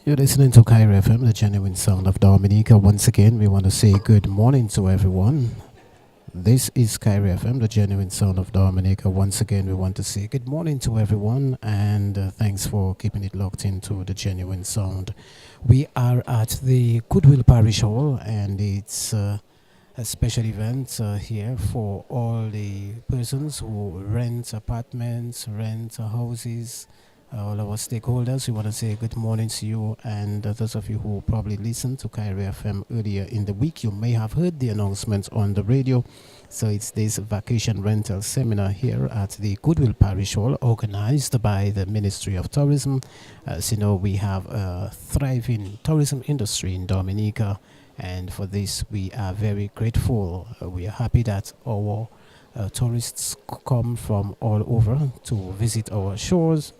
You're listening to Kyrie FM, the genuine sound of Dominica. Once again, we want to say good morning to everyone. This is Kyrie FM, the genuine sound of Dominica. Once again, we want to say good morning to everyone and thanks for keeping it locked into the genuine sound. We are at the Goodwill Parish Hall and it's a special event here for all the persons who rent apartments, rent houses, all our stakeholders. We want to say good morning to you, and those of you who probably listened to Kyrie FM earlier in the week, you may have heard the announcement on the radio. So it's this vacation rental seminar here at the Goodwill Parish Hall, organized by the Ministry of Tourism. As you know, we have a thriving tourism industry in Dominica, and for this we are very grateful. We are happy that our tourists come from all over to visit our shores,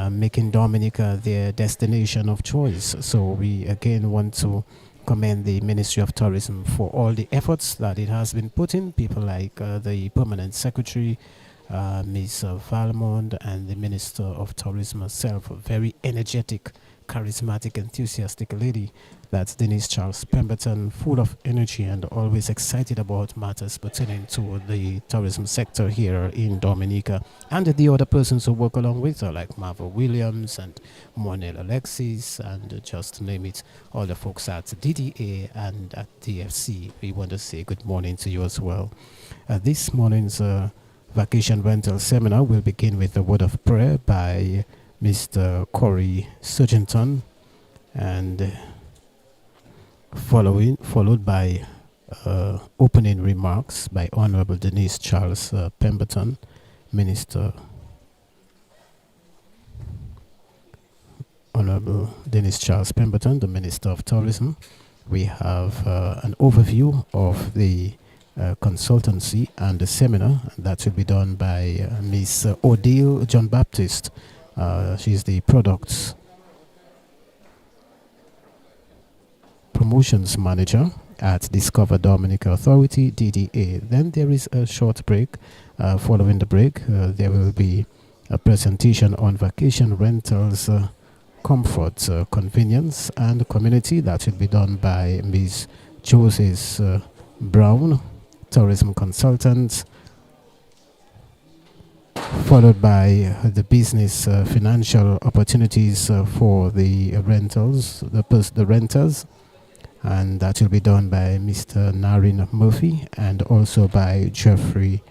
making Dominica their destination of choice. So we again want to commend the Ministry of Tourism for all the efforts that it has been putting. People like the Permanent Secretary, Ms. Valmond, and the Minister of Tourism herself, a very energetic, charismatic, enthusiastic lady. That's Denise Charles Pemberton, full of energy and always excited about matters pertaining to the tourism sector here in Dominica. And the other persons who work along with her, like Marva Williams and Monel Alexis, and just to name it, all the folks at DDA and at TFC. We want to say good morning to you as well. This morning's vacation rental seminar will begin with a word of prayer by Mr. Corey Surgenton, and followed by opening remarks by Honorable Denise Charles Pemberton, Minister. Honorable Denise Charles Pemberton, the Minister of Tourism. We have an overview of the consultancy and the seminar that will be done by Miss Odile John Baptist. She's the Products Promotions Manager at Discover Dominica Authority, DDA. Then there is a short break. Following the break, there will be a presentation on vacation rentals, comfort, convenience, and community. That will be done by Ms. Joseph Brown, tourism consultant, followed by the business financial opportunities for the rentals, the renters, and that will be done by Mr. Narin Murphy and also by Jeffrey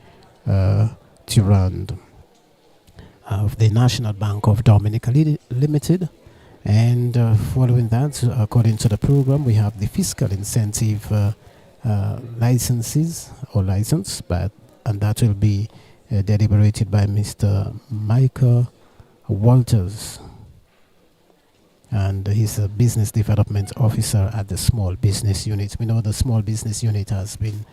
Durand of the National Bank of Dominica Limited. And following that, according to the program, we have the fiscal incentive license, and that will be deliberated by Mr. Michael Walters, and he's a business development officer at the small business unit. We know the small business unit has been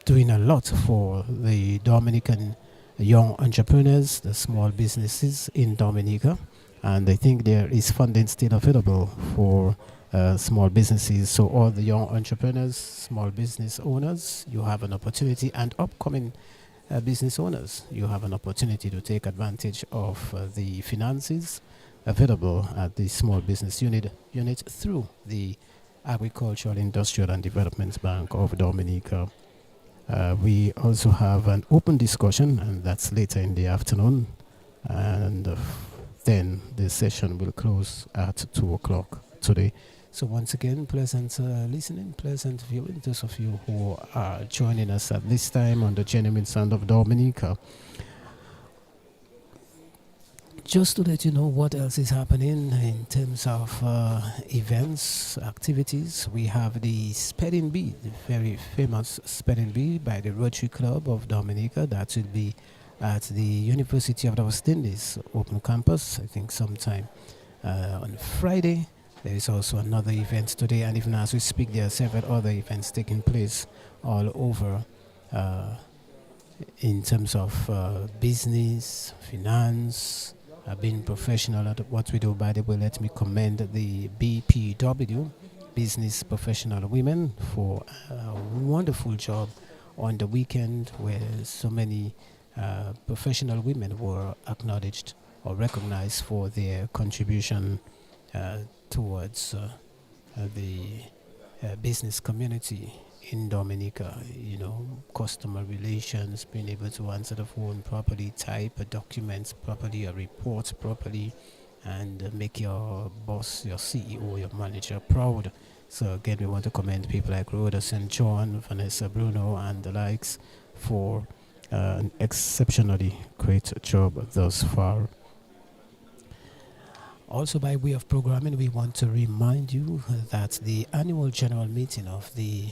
doing a lot for the Dominican young entrepreneurs, the small businesses in Dominica, and I think there is funding still available for small businesses. So all the young entrepreneurs, small business owners, you have an opportunity, and upcoming business owners, you have an opportunity to take advantage of the finances available at the small business unit through the Agricultural, Industrial and Development Bank of Dominica. We also have an open discussion, and that's later in the afternoon, and then the session will close at 2 o'clock today. So once again, pleasant listening, pleasant viewing, those of you who are joining us at this time on the genuine sound of Dominica. Just to let you know what else is happening in terms of events, activities, we have the Spelling Bee, the very famous Spelling Bee by the Rotary Club of Dominica. That will be at the University of the West Indies Open Campus, I think sometime on Friday. There is also another event today, and even as we speak, there are several other events taking place all over in terms of business, finance, being professional at what we do. By the way, let me commend the BPW, Business Professional Women, for a wonderful job on the weekend where so many professional women were acknowledged or recognized for their contribution towards the business community in Dominica. Customer relations, being able to answer the phone properly, type a document properly, a report properly, and make your boss, your CEO, your manager proud. So again, we want to commend people like Rhoda St. John, Vanessa Bruno, and the likes for an exceptionally great job thus far. Also, by way of programming, we want to remind you that the annual general meeting of the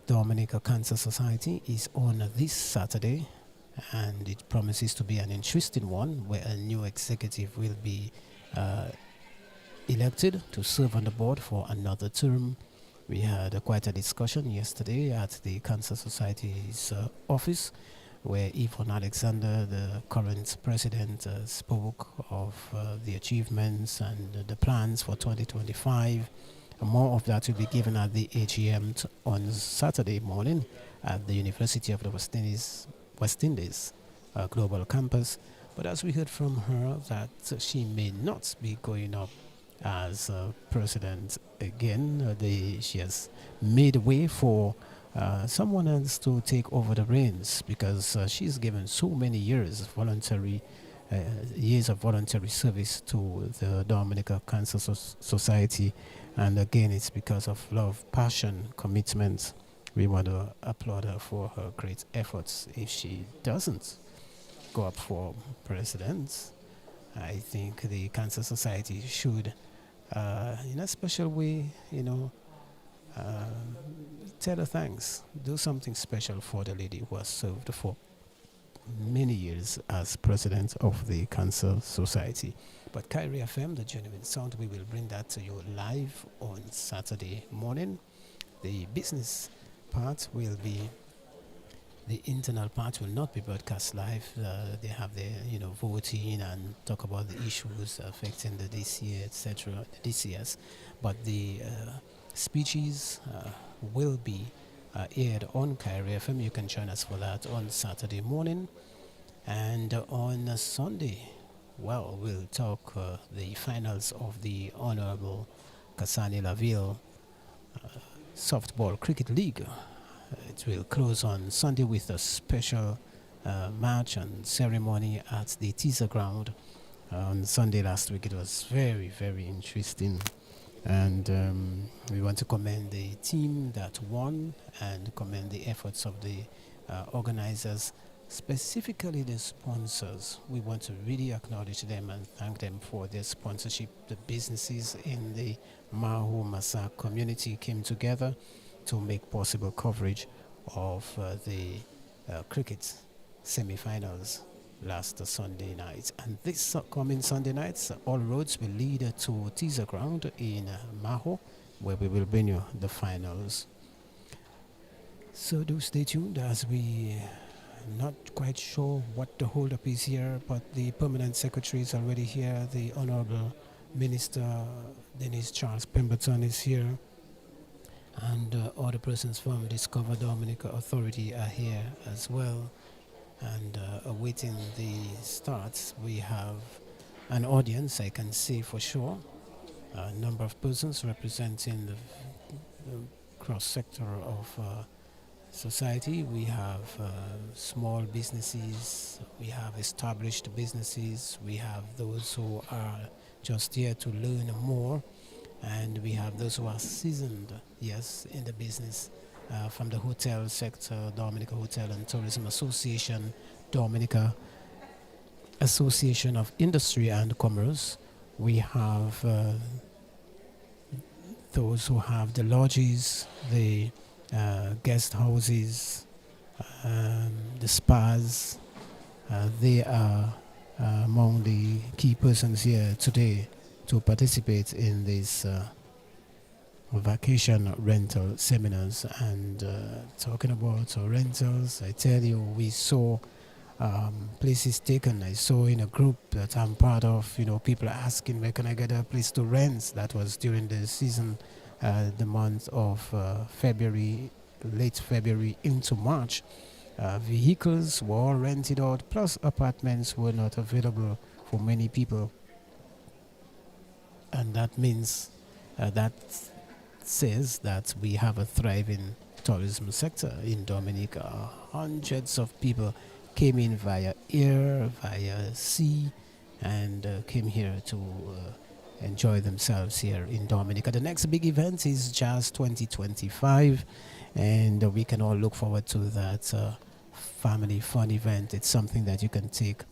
Dominica Cancer Society is on this Saturday, and it promises to be an interesting one where a new executive will be elected to serve on the board for another term. We had quite a discussion yesterday at the Cancer Society's office, where Yvonne Alexander, the current president, spoke of the achievements and the plans for 2025. More of that will be given at the AGM on Saturday morning at the University of the West Indies Global Campus. But as we heard from her, that she may not be going up as president again. She has made way for someone else to take over the reins, because she's given so many years of voluntary service to the Dominica Cancer Society, and again it's because of love, passion, commitment. We want to applaud her for her great efforts. If she doesn't go up for president, I think the Cancer Society should, in a special way, tell her thanks. Do something special for the lady who has served for many years as president of the Cancer Society. But Kyrie FM, the genuine sound, we will bring that to you live on Saturday morning. The business part will be, the internal part will not be broadcast live. They have their, voting and talk about the issues affecting the DCA, etc., the DCS. But the speeches will be aired on Kyrie FM. You can join us for that on Saturday morning. And on Sunday, we'll talk the finals of the Honorable Kasani Laville Softball Cricket League. It will close on Sunday with a special match and ceremony at the teaser ground. On Sunday last week, it was very, very interesting. And we want to commend the team that won and commend the efforts of the organizers, specifically the sponsors. We want to really acknowledge them and thank them for their sponsorship. The businesses in the Maho Masa community came together to make possible coverage of the cricket semi-finals last Sunday night. And this coming Sunday night, all roads will lead to teaser ground in Maho, where we will bring you the finals. So do stay tuned, as we not quite sure what the hold-up is here, but the permanent secretary is already here. The Honorable Minister Dennis Charles Pemberton is here, and other persons from Discover Dominica Authority are here as well. And awaiting the start, we have an audience, I can say for sure. A number of persons representing the cross-sector of society. We have small businesses, we have established businesses, we have those who are just here to learn more, and we have those who are seasoned, in the business. From the hotel sector, Dominica Hotel and Tourism Association, Dominica Association of Industry and Commerce. We have those who have the lodges, the guest houses, the spas. They are among the key persons here today to participate in this vacation rental seminars. And talking about rentals, I tell you, we saw places taken. I saw in a group that I'm part of, people are asking, where can I get a place to rent? That was during the season, the month of February, late February into March. Vehicles were all rented out, plus apartments were not available for many people, and that means that says that we have a thriving tourism sector in Dominica. Hundreds of people came in via air, via sea, and came here to enjoy themselves here in Dominica. The next big event is Jazz 2025, and we can all look forward to that family fun event. It's something that you can take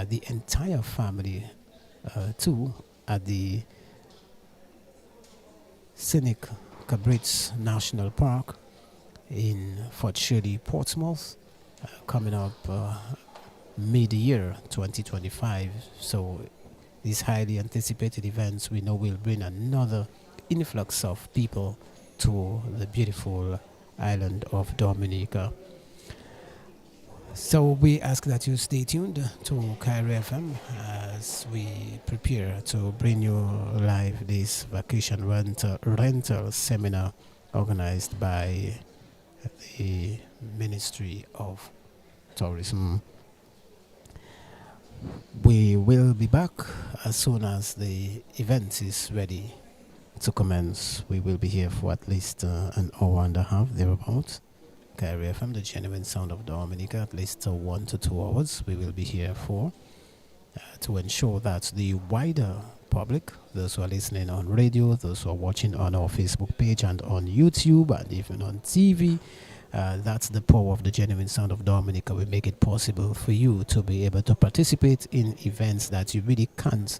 the entire family to at the Scenic Cabritz National Park in Fort Shirley, Portsmouth, coming up mid-year 2025. So these highly anticipated events we know will bring another influx of people to the beautiful island of Dominica. So we ask that you stay tuned to Cairo FM as we prepare to bring you live this vacation rental seminar organized by the Ministry of Tourism. We will be back as soon as the event is ready to commence. We will be here for at least an hour and a half, thereabouts. Cairo FM, the genuine sound of Dominica, at least 1 to 2 hours. We will be here for to ensure that the wider public, those who are listening on radio, those who are watching on our Facebook page and on YouTube and even on TV, that's the power of the genuine sound of Dominica. We make it possible for you to be able to participate in events that you really can't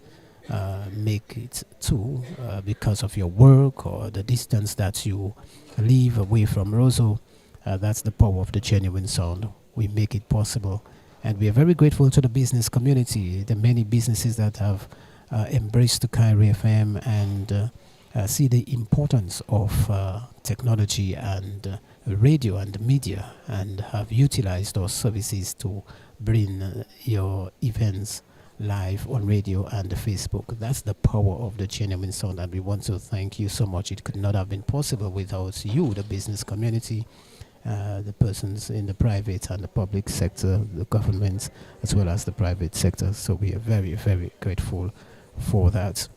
make it to because of your work or the distance that you live away from Roseau. That's the power of the genuine sound. We make it possible. And we are very grateful to the business community, the many businesses that have embraced the Cairo FM and see the importance of technology and radio and media and have utilized our services to bring your events live on radio and Facebook. That's the power of the genuine sound, and we want to thank you so much. It could not have been possible without you, the business community, the persons in the private and the public sector, the governments, as well as the private sector. So we are very, very grateful for that.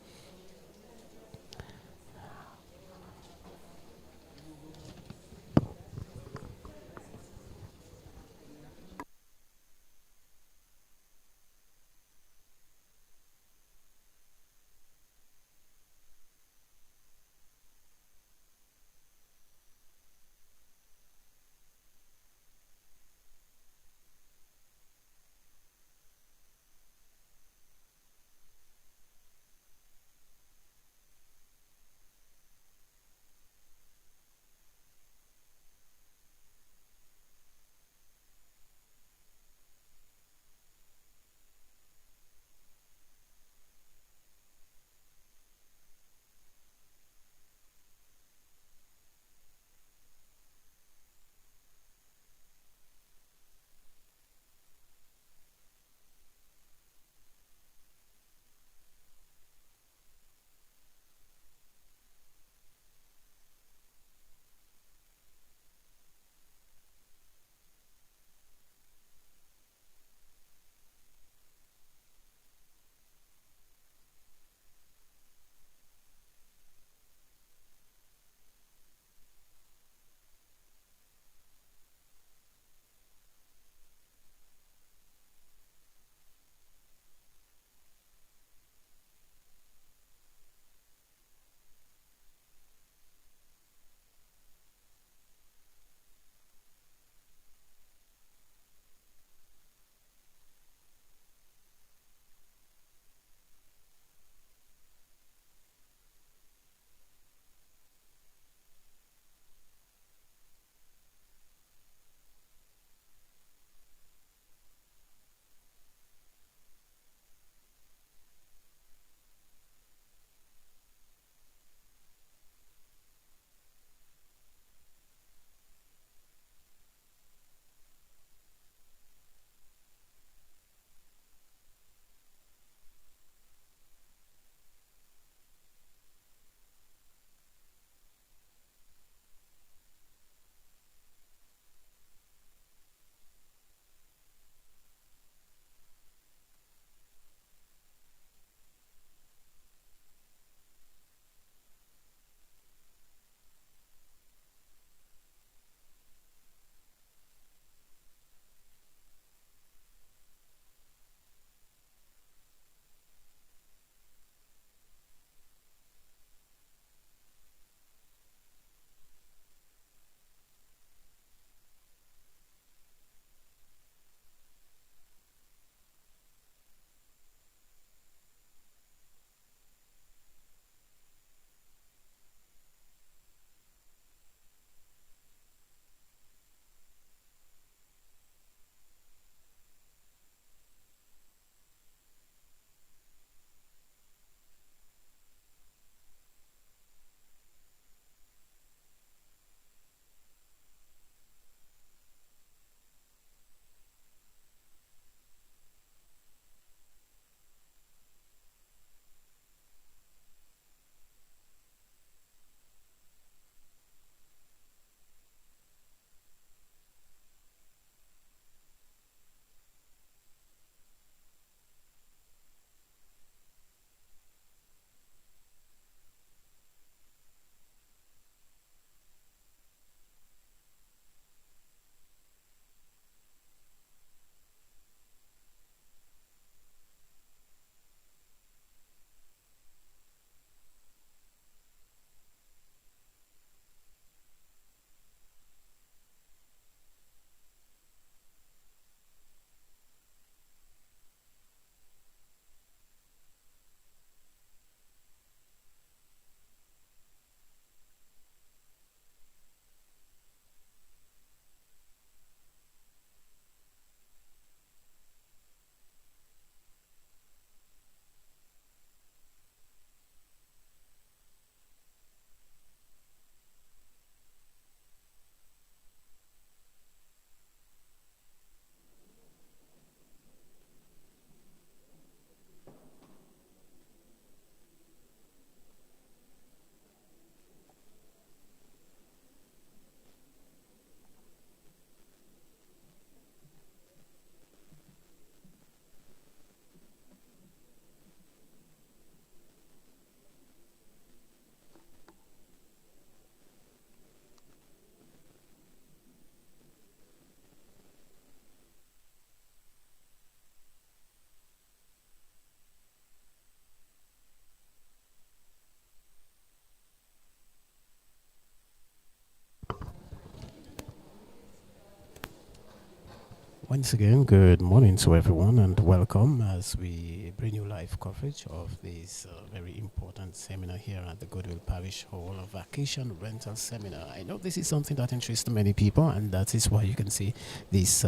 Once again, good morning to everyone and welcome as we bring you live coverage of this very important seminar here at the Goodwill Parish Hall, a vacation rental seminar. I know this is something that interests many people, and that is why you can see this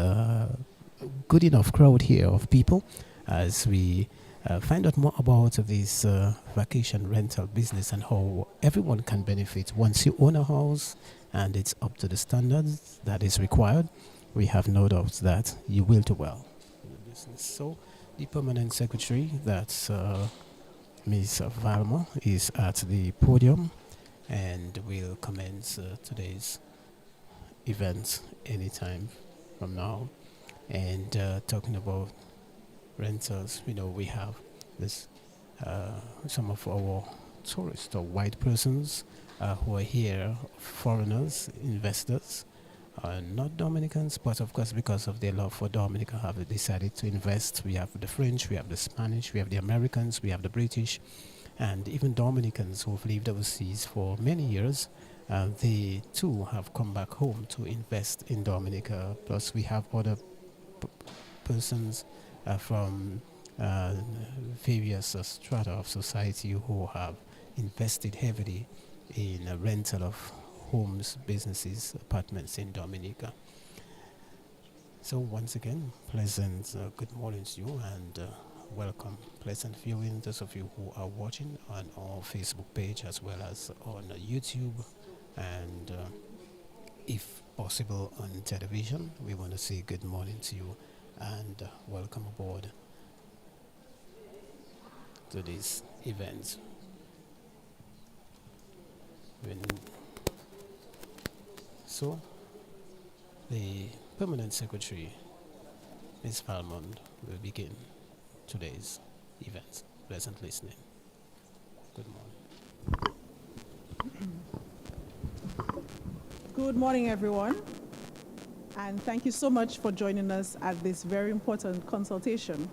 good enough crowd here of people as we find out more about this vacation rental business and how everyone can benefit once you own a house and it's up to the standards that is required. We have no doubts that you will do well in the business. So, the permanent secretary, that's Ms. Valma, is at the podium and will commence today's event anytime from now. And talking about rentals, we have this some of our tourists or white persons who are here, foreigners, investors. Not Dominicans, but of course, because of their love for Dominica, have decided to invest. We have the French, we have the Spanish, we have the Americans, we have the British, and even Dominicans who've lived overseas for many years. They too have come back home to invest in Dominica. Plus, we have other persons from various strata of society who have invested heavily in a rental of homes, businesses, apartments in Dominica. So once again, pleasant good morning to you and welcome. Pleasant viewing those of you who are watching on our Facebook page as well as on YouTube and if possible on television. We want to say good morning to you and welcome aboard to this event. So, the permanent secretary, Ms. Valmont, will begin today's event. Pleasant listening. Good morning. Good morning, everyone. And thank you so much for joining us at this very important consultation.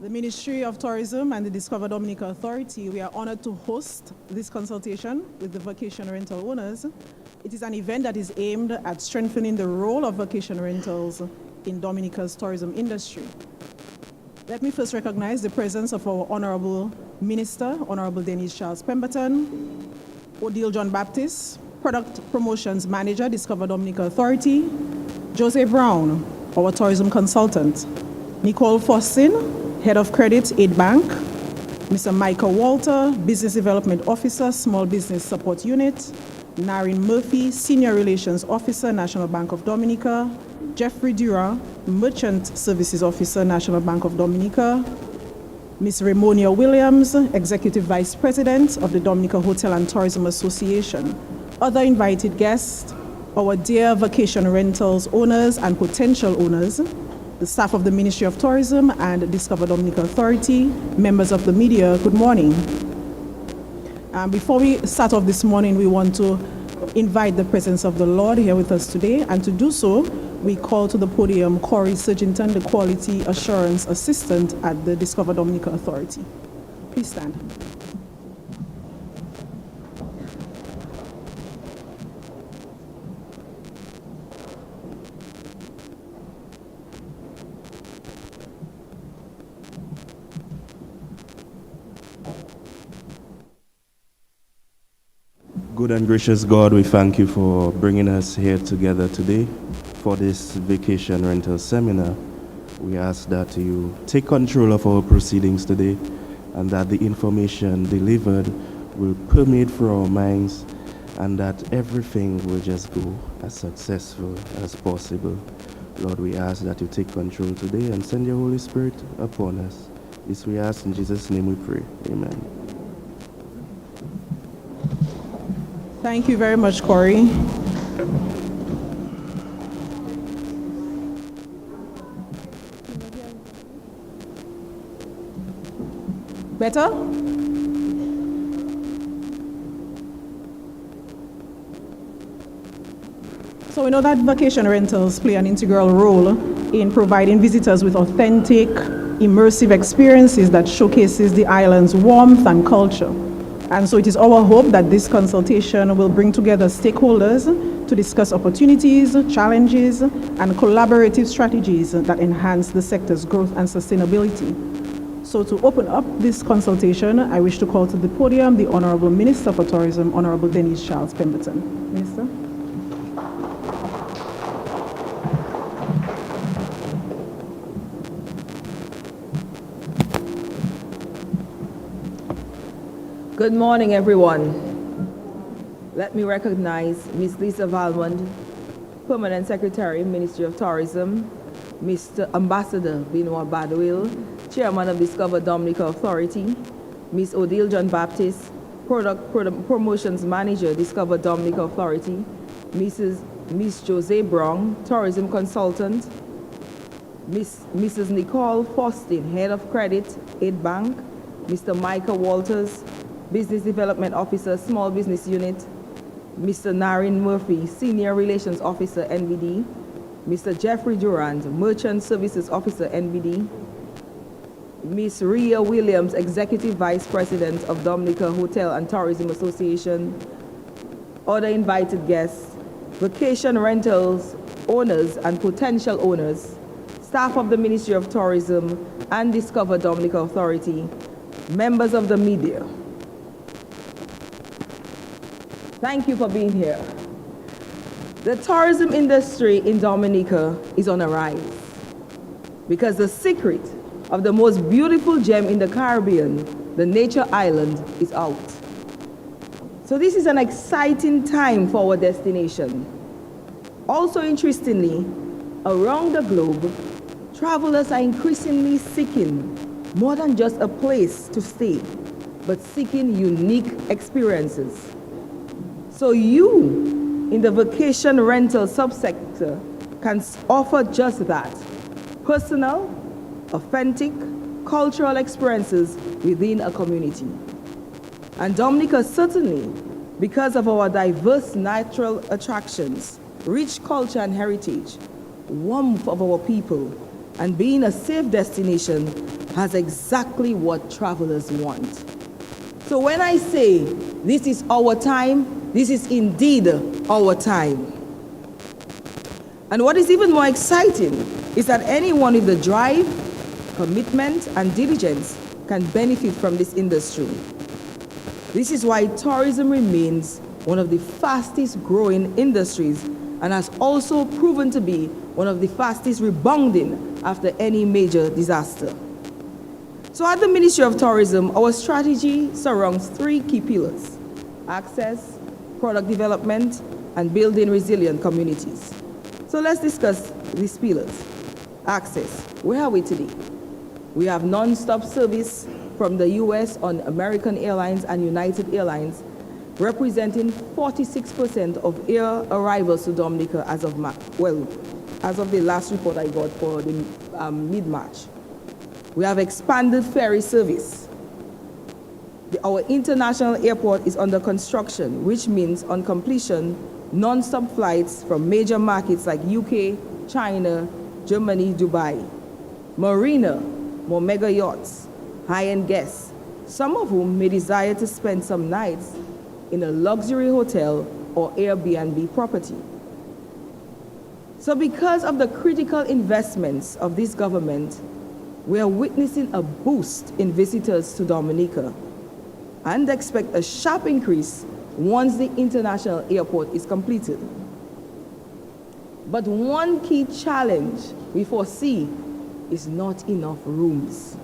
The Ministry of Tourism and the Discover Dominica Authority, we are honored to host this consultation with the vacation rental owners. It is an event that is aimed at strengthening the role of vacation rentals in Dominica's tourism industry. Let me first recognize the presence of our Honorable Minister, Honorable Denise Charles Pemberton, Odile John Baptist, Product Promotions Manager, Discover Dominica Authority, Jose Brown, our tourism consultant, Nicole Faustin, Head of Credit, Aid Bank, Mr. Michael Walter, Business Development Officer, Small Business Support Unit, Narin Murphy, Senior Relations Officer, National Bank of Dominica, Jeffrey Dura, Merchant Services Officer, National Bank of Dominica, Ms. Ramonia Williams, Executive Vice President of the Dominica Hotel and Tourism Association. Other invited guests, our dear vacation rentals owners and potential owners, the staff of the Ministry of Tourism and Discover Dominica Authority, members of the media, good morning. Before we start off this morning, we want to invite the presence of the Lord here with us today, and to do so, we call to the podium Corey Surgington, the Quality Assurance Assistant at the Discover Dominica Authority. Please stand. Good and gracious God, we thank you for bringing us here together today for this vacation rental seminar. We ask that you take control of our proceedings today and that the information delivered will permeate through our minds and that everything will just go as successful as possible. Lord, we ask that you take control today and send your Holy Spirit upon us. This we ask in Jesus' name we pray. Amen. Thank you very much, Corey. Better? So we know that vacation rentals play an integral role in providing visitors with authentic, immersive experiences that showcases the island's warmth and culture. And so it is our hope that this consultation will bring together stakeholders to discuss opportunities, challenges, and collaborative strategies that enhance the sector's growth and sustainability. So to open up this consultation, I wish to call to the podium the Honorable Minister for Tourism, Honorable Denise Charles Pemberton. Minister. Good morning, everyone. Let me recognize Ms. Lisa Valmond, Permanent Secretary, Ministry of Tourism, Mr. Ambassador Benoit Badwil, Chairman of Discover Dominica Authority, Ms. Odile John Baptist, Promotions Manager, Discover Dominica Authority, Ms. Jose Brown, Tourism Consultant, Mrs. Nicole Faustin, Head of Credit, Aid Bank, Mr. Micah Walters, Business Development Officer, Small Business Unit, Mr. Narin Murphy, Senior Relations Officer, NBD, Mr. Jeffrey Durand, Merchant Services Officer, NBD, Ms. Rhea Williams, Executive Vice President of Dominica Hotel and Tourism Association, other invited guests, vacation rentals owners and potential owners, staff of the Ministry of Tourism and Discover Dominica Authority, members of the media. Thank you for being here. The tourism industry in Dominica is on a rise because the secret of the most beautiful gem in the Caribbean, the nature island, is out. So this is an exciting time for our destination. Also interestingly, around the globe, travelers are increasingly seeking more than just a place to stay, but seeking unique experiences. So you, in the vacation rental subsector, can offer just that: personal, authentic, cultural experiences within a community. And Dominica certainly, because of our diverse natural attractions, rich culture and heritage, warmth of our people, and being a safe destination, has exactly what travelers want. So when I say this is our time, this is indeed our time. And what is even more exciting is that anyone with the drive, commitment, and diligence can benefit from this industry. This is why tourism remains one of the fastest growing industries and has also proven to be one of the fastest rebounding after any major disaster. So at the Ministry of Tourism, our strategy surrounds three key pillars: access, product development, and building resilient communities. So let's discuss these pillars. Access. Where are we today? We have non-stop service from the US on American Airlines and United Airlines, representing 46% of air arrivals to Dominica as of the last report I got for the mid-March. We have expanded ferry service. Our international airport is under construction, which means on completion, non-stop flights from major markets like UK, China, Germany, Dubai. Marina, more mega yachts, high-end guests, some of whom may desire to spend some nights in a luxury hotel or Airbnb property. So because of the critical investments of this government, we are witnessing a boost in visitors to Dominica and expect a sharp increase once the international airport is completed. But one key challenge we foresee is not enough rooms.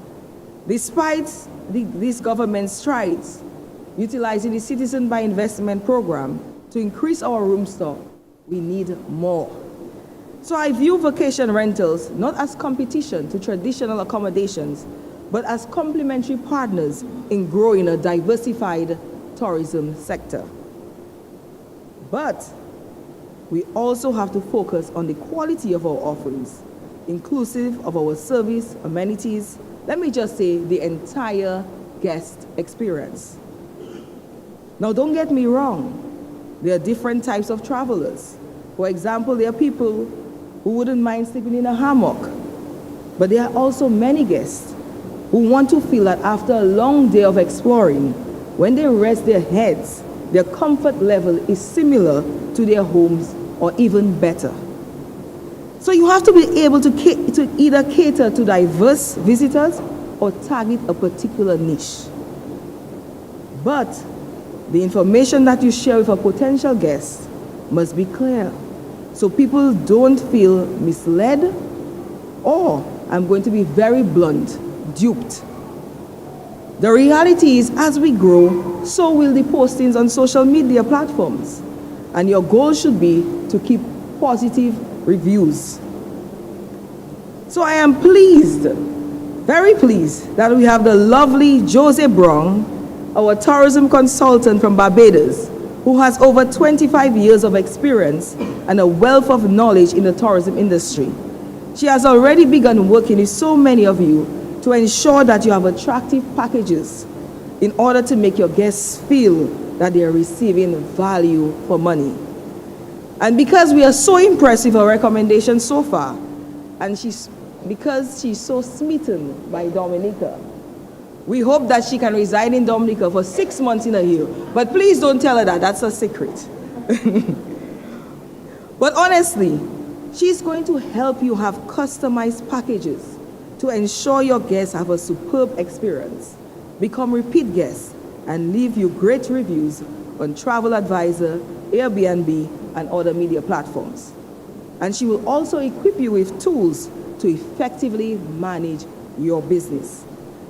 Despite this government's strides, utilizing the Citizen by Investment program to increase our room stock, we need more. So I view vacation rentals not as competition to traditional accommodations, but as complementary partners in growing a diversified tourism sector. But we also have to focus on the quality of our offerings, inclusive of our service, amenities, let me just say the entire guest experience. Now, don't get me wrong, there are different types of travelers. For example, there are people who wouldn't mind sleeping in a hammock, but there are also many guests who want to feel that after a long day of exploring, when they rest their heads, their comfort level is similar to their homes or even better. So you have to be able to either cater to diverse visitors or target a particular niche. But the information that you share with a potential guest must be clear, so people don't feel misled or, I'm going to be very blunt, duped. The reality is, as we grow, so will the postings on social media platforms. And your goal should be to keep positive reviews. So I am pleased, very pleased, that we have the lovely Jose Brown, our tourism consultant from Barbados, who has over 25 years of experience and a wealth of knowledge in the tourism industry. She has already begun working with so many of you to ensure that you have attractive packages in order to make your guests feel that they are receiving value for money. And because we are so impressed with her recommendations so far, and because she's so smitten by Dominica, we hope that she can reside in Dominica for 6 months in a year. But please don't tell her that, that's a secret. But honestly, she's going to help you have customized packages to ensure your guests have a superb experience, become repeat guests, and leave you great reviews on TravelAdvisor, Airbnb, and other media platforms. And she will also equip you with tools to effectively manage your business.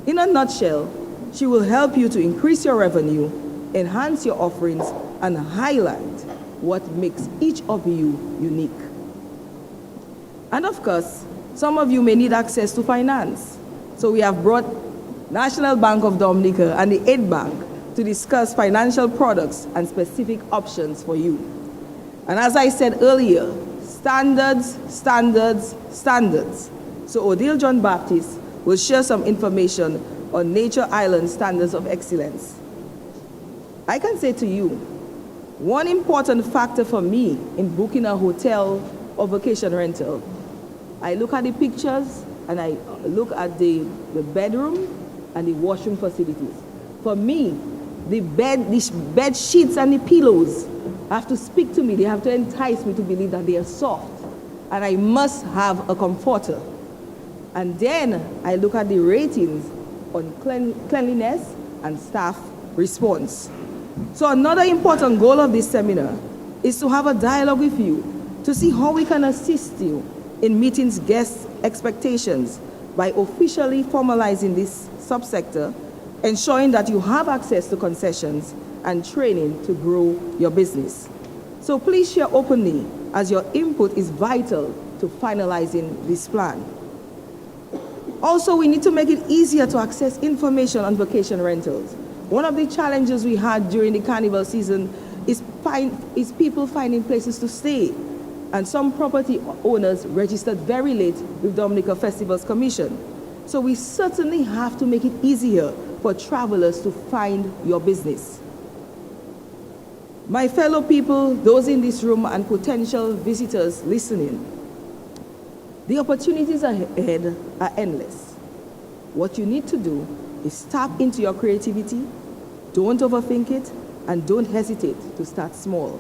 In a nutshell, she will help you to increase your revenue, enhance your offerings, and highlight what makes each of you unique. And of course, some of you may need access to finance. So we have brought National Bank of Dominica and the Aid Bank to discuss financial products and specific options for you. And as I said earlier, standards, standards, standards. So Odile John Baptist will share some information on Nature Island Standards of Excellence. I can say to you, one important factor for me in booking a hotel or vacation rental, I look at the pictures and I look at the bedroom and the washroom facilities. For me, the bed sheets and the pillows have to speak to me. They have to entice me to believe that they are soft. And I must have a comforter. And then I look at the ratings on cleanliness and staff response. So another important goal of this seminar is to have a dialogue with you to see how we can assist you in meeting guests' expectations by officially formalizing this subsector, ensuring that you have access to concessions and training to grow your business. So please share openly, as your input is vital to finalizing this plan. Also, we need to make it easier to access information on vacation rentals. One of the challenges we had during the carnival season is people finding places to stay. And some property owners registered very late with Dominica Festivals Commission. So we certainly have to make it easier for travelers to find your business. My fellow people, those in this room and potential visitors listening, the opportunities ahead are endless. What you need to do is tap into your creativity, don't overthink it, and don't hesitate to start small.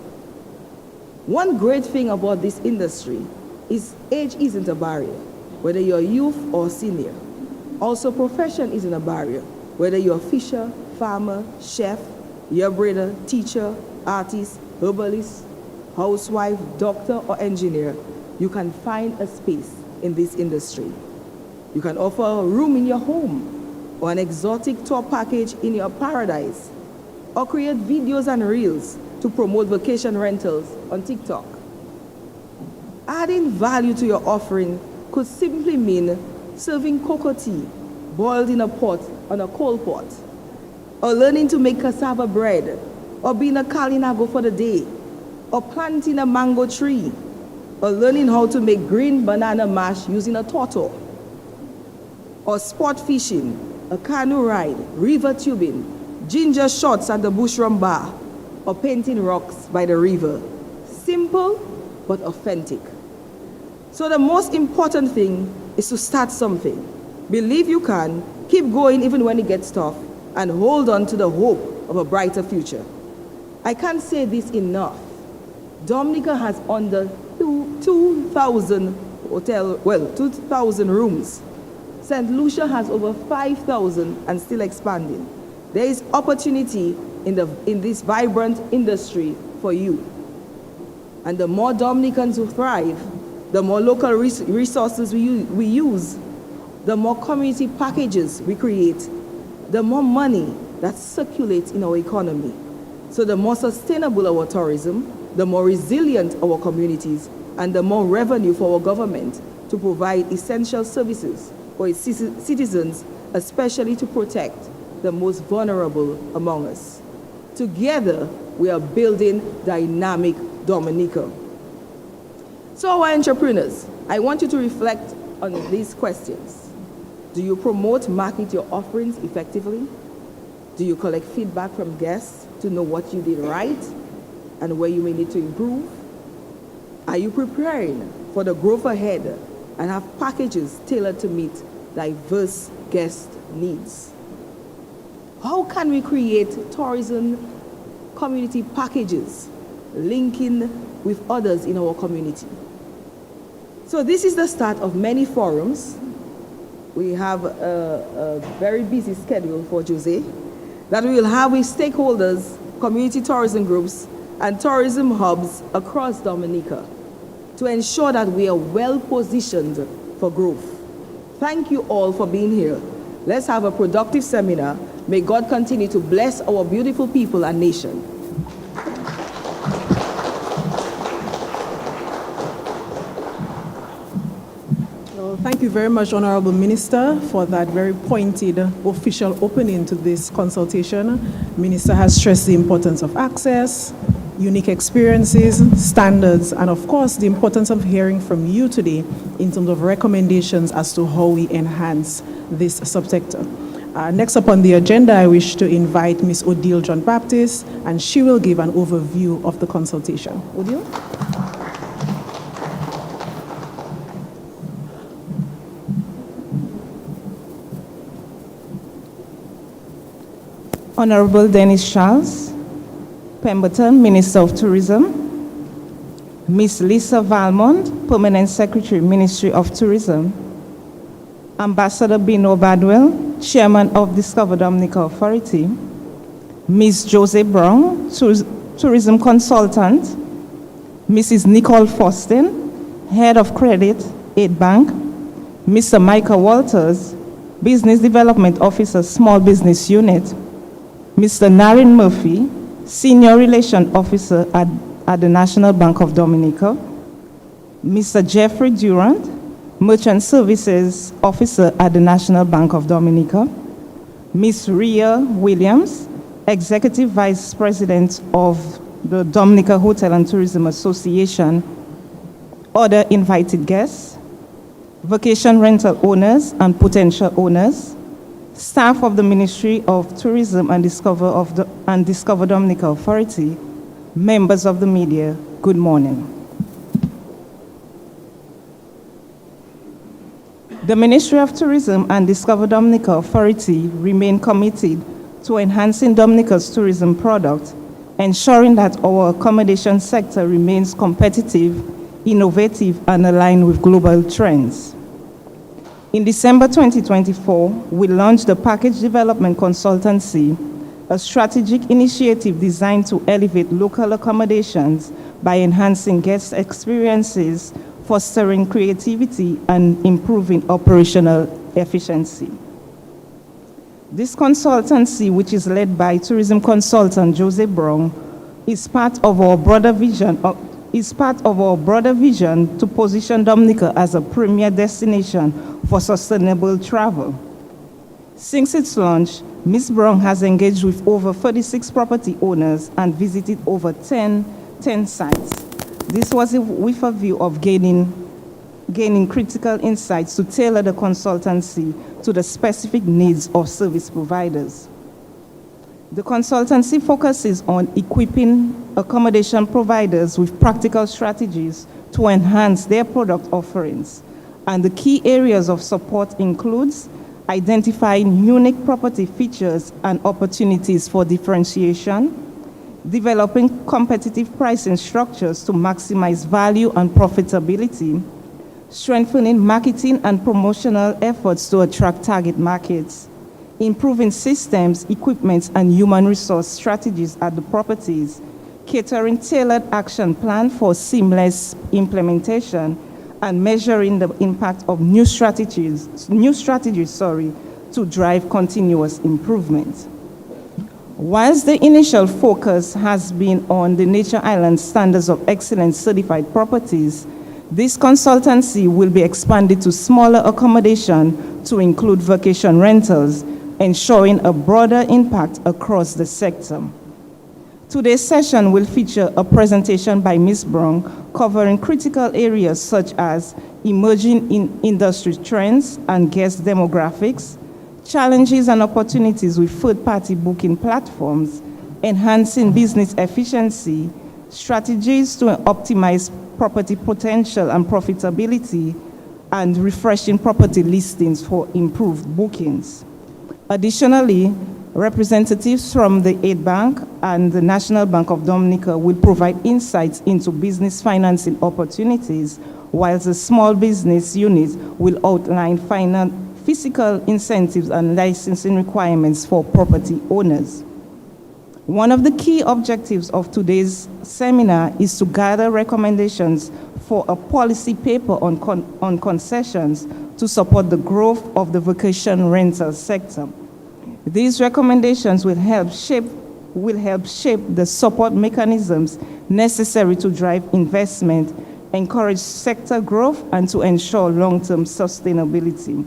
One great thing about this industry is age isn't a barrier, whether you're youth or senior. Also, profession isn't a barrier, whether you're a fisher, farmer, chef, year braider, teacher, artist, herbalist, housewife, doctor, or engineer. You can find a space in this industry. You can offer a room in your home or an exotic tour package in your paradise, or create videos and reels to promote vacation rentals on TikTok. Adding value to your offering could simply mean serving cocoa tea boiled in a pot on a coal pot, or learning to make cassava bread, or being a kalinago for the day, or planting a mango tree, or learning how to make green banana mash using a turtle, or sport fishing, a canoe ride, river tubing, ginger shots at the bushrum bar, or painting rocks by the river. Simple, but authentic. So the most important thing is to start something. Believe you can, keep going even when it gets tough, and hold on to the hope of a brighter future. I can't say this enough. Dominica has under 2,000 2,000 rooms. St. Lucia has over 5,000 and still expanding. There is opportunity in this vibrant industry for you. And the more Dominicans who thrive, the more local resources we use, the more community packages we create, the more money that circulates in our economy. So the more sustainable our tourism, the more resilient our communities, and the more revenue for our government to provide essential services for its citizens, especially to protect the most vulnerable among us. Together, we are building dynamic Dominica. So our entrepreneurs, I want you to reflect on these questions. Do you promote, market your offerings effectively? Do you collect feedback from guests to know what you did right and where you may need to improve? Are you preparing for the growth ahead and have packages tailored to meet diverse guest needs? How can we create tourism community packages linking with others in our community? So this is the start of many forums. We have a very busy schedule for Jose that we will have with stakeholders, community tourism groups, and tourism hubs across Dominica to ensure that we are well positioned for growth. Thank you all for being here. Let's have a productive seminar. May God continue to bless our beautiful people and nation. Well, thank you very much, Honorable Minister, for that very pointed official opening to this consultation. Minister has stressed the importance of access, unique experiences, standards, and of course, the importance of hearing from you today in terms of recommendations as to how we enhance this subsector. Next up on the agenda, I wish to invite Ms. Odile John Baptist, and she will give an overview of the consultation. Odile? Honorable Dennis Charles, Pemberton, Minister of Tourism, Ms. Lisa Valmont, Permanent Secretary, Ministry of Tourism, Ambassador Bino Badwell, Chairman of Discover Dominica Authority, Ms. Jose Brown, Tourism Consultant, Mrs. Nicole Fostin, Head of Credit, Aid Bank, Mr. Michael Walters, Business Development Officer, Small Business Unit, Mr. Naren Murphy, Senior Relation Officer at the National Bank of Dominica, Mr. Jeffrey Durant, Merchant Services Officer at the National Bank of Dominica, Ms. Rhea Williams, Executive Vice President of the Dominica Hotel and Tourism Association, other invited guests, vacation rental owners and potential owners, staff of the Ministry of Tourism and Discover Dominica Authority, members of the media, good morning. The Ministry of Tourism and Discover Dominica Authority remain committed to enhancing Dominica's tourism product, ensuring that our accommodation sector remains competitive, innovative, and aligned with global trends. In December 2024, we launched the Package Development Consultancy, a strategic initiative designed to elevate local accommodations by enhancing guest experiences, fostering creativity, and improving operational efficiency. This consultancy, which is led by tourism consultant Jose Brown, is part of our broader vision to position Dominica as a premier destination for sustainable travel. Since its launch, Ms. Brown has engaged with over 36 property owners and visited over 10 sites. This was with a view of gaining critical insights to tailor the consultancy to the specific needs of service providers. The consultancy focuses on equipping accommodation providers with practical strategies to enhance their product offerings. And the key areas of support includes identifying unique property features and opportunities for differentiation, developing competitive pricing structures to maximize value and profitability, strengthening marketing and promotional efforts to attract target markets, improving systems, equipment, and human resource strategies at the properties, catering tailored action plan for seamless implementation, and measuring the impact of new strategies, to drive continuous improvement. Whilst the initial focus has been on the Nature Island Standards of Excellence certified properties, this consultancy will be expanded to smaller accommodation to include vacation rentals, ensuring a broader impact across the sector. Today's session will feature a presentation by Ms. Brown covering critical areas such as emerging industry trends and guest demographics, challenges and opportunities with third-party booking platforms, enhancing business efficiency, strategies to optimize property potential and profitability, and refreshing property listings for improved bookings. Additionally, representatives from the Aid Bank and the National Bank of Dominica will provide insights into business financing opportunities, whilst the small business unit will outline physical incentives and licensing requirements for property owners. One of the key objectives of today's seminar is to gather recommendations for a policy paper on concessions to support the growth of the vacation rental sector. These recommendations will help shape the support mechanisms necessary to drive investment, encourage sector growth, and to ensure long-term sustainability.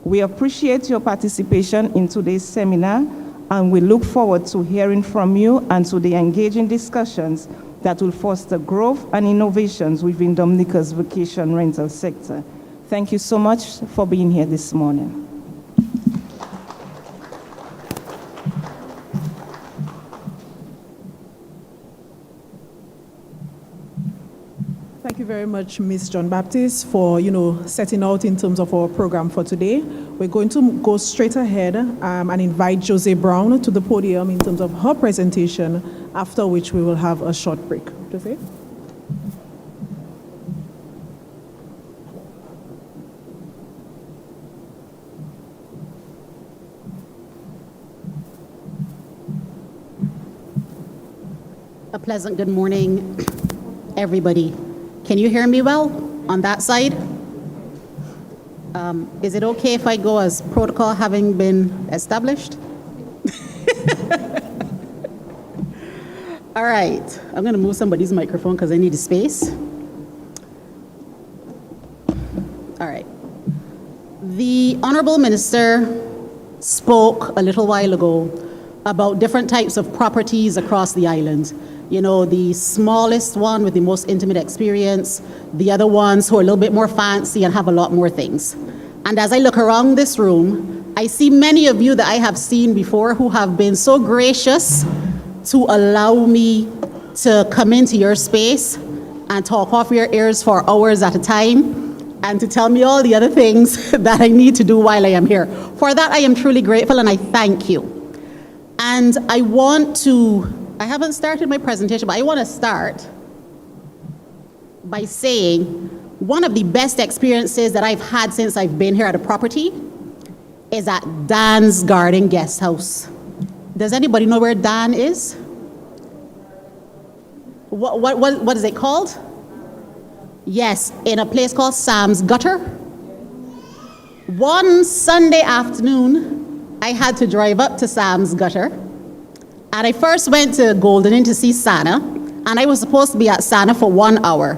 We appreciate your participation in today's seminar, and we look forward to hearing from you and to the engaging discussions that will foster growth and innovations within Dominica's vacation rental sector. Thank you so much for being here this morning. Thank you very much, Ms. John Baptist, for setting out in terms of our program for today. We're going to go straight ahead and invite Jose Brown to the podium in terms of her presentation, after which we will have a short break. Jose? A pleasant good morning, everybody. Can you hear me well on that side? Is it okay if I go as protocol having been established? All right, I'm gonna move somebody's microphone because I need a space. All right. The Honorable Minister spoke a little while ago about different types of properties across the island. You know, the smallest one with the most intimate experience, the other ones who are a little bit more fancy and have a lot more things. And as I look around this room, I see many of you that I have seen before who have been so gracious to allow me to come into your space and talk off your ears for hours at a time and to tell me all the other things that I need to do while I am here. For that, I am truly grateful and I thank you. And I haven't started my presentation, but I want to start by saying one of the best experiences that I've had since I've been here at a property is at Dan's Garden Guest House. Does anybody know where Dan is? What is it called? Yes, in a place called Sam's Gutter. One Sunday afternoon, I had to drive up to Sam's Gutter. And I first went to Golden Inn to see Santa, and I was supposed to be at Santa for 1 hour.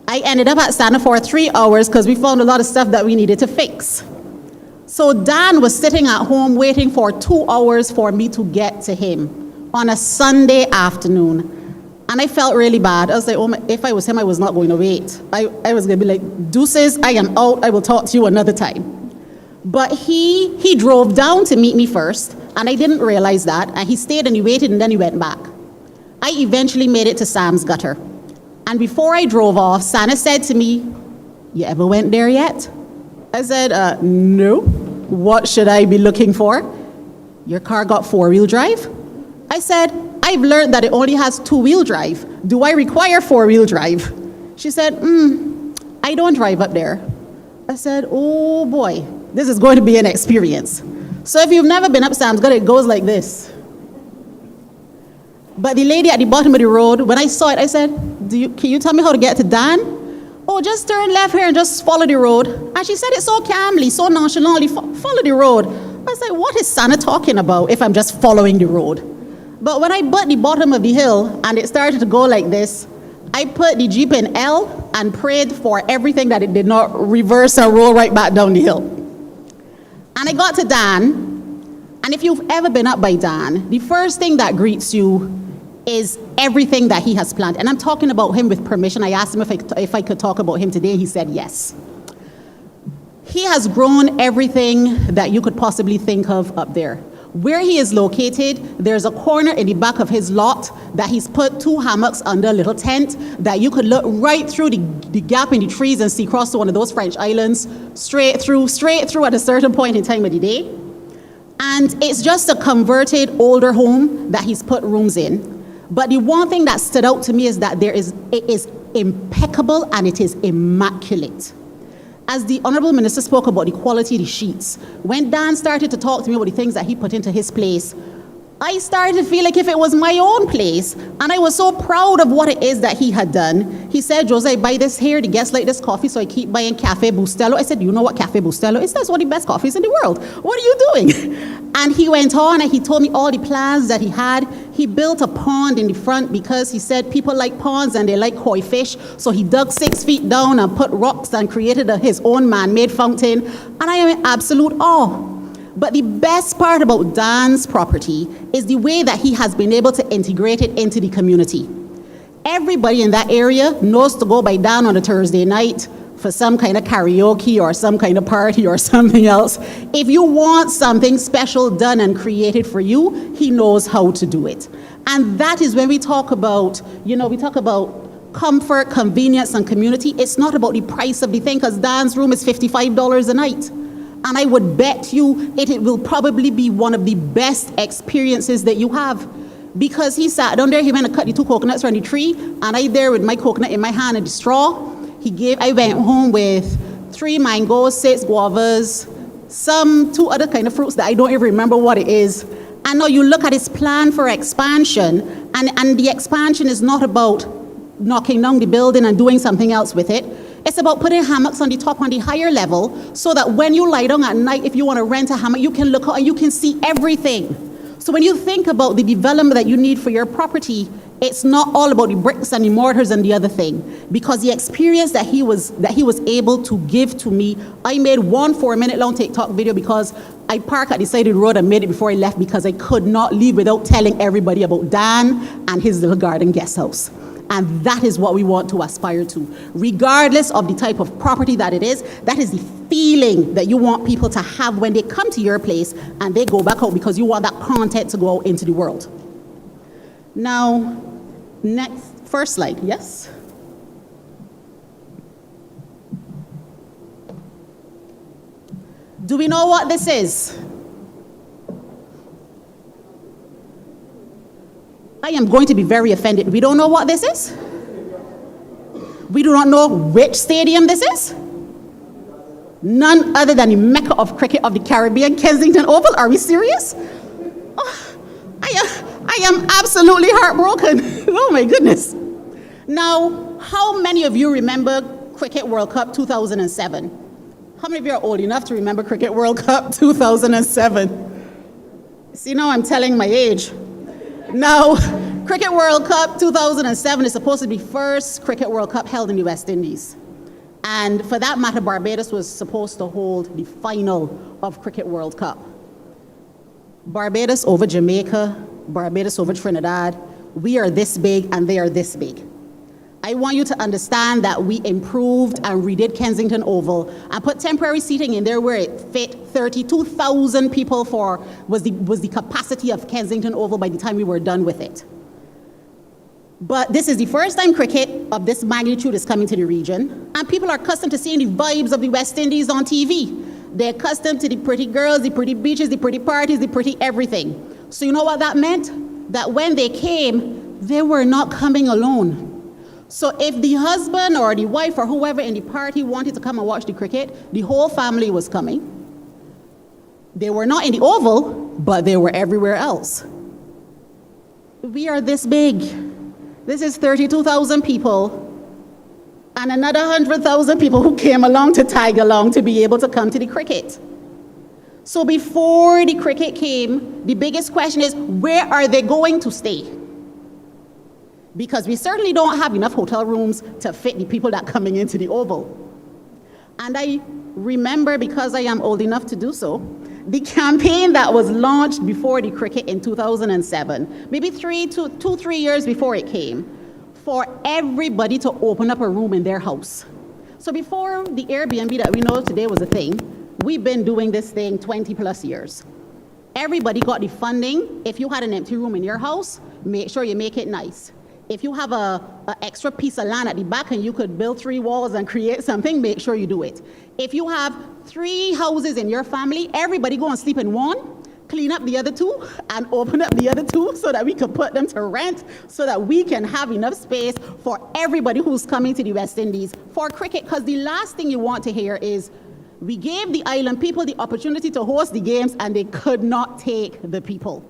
I ended up at Santa for 3 hours because we found a lot of stuff that we needed to fix. So Dan was sitting at home waiting for 2 hours for me to get to him on a Sunday afternoon. And I felt really bad. I was like, oh, if I was him, I was not going to wait. I was going to be like, deuces, I am out. I will talk to you another time. But he drove down to meet me first, and I didn't realize that. And he stayed and he waited, and then he went back. I eventually made it to Sam's Gutter. And before I drove off, Santa said to me, you ever went there yet? I said, no, what should I be looking for? Your car got four-wheel drive? I said, I've learned that it only has two-wheel drive. Do I require four-wheel drive? She said, I don't drive up there. I said, oh boy, this is going to be an experience. So if you've never been up Sam's Gut, it goes like this. But the lady at the bottom of the road, when I saw it, I said, can you tell me how to get to Dan? Oh, just turn left here and just follow the road. And she said it so calmly, so nonchalantly, follow the road. I was like, what is Santa talking about if I'm just following the road? But when I put the bottom of the hill and it started to go like this, I put the Jeep in L and prayed for everything that it did not reverse and roll right back down the hill. And I got to Dan, and if you've ever been up by Dan, the first thing that greets you is everything that he has planned. And I'm talking about him with permission. I asked him if I could talk about him today. He said yes. He has grown everything that you could possibly think of up there. Where he is located, there's a corner in the back of his lot that he's put two hammocks under a little tent that you could look right through the gap in the trees and see across to one of those French islands, straight through at a certain point in time of the day. And it's just a converted older home that he's put rooms in. But the one thing that stood out to me is that it is impeccable and it is immaculate. As the Honorable Minister spoke about the quality of the sheets, when Dan started to talk to me about the things that he put into his place, I started to feel like if it was my own place, and I was so proud of what it is that he had done. He said, Jose, I buy this here, the guests like this coffee, so I keep buying Cafe Bustelo. I said, do you know what Cafe Bustelo is? That's one of the best coffees in the world. What are you doing? And he went on and he told me all the plans that he had. He built a pond in the front because he said people like ponds and they like koi fish. So he dug 6 feet down and put rocks and created his own man-made fountain. And I am in absolute awe. But the best part about Dan's property is the way that he has been able to integrate it into the community. Everybody in that area knows to go by Dan on a Thursday night for some kind of karaoke or some kind of party or something else. If you want something special done and created for you, he knows how to do it. And that is when we talk about, we talk about comfort, convenience, and community. It's not about the price of the thing, because Dan's room is $55 a night. And I would bet you it will probably be one of the best experiences that you have. Because he sat down there, he went and cut the 2 coconuts from the tree, and I there with my coconut in my hand and the straw. I went home with 3 mangoes, 6 guavas, 2 other kind of fruits that I don't even remember what it is. And now you look at his plan for expansion, and the expansion is not about knocking down the building and doing something else with it. It's about putting hammocks on the top, on the higher level, so that when you lie down at night, if you want to rent a hammock, you can look out and you can see everything. So when you think about the development that you need for your property, it's not all about the bricks and the mortars and the other thing. Because the experience that he was able to give to me, I made one 4-minute long TikTok video because I parked at the side of the road and made it before I left, because I could not leave without telling everybody about Dan and his little garden guest house. And that is what we want to aspire to. Regardless of the type of property that it is, that is the feeling that you want people to have when they come to your place and they go back out, because you want that content to go out into the world. Now, first slide, yes? Do we know what this is? I am going to be very offended. We don't know what this is? We do not know which stadium this is? None other than the Mecca of cricket of the Caribbean, Kensington Oval. Are we serious? Oh, I am absolutely heartbroken. Oh my goodness. Now, how many of you remember Cricket World Cup 2007? How many of you are old enough to remember Cricket World Cup 2007? See, now I'm telling my age. Now, Cricket World Cup 2007 is supposed to be first Cricket World Cup held in the West Indies. And for that matter, Barbados was supposed to hold the final of Cricket World Cup. Barbados over Jamaica, Barbados over Trinidad. We are this big and they are this big. I want you to understand that we improved and redid Kensington Oval and put temporary seating in there where it fit. 32,000 people was the capacity of Kensington Oval by the time we were done with it. But this is the first time cricket of this magnitude is coming to the region, and people are accustomed to seeing the vibes of the West Indies on TV. They're accustomed to the pretty girls, the pretty beaches, the pretty parties, the pretty everything. So you know what that meant? That when they came, they were not coming alone. So if the husband or the wife or whoever in the party wanted to come and watch the cricket, the whole family was coming. They were not in the Oval, but they were everywhere else. We are this big. This is 32,000 people and another 100,000 people who came along to tag along to be able to come to the cricket. So before the cricket came, the biggest question is, where are they going to stay? Because we certainly don't have enough hotel rooms to fit the people that are coming into the Oval. And I remember, because I am old enough to do so, the campaign that was launched before the cricket in 2007, maybe 3 years before it came, for everybody to open up a room in their house. So before the Airbnb that we know today was a thing, we've been doing this thing 20 plus years. Everybody got the funding. If you had an empty room in your house, make sure you make it nice. If you have an extra piece of land at the back and you could build 3 walls and create something, make sure you do it. If you have 3 houses in your family, everybody go and sleep in one, clean up the other 2, and open up the other 2 so that we can put them to rent, so that we can have enough space for everybody who's coming to the West Indies for cricket. Because the last thing you want to hear is, we gave the island people the opportunity to host the games and they could not take the people,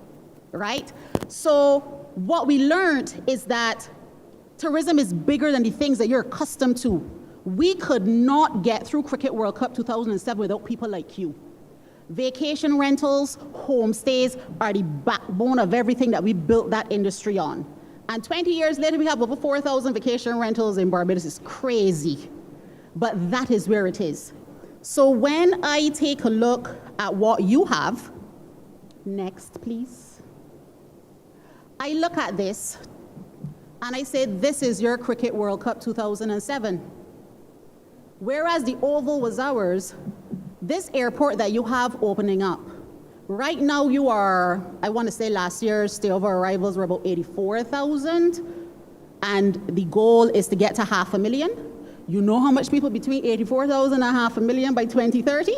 right? So what we learned is that tourism is bigger than the things that you're accustomed to. We could not get through Cricket World Cup 2007 without people like you. Vacation rentals, homestays are the backbone of everything that we built that industry on. And 20 years later, we have over 4,000 vacation rentals in Barbados. It's crazy, but that is where it is. So when I take a look at what you have, next please, I look at this and I say, this is your Cricket World Cup 2007. Whereas the Oval was ours, this airport that you have opening up, right now you are, I want to say last year's stayover arrivals were about 84,000, and the goal is to get to 500,000. You know how much people between 84,000 and 500,000 by 2030?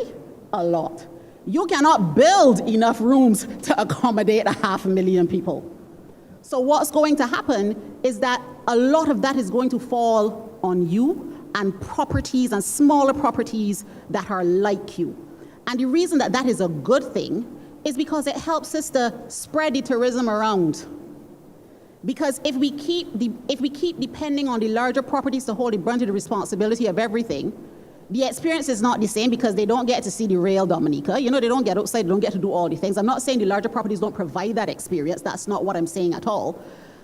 A lot. You cannot build enough rooms to accommodate 500,000 people. So what's going to happen is that a lot of that is going to fall on you and properties and smaller properties that are like you. And the reason that that is a good thing is because it helps us to spread the tourism around. Because if we keep depending on the larger properties to hold the brunt of the responsibility of everything, the experience is not the same, because they don't get to see the real Dominica. You know, they don't get outside, they don't get to do all the things. I'm not saying the larger properties don't provide that experience. That's not what I'm saying at all.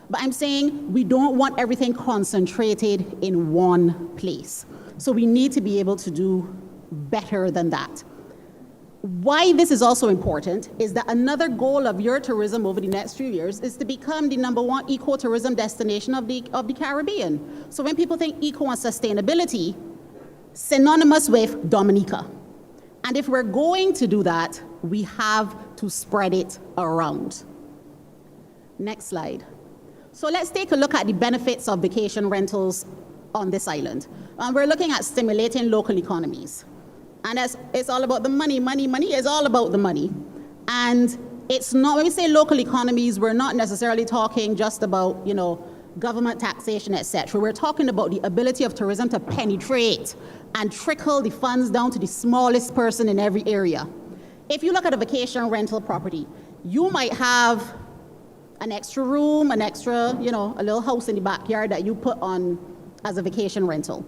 But I'm saying we don't want everything concentrated in one place. So we need to be able to do better than that. Why this is also important is that another goal of your tourism over the next few years is to become the #1 eco-tourism destination of the Caribbean. So when people think eco and sustainability, synonymous with Dominica. And if we're going to do that, we have to spread it around. Next slide. So let's take a look at the benefits of vacation rentals on this island. We're looking at stimulating local economies. And it's all about the money. Money is all about the money. And it's not, when we say local economies, we're not necessarily talking just about, you know, government taxation, etc. We're talking about the ability of tourism to penetrate and trickle the funds down to the smallest person in every area. If you look at a vacation rental property, you might have an extra room, an extra, you know, a little house in the backyard that you put on as a vacation rental.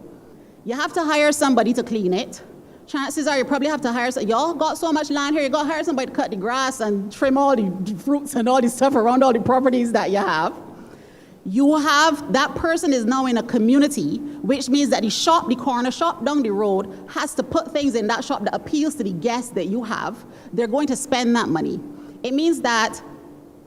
You have to hire somebody to clean it. Chances are you probably have to hire, y'all got so much land here, you got to hire somebody to cut the grass and trim all the fruits and all the stuff around all the properties that you have. You have, that person is now in a community, which means that the shop, the corner shop down the road, has to put things in that shop that appeals to the guests that you have. They're going to spend that money. It means that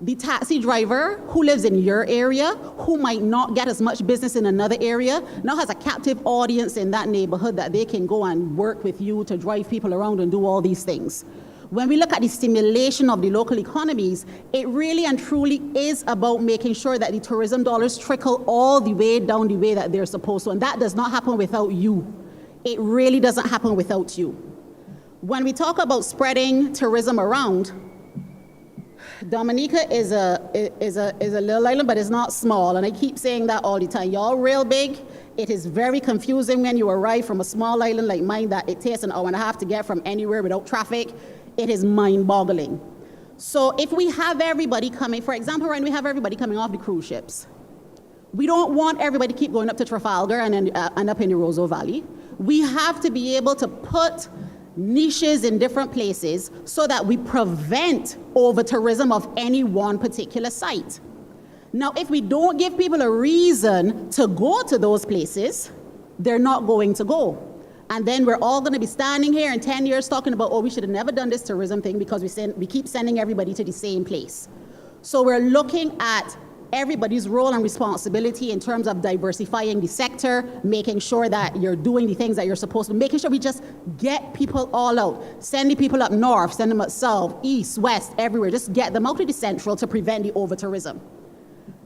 the taxi driver who lives in your area, who might not get as much business in another area, now has a captive audience in that neighborhood that they can go and work with you to drive people around and do all these things. When we look at the stimulation of the local economies, it really and truly is about making sure that the tourism dollars trickle all the way down the way that they're supposed to. And that does not happen without you. It really doesn't happen without you. When we talk about spreading tourism around, Dominica is a little island, but it's not small, and I keep saying that all the time. Y'all real big. It is very confusing when you arrive from a small island like mine that it takes an hour and a half to get from anywhere without traffic. It is mind-boggling. So if we have everybody coming, for example, when we have everybody coming off the cruise ships, we don't want everybody to keep going up to Trafalgar and then end up in the Roseau Valley. We have to be able to put niches in different places so that we prevent over-tourism of any one particular site. Now, if we don't give people a reason to go to those places, they're not going to go. And then we're all going to be standing here in 10 years talking about, oh, we should have never done this tourism thing because we keep sending everybody to the same place. So we're looking at everybody's role and responsibility in terms of diversifying the sector, making sure that you're doing the things that you're supposed to, making sure we just get people all out, sending people up north, send them up south, east, west, everywhere, just get them out of the central to prevent the over-tourism.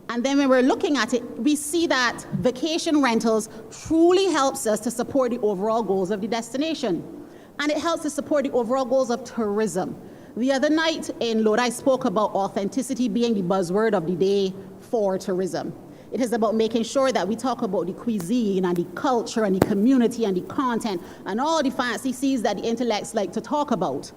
And then when we're looking at it, we see that vacation rentals truly helps us to support the overall goals of the destination. And it helps to support the overall goals of tourism. The other night in Lodi, I spoke about authenticity being the buzzword of the day for tourism. It is about making sure that we talk about the cuisine and the culture and the community and the content and all the fancy C's that the intellects like to talk about.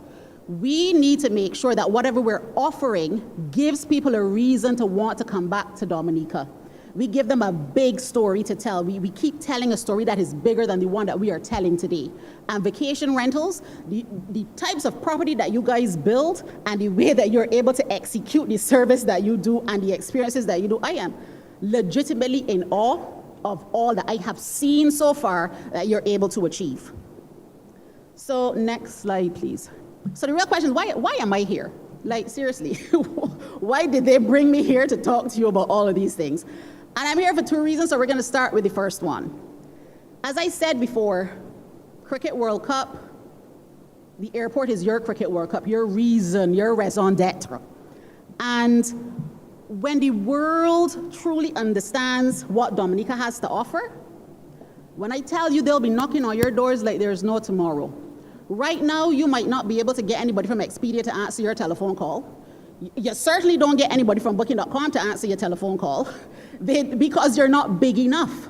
We need to make sure that whatever we're offering gives people a reason to want to come back to Dominica. We give them a big story to tell. We keep telling a story that is bigger than the one that we are telling today. And vacation rentals, the types of property that you guys build and the way that you're able to execute the service that you do and the experiences that you do, I am legitimately in awe of all that I have seen so far that you're able to achieve. So next slide, please. So the real question is, why am I here? Like, seriously, why did they bring me here to talk to you about all of these things? And I'm here for two reasons, so we're going to start with the first one. As I said before, Cricket World Cup, the airport is your Cricket World Cup, your reason, your raison d'etre. And when the world truly understands what Dominica has to offer, when I tell you they'll be knocking on your doors like there's no tomorrow. Right now, you might not be able to get anybody from Expedia to answer your telephone call. You certainly don't get anybody from Booking.com to answer your telephone call because you're not big enough.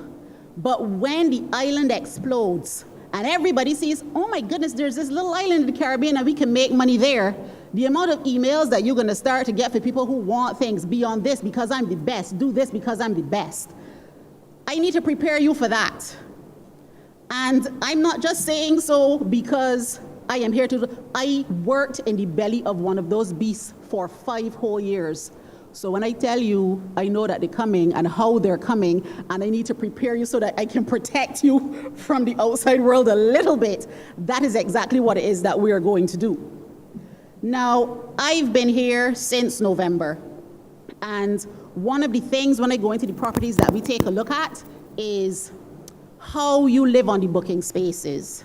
But when the island explodes and everybody sees, oh my goodness, there's this little island in the Caribbean and we can make money there, the amount of emails that you're going to start to get for people who want things beyond this because I'm the best, do this because I'm the best. I need to prepare you for that. And I'm not just saying so because I am here to, I worked in the belly of one of those beasts for 5 whole years. So when I tell you, I know that they're coming and how they're coming, and I need to prepare you so that I can protect you from the outside world a little bit. That is exactly what it is that we are going to do. Now, I've been here since November. And one of the things when I go into the properties that we take a look at is how you live on the booking spaces.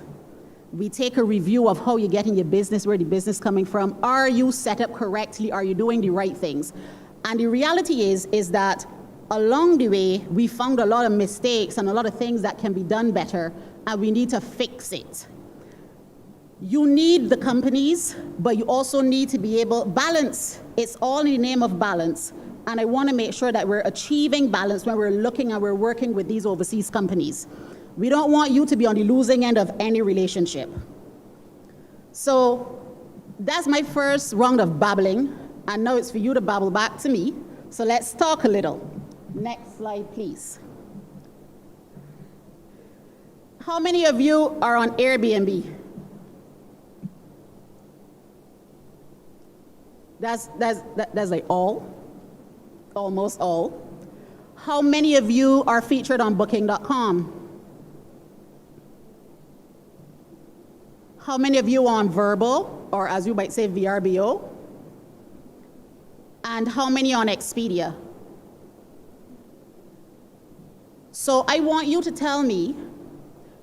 We take a review of how you're getting your business, where the business is coming from. Are you set up correctly? Are you doing the right things? And the reality is that along the way, we found a lot of mistakes and a lot of things that can be done better, and we need to fix it. You need the companies, but you also need to be able, balance, it's all in the name of balance. And I want to make sure that we're achieving balance when we're looking and we're working with these overseas companies. We don't want you to be on the losing end of any relationship. So that's my first round of babbling, and now it's for you to babble back to me. So let's talk a little. Next slide, please. How many of you are on Airbnb? That's like all, almost all. How many of you are featured on Booking.com? How many of you are on Vrbo, or as you might say, VRBO? And how many on Expedia? So I want you to tell me,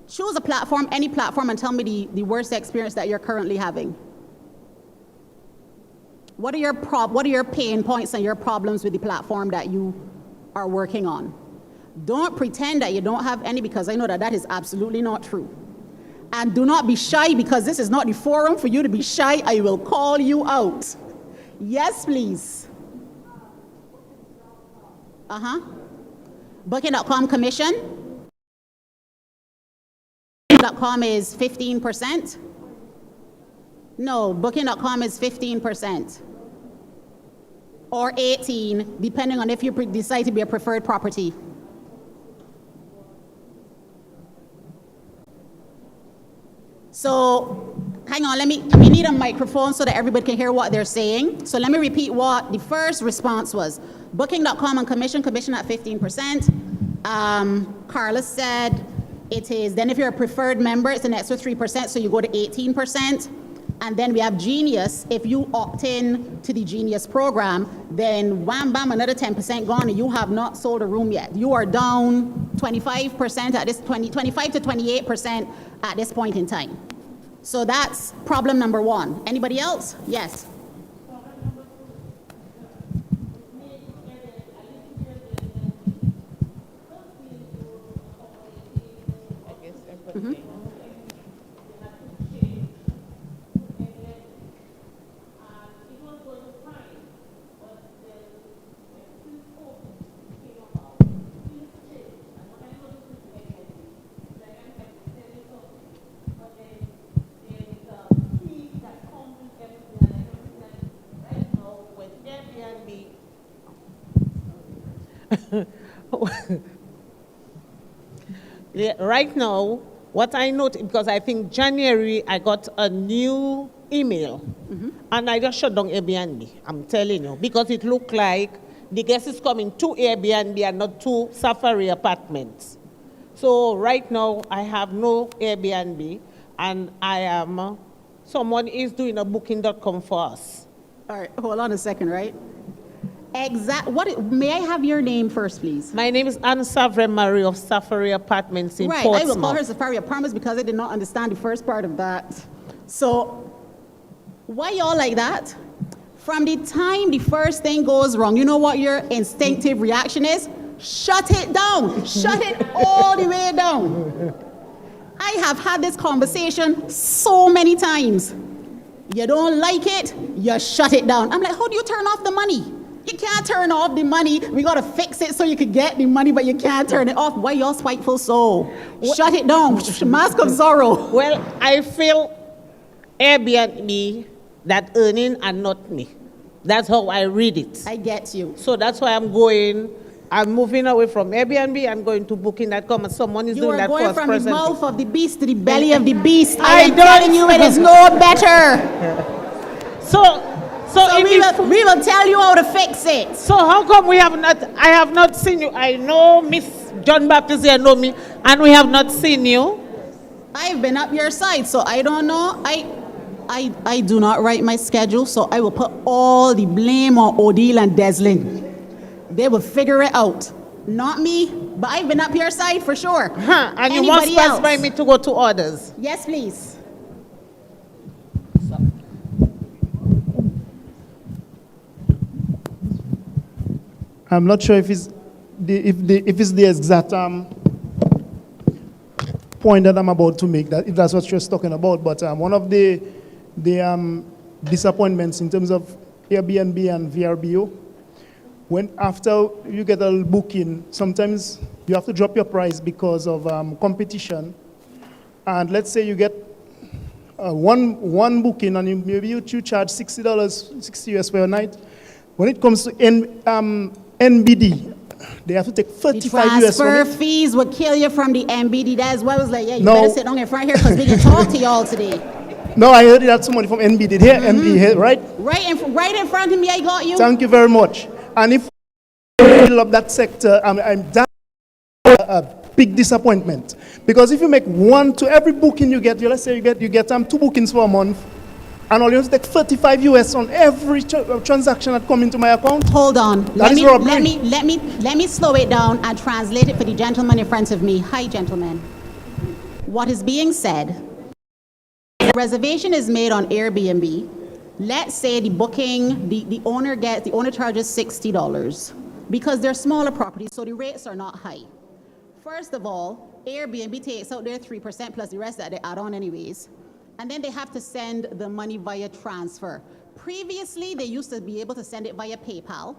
choose a platform, any platform, and tell me the worst experience that you're currently having. What are your pain points and your problems with the platform that you are working on? Don't pretend that you don't have any, because I know that that is absolutely not true. And do not be shy, because this is not the forum for you to be shy. I will call you out. Yes, please. Booking.com commission. Booking.com is 15%. No, Booking.com is 15%. Or 18, depending on if you decide to be a preferred property. So, hang on, we need a microphone so that everybody can hear what they're saying. So let me repeat what the first response was. Booking.com on commission at 15%. Carla said it is, then if you're a preferred member, it's an extra 3%, so you go to 18%. And then we have Genius. If you opt in to the Genius program, then wham, bam, another 10% gone, and you have not sold a room yet. You are down 25% at this 25 to 28% at this point in time. So that's problem number one. Anybody else? Yes. Yeah, right now, what I noticed, because I think January I got a new email, and I just shut down Airbnb. I'm telling you, because it looked like the guest is coming to Airbnb and not to Safari Apartments. So right now I have no Airbnb, and I am someone is doing a Booking.com for us. All right, hold on a second, right? May I have your name first, please? My name is Anne Savre Marie of Safari Apartments in Portsmouth. Right, I will call her Safari Apartments because I did not understand the first part of that. So, why y'all like that? From the time the first thing goes wrong, you know what your instinctive reaction is? Shut it down. Shut it all the way down. I have had this conversation so many times. You don't like it, you shut it down. I'm like, how do you turn off the money? You can't turn off the money. We got to fix it so you can get the money, but you can't turn it off. Why y'all spiteful soul? Shut it down. Mask of sorrow. Well, I feel Airbnb that earning and not me. That's how I read it. I get you. So that's why I'm moving away from Airbnb. I'm going to Booking.com, and someone is doing that for us. You are going from presently. the mouth of the beast to the belly of the beast. I am don't- telling you, it is no better. So we will tell you how to fix it. So how come I have not seen you? I know Miss John Baptist here know me, and we have not seen you. I've been up your side, so I don't know. I do not write my schedule, so I will put all the blame on Odile and Deslin. They will figure it out. Not me, but I've been up your side for sure. And you must pass by me to go to orders. Yes, please. I'm not sure if it's the exact point that I'm about to make, that if that's what you're talking about. But one of the disappointments in terms of Airbnb and VRBO, when after you get a booking, sometimes you have to drop your price because of competition. And let's say you get one booking, and maybe you charge $60, $60 per night. When it comes to NBD, they have to take $35 The transfer fees will kill you from the NBD. That's why I was like, yeah, you better sit down in front here because we can talk to y'all today. No, I heard that somebody from NBD here, NBD here, right? Right in front of me, I got you. Thank you very much. And if we build up that sector, that's a big disappointment. Because if you make one to every booking you get, let's say you get 2 bookings for a month, and all you have to take $35 on every transaction that come into my account. Hold on. That is robbery. Let me slow it down and translate it for the gentleman in front of me. Hi, gentlemen. What is being said? The reservation is made on Airbnb. Let's say the booking, the owner charges $60 because they're smaller properties, so the rates are not high. First of all, Airbnb takes out their 3% plus the rest that they add on anyways. And then they have to send the money via transfer. Previously, they used to be able to send it via PayPal,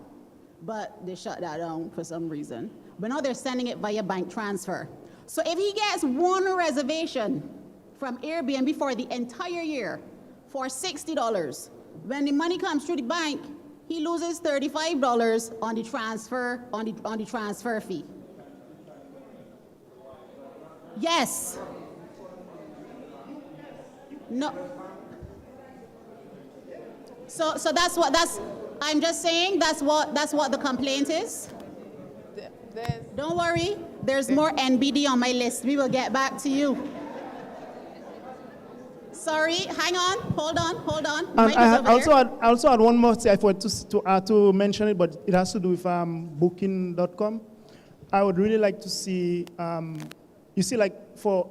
but they shut that down for some reason. But now they're sending it via bank transfer. So if he gets one reservation from Airbnb for the entire year for $60, when the money comes through the bank, he loses $35 on the transfer, on the transfer fee. Yes. No. So I'm just saying that's what the complaint is. Don't worry, there's more NBD on my list. We will get back to you. Sorry, hang on, hold on. And I also had one more thing I forgot to mention it, but it has to do with Booking.com. I would really like to see, you see, like for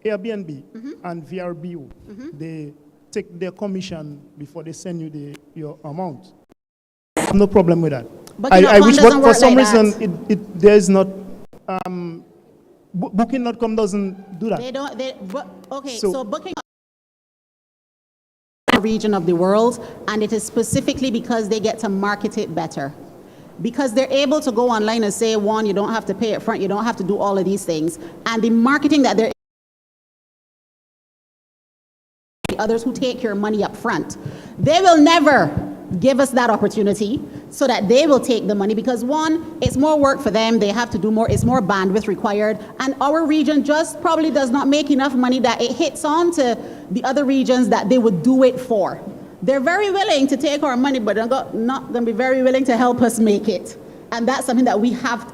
Airbnb and VRBO, they take their commission before they send you your amount. No problem with that. I wish, but for some reason, there is not. Booking.com doesn't do that. They don't. So Booking region of the world, and it is specifically because they get to market it better. Because they're able to go online and say, one, you don't have to pay up front, you don't have to do all of these things. And the marketing that they're others who take your money up front, they will never give us that opportunity so that they will take the money, because one, it's more work for them, they have to do more, it's more bandwidth required, and our region just probably does not make enough money that it hits on to the other regions that they would do it for. They're very willing to take our money, but they're not going to be very willing to help us make it. And that's something that we have,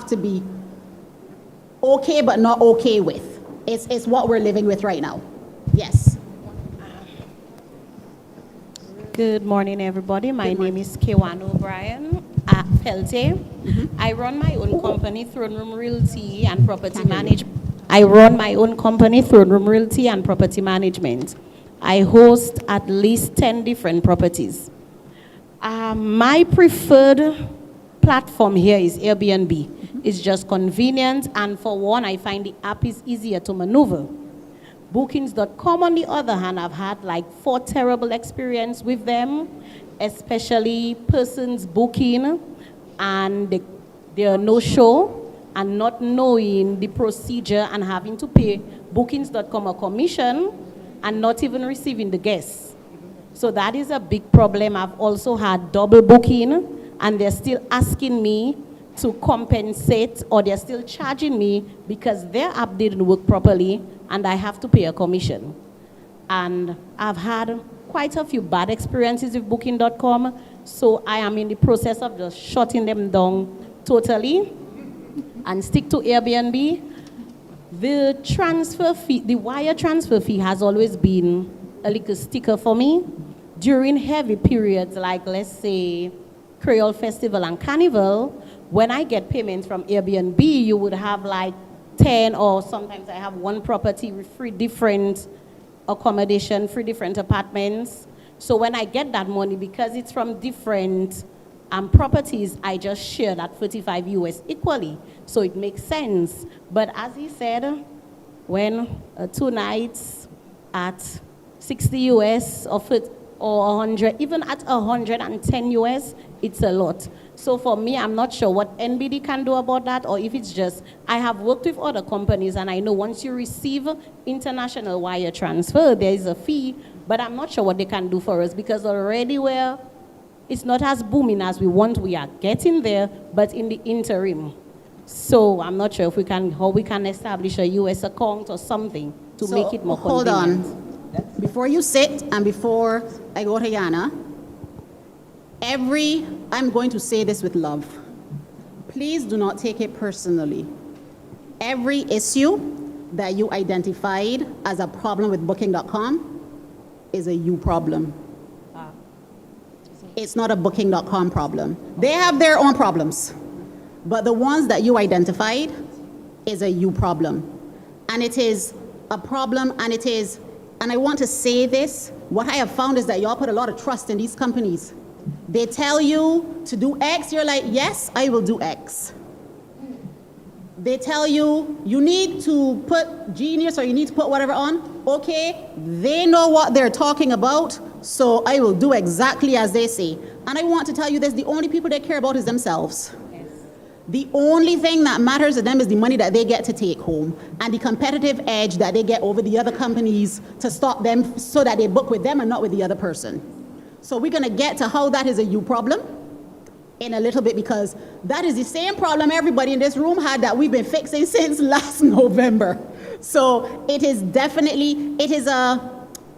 to be okay but not okay with. It's what we're living with right now. Yes. Good morning, everybody. My name is Kewan O'Brien at Pelte. I run my own company, Throne Room Realty and Property Management. I run my own company, Throne Room Realty and Property Management. I host at least 10 different properties. My preferred platform here is Airbnb. It's just convenient, and for one, I find the app is easier to maneuver. Bookings.com, on the other hand, I've had like 4 terrible experiences with them, especially persons booking and they are no-show and not knowing the procedure and having to pay Bookings.com a commission and not even receiving the guests. So that is a big problem. I've also had double booking, and they're still asking me to compensate, or they're still charging me because their app didn't work properly and I have to pay a commission. And I've had quite a few bad experiences with Booking.com, so I am in the process of just shutting them down totally and stick to Airbnb. The transfer fee, the wire transfer fee has always been a little sticker for me. During heavy periods, like let's say Creole Festival and Carnival, when I get payments from Airbnb, you would have like 10, or sometimes I have one property with 3 different accommodation, 3 different apartments. So when I get that money, because it's from different properties, I just share that 45 US equally. So it makes sense. But as he said, when 2 nights at 60 US or 100, even at 110 US, it's a lot. So for me, I'm not sure what NBD can do about that, or if it's just, I have worked with other companies and I know once you receive international wire transfer, there is a fee, but I'm not sure what they can do for us, because already it's not as booming as we want. We are getting there, but in the interim. So I'm not sure if how we can establish a US account or something to make it more convenient. Hold on. Before you sit and before I go to Yana, I'm going to say this with love. Please do not take it personally. Every issue that you identified as a problem with Booking.com is a you problem. It's not a Booking.com problem. They have their own problems, but the ones that you identified is a you problem. And it is a problem, and I want to say this, what I have found is that y'all put a lot of trust in these companies. They tell you to do X, you're like, yes, I will do X. They tell you, you need to put Genius or you need to put whatever on. Okay, they know what they're talking about, so I will do exactly as they say. And I want to tell you this, the only people they care about is themselves. The only thing that matters to them is the money that they get to take home and the competitive edge that they get over the other companies to stop them so that they book with them and not with the other person. So we're going to get to how that is a you problem in a little bit, because that is the same problem everybody in this room had that we've been fixing since last November. So it is definitely,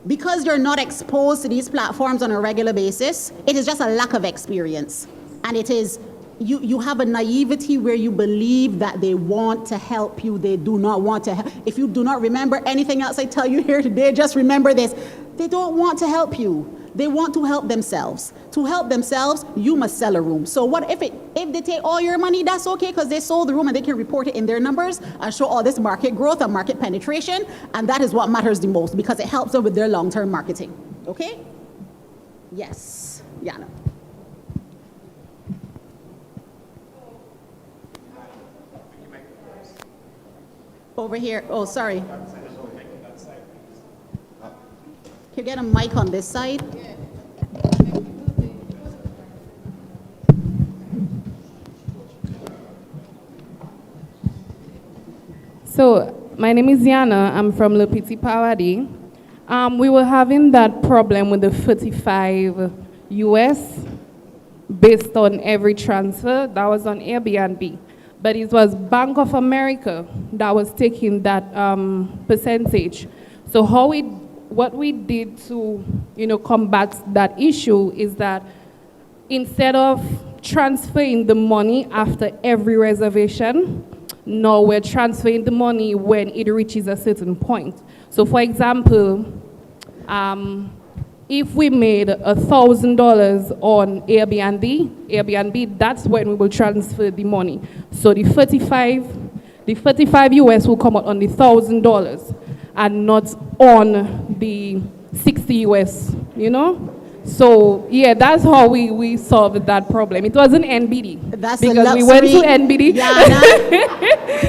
because you're not exposed to these platforms on a regular basis, it is just a lack of experience. And it is, you have a naivety where you believe that they want to help you. They do not want to help. If you do not remember anything else I tell you here today, just remember this. They don't want to help you. They want to help themselves. To help themselves, you must sell a room. So what if they take all your money, that's okay, because they sold the room and they can report it in their numbers and show all this market growth and market penetration, and that is what matters the most because it helps them with their long-term marketing. Okay? Yes, Yana. Over here. Oh, sorry. Can you get a mic on this side? So, my name is Yana. I'm from Le Petit Paradis. We were having that problem with the 45 US based on every transfer that was on Airbnb. But it was Bank of America that was taking that percentage. So what we did to, combat that issue is that instead of transferring the money after every reservation, no, we're transferring the money when it reaches a certain point. So for example, if we made $1,000 on Airbnb, that's when we will transfer the money. So the 35 US will come out on the $1,000 and not on the 60 US, So yeah, that's how we solved that problem. It wasn't NBD. That's because we went to NBD.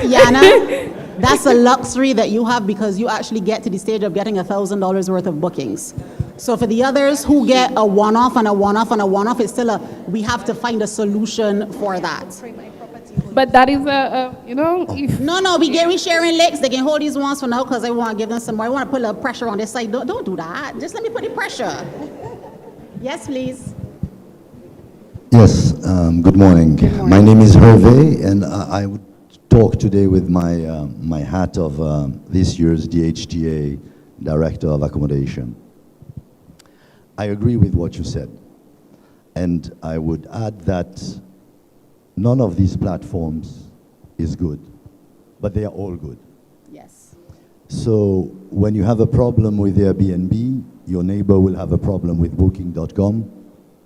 Yana, that's a luxury that you have because you actually get to the stage of getting $1,000 worth of bookings. So for the others who get a one-off and a one-off and a one-off, it's still we have to find a solution for that. But that is if... No, we sharing licks. They can hold these ones for now because I want to give them some more. I want to put a little pressure on this side. Don't do that. Just let me put the pressure. Yes, please. Yes, good morning. My name is Hervé, and I would talk today with my hat of this year's DHTA Director of Accommodation. I agree with what you said, and I would add that none of these platforms is good, but they are all good. Yes. So when you have a problem with Airbnb, your neighbor will have a problem with Booking.com,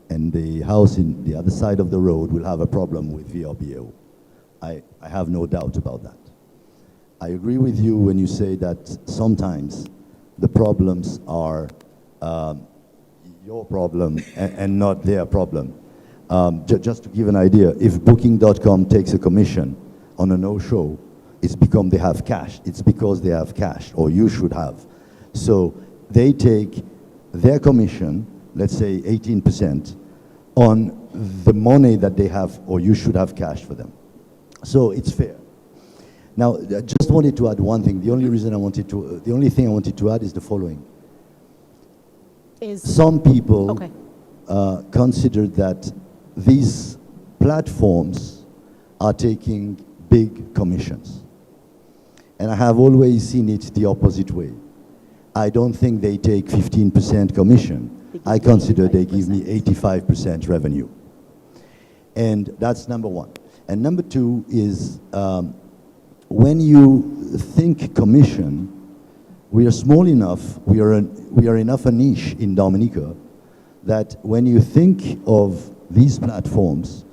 and the house in the other side of the road will have a problem with VRBO. I have no doubt about that. I agree with you when you say that sometimes the problems are your problem and not their problem. Just to give an idea, if Booking.com takes a commission on a no-show, it's because they have cash. It's because they have cash, or you should have. So they take their commission, let's say 18%, on the money that they have, or you should have cash for them. So it's fair. Now, I just wanted to add one thing. The only thing I wanted to add is the following. Some people consider that these platforms are taking big commissions. And I have always seen it the opposite way. I don't think they take 15% commission. I consider they give me 85% revenue. And that's number one. And number two is when you think commission, we are small enough, we are enough a niche in Dominica that when you think of these platforms,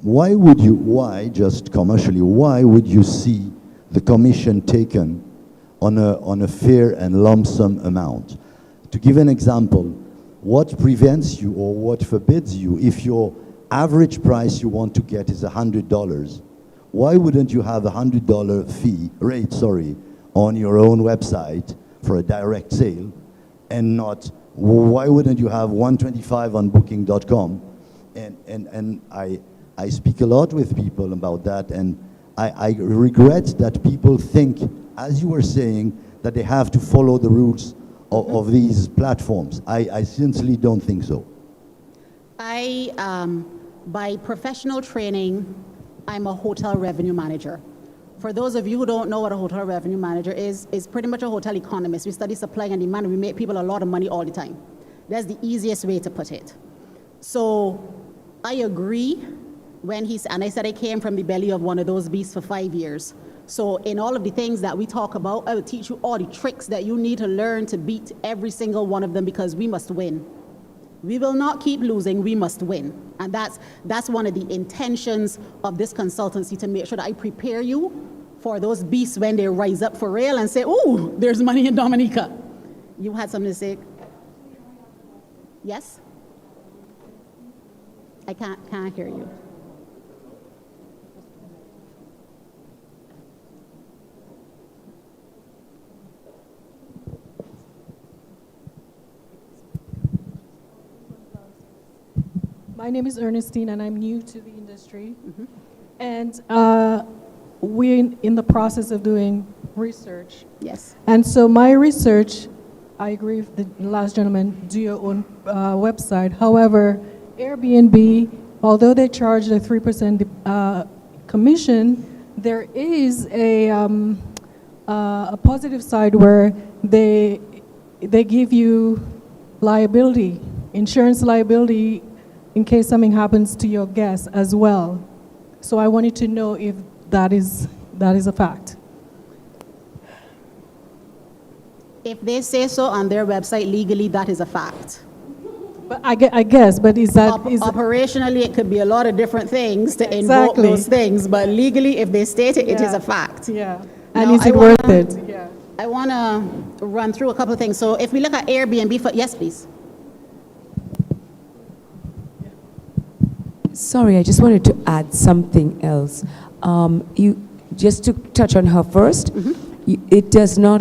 why just commercially, why would you see the commission taken on a fair and lump sum amount? To give an example, what prevents you or what forbids you if your average price you want to get is $100, why wouldn't you have $100 rate on your own website for a direct sale, and not, why wouldn't you have 125 on booking.com? And I speak a lot with people about that, and I regret that people think, as you were saying, that they have to follow the rules of these platforms. I sincerely don't think so. By professional training, I'm a hotel revenue manager. For those of you who don't know what a hotel revenue manager is pretty much a hotel economist. We study supply and demand. We make people a lot of money all the time. That's the easiest way to put it. So I agree when and I said I came from the belly of one of those beasts for 5 years. So in all of the things that we talk about, I will teach you all the tricks that you need to learn to beat every single one of them, because we must win. We will not keep losing, we must win. And that's one of the intentions of this consultancy, to make sure that I prepare you for those beasts when they rise up for real and say, "Ooh, there's money in Dominica." You had something to say? Yes? I can't hear you. My name is Ernestine, and I'm new to the industry. And we're in the process of doing research. Yes. And so my research, I agree with the last gentleman, do your own website. However, Airbnb, although they charge the 3% commission, there is a positive side where they give you liability, insurance liability, in case something happens to your guests as well. So I wanted to know if that is a fact. If they say so on their website legally, that is a fact. But I guess, but is that... Operationally, it could be a lot of different things to invoke those things, but legally, if they state it, it is a fact. Yeah. And is it worth it? Yeah. I want to run through a couple of things. So if we look at Airbnb, yes, please. Sorry, I just wanted to add something else. You just to touch on her first. It does not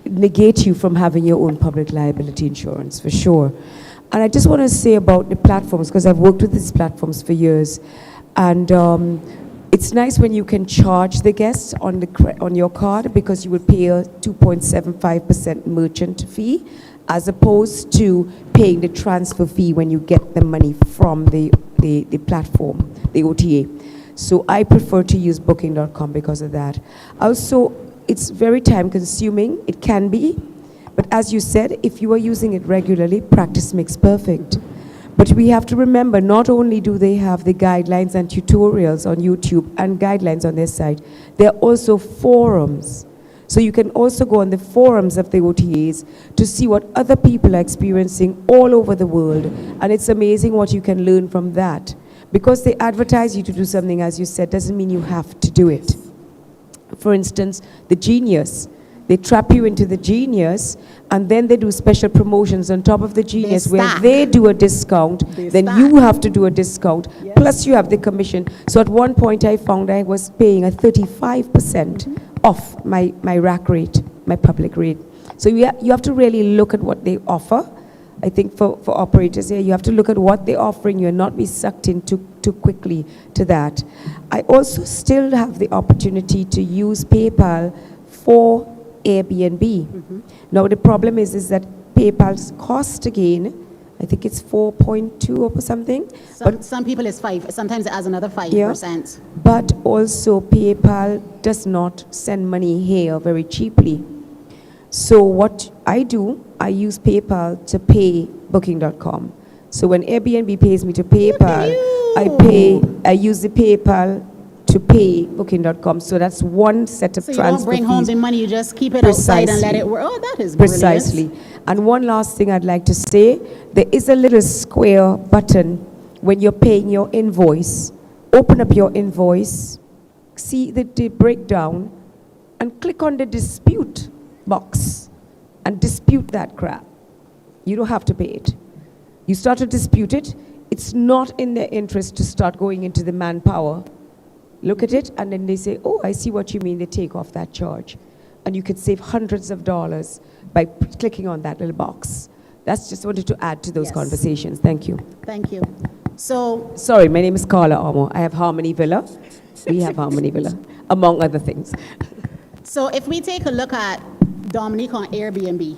negate you from having your own public liability insurance, for sure. And I just want to say about the platforms, because I've worked with these platforms for years, and it's nice when you can charge the guests on your card, because you would pay a 2.75% merchant fee, as opposed to paying the transfer fee when you get the money from the platform, the OTA. So I prefer to use booking.com because of that. Also, it's very time consuming, it can be, but as you said, if you are using it regularly, practice makes perfect. But we have to remember, not only do they have the guidelines and tutorials on YouTube and guidelines on their site, there are also forums. So you can also go on the forums of the OTAs to see what other people are experiencing all over the world. And it's amazing what you can learn from that. Because they advertise you to do something, as you said, doesn't mean you have to do it. For instance, the Genius. They trap you into the Genius, and then they do special promotions on top of the Genius where they do a discount, then you have to do a discount, plus you have the commission. So at one point I found I was paying a 35% off my rack rate, my public rate. So you have to really look at what they offer. I think for operators here, you have to look at what they're offering you and not be sucked in too quickly to that. I also still have the opportunity to use PayPal for Airbnb. Now the problem is that PayPal's cost again, I think it's 4.2 or something. Some people it's 5, sometimes it adds another 5%. Yeah, but also PayPal does not send money here very cheaply. So what I do, I use PayPal to pay booking.com. So when Airbnb pays me to PayPal, I use the PayPal to pay booking.com. So that's one set of transfer fees. So you don't bring home the money, you just keep it outside and let it work. Oh, that is brilliant. Precisely. And one last thing I'd like to say, there is a little square button when you're paying your invoice. Open up your invoice, see the breakdown, and click on the dispute box and dispute that crap. You don't have to pay it. You start to dispute it. it's not in their interest to start going into the manpower, look at it, and then they say, oh, I see what you mean, they take off that charge. And you could save hundreds of dollars by clicking on that little box. That's just wanted to add to those Yes. conversations. Thank you. Thank you. So, Sorry, my name is Carla Armour. I have Harmony Villa. We have Harmony Villa, among other things. so if we take a look at Dominica on Airbnb,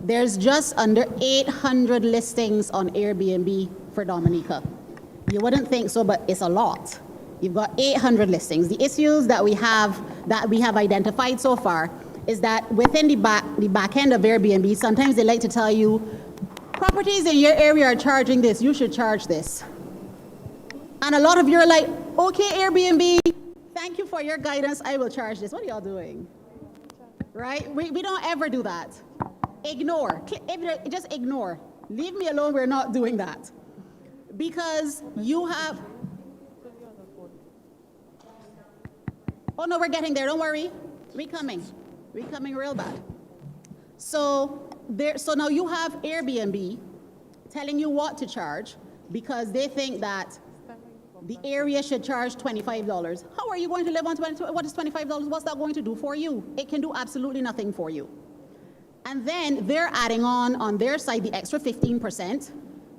there's just under 800 listings on Airbnb for Dominica. You wouldn't think so, but it's a lot. You've got 800 listings. The issues that we have identified so far is that within the back end of Airbnb, sometimes they like to tell you, properties in your area are charging this, you should charge this. And a lot of you are like, okay, Airbnb, thank you for your guidance, I will charge this. What are y'all doing? Right? We don't ever do that. Ignore. Just ignore. Leave me alone, we're not doing that. Because you have... Oh no, we're getting there, don't worry. We're coming real bad. So now you have Airbnb telling you what to charge because they think that the area should charge $25. How are you going to live on what is $25? What's that going to do for you? It can do absolutely nothing for you. And then they're adding on their side the extra 15%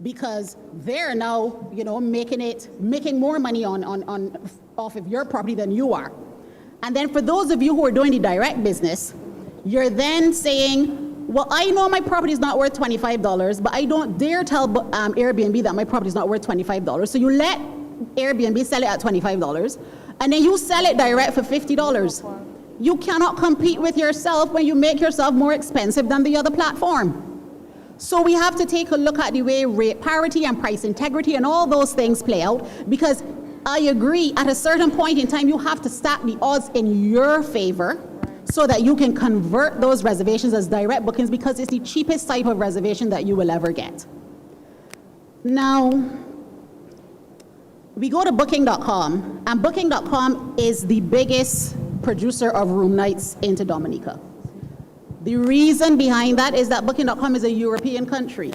because they're now, making more money off of your property than you are. And then for those of you who are doing the direct business, you're then saying, well, I know my property is not worth $25, but I don't dare tell Airbnb that my property is not worth $25. So you let Airbnb sell it at $25, and then you sell it direct for $50. You cannot compete with yourself when you make yourself more expensive than the other platform. So we have to take a look at the way rate parity and price integrity and all those things play out, because I agree, at a certain point in time, you have to stack the odds in your favor so that you can convert those reservations as direct bookings, because it's the cheapest type of reservation that you will ever get. Now, we go to booking.com, and booking.com is the biggest producer of room nights into Dominica. The reason behind that is that booking.com is a European country.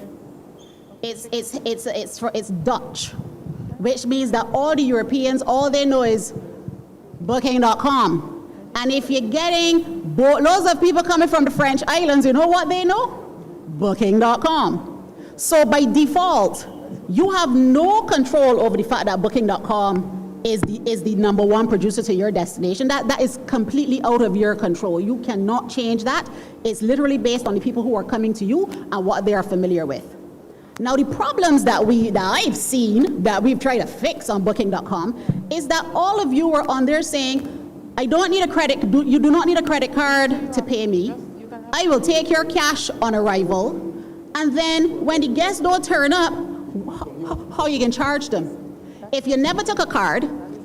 It's Dutch, which means that all the Europeans, all they know is booking.com. And if you're getting loads of people coming from the French islands, you know what they know? Booking.com. So by default, you have no control over the fact that booking.com is the number one producer to your destination. That is completely out of your control. You cannot change that. It's literally based on the people who are coming to you and what they are familiar with. Now, the problems that I've seen that we've tried to fix on booking.com is that all of you are on there saying, I don't need you do not need a credit card to pay me. I will take your cash on arrival. And then when the guests don't turn up, how you can charge them? If you never took a card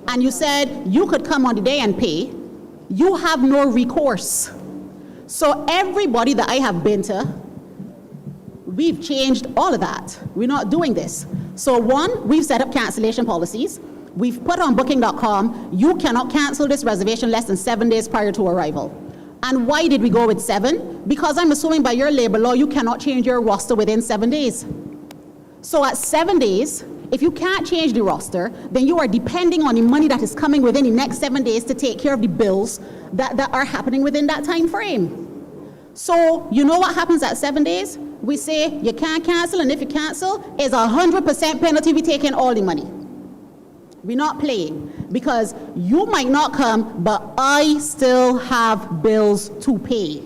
and you said you could come on the day and pay, you have no recourse. So everybody that I have been to, we've changed all of that. We're not doing this. So one, we've set up cancellation policies. We've put on booking.com, you cannot cancel this reservation less than 7 days prior to arrival. And why did we go with 7? Because I'm assuming by your labor law, you cannot change your roster within 7 days. So at 7 days, if you can't change the roster, then you are depending on the money that is coming within the next 7 days to take care of the bills that are happening within that time frame. So you know what happens at 7 days? We say you can't cancel, and if you cancel, it's 100% penalty. We taking all the money. We're not playing, because you might not come, but I still have bills to pay.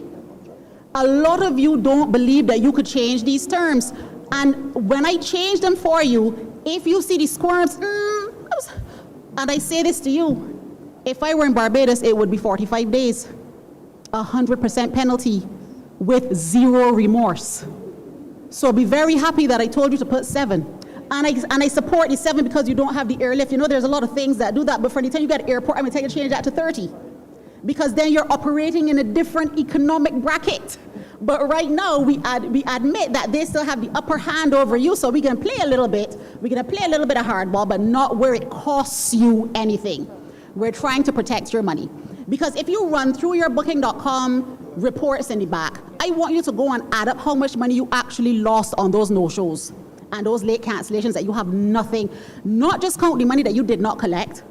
A lot of you don't believe that you could change these terms. And when I change them for you, if you see the squirms, and I say this to you, if I were in Barbados, it would be 45 days, 100% penalty with 0 remorse. So be very happy that I told you to put 7. And I support the 7 because you don't have the airlift. You know, there's a lot of things that do that, but for the time you get to airport, I'm going to take you to change that to 30. Because then you're operating in a different economic bracket. But right now, we admit that they still have the upper hand over you, so we can play a little bit. We're going to play a little bit of hardball, but not where it costs you anything. We're trying to protect your money. Because if you run through your booking.com reports in the back, I want you to go and add up how much money you actually lost on those no-shows. and those late cancellations that you have nothing, not just count the money that you did not collect,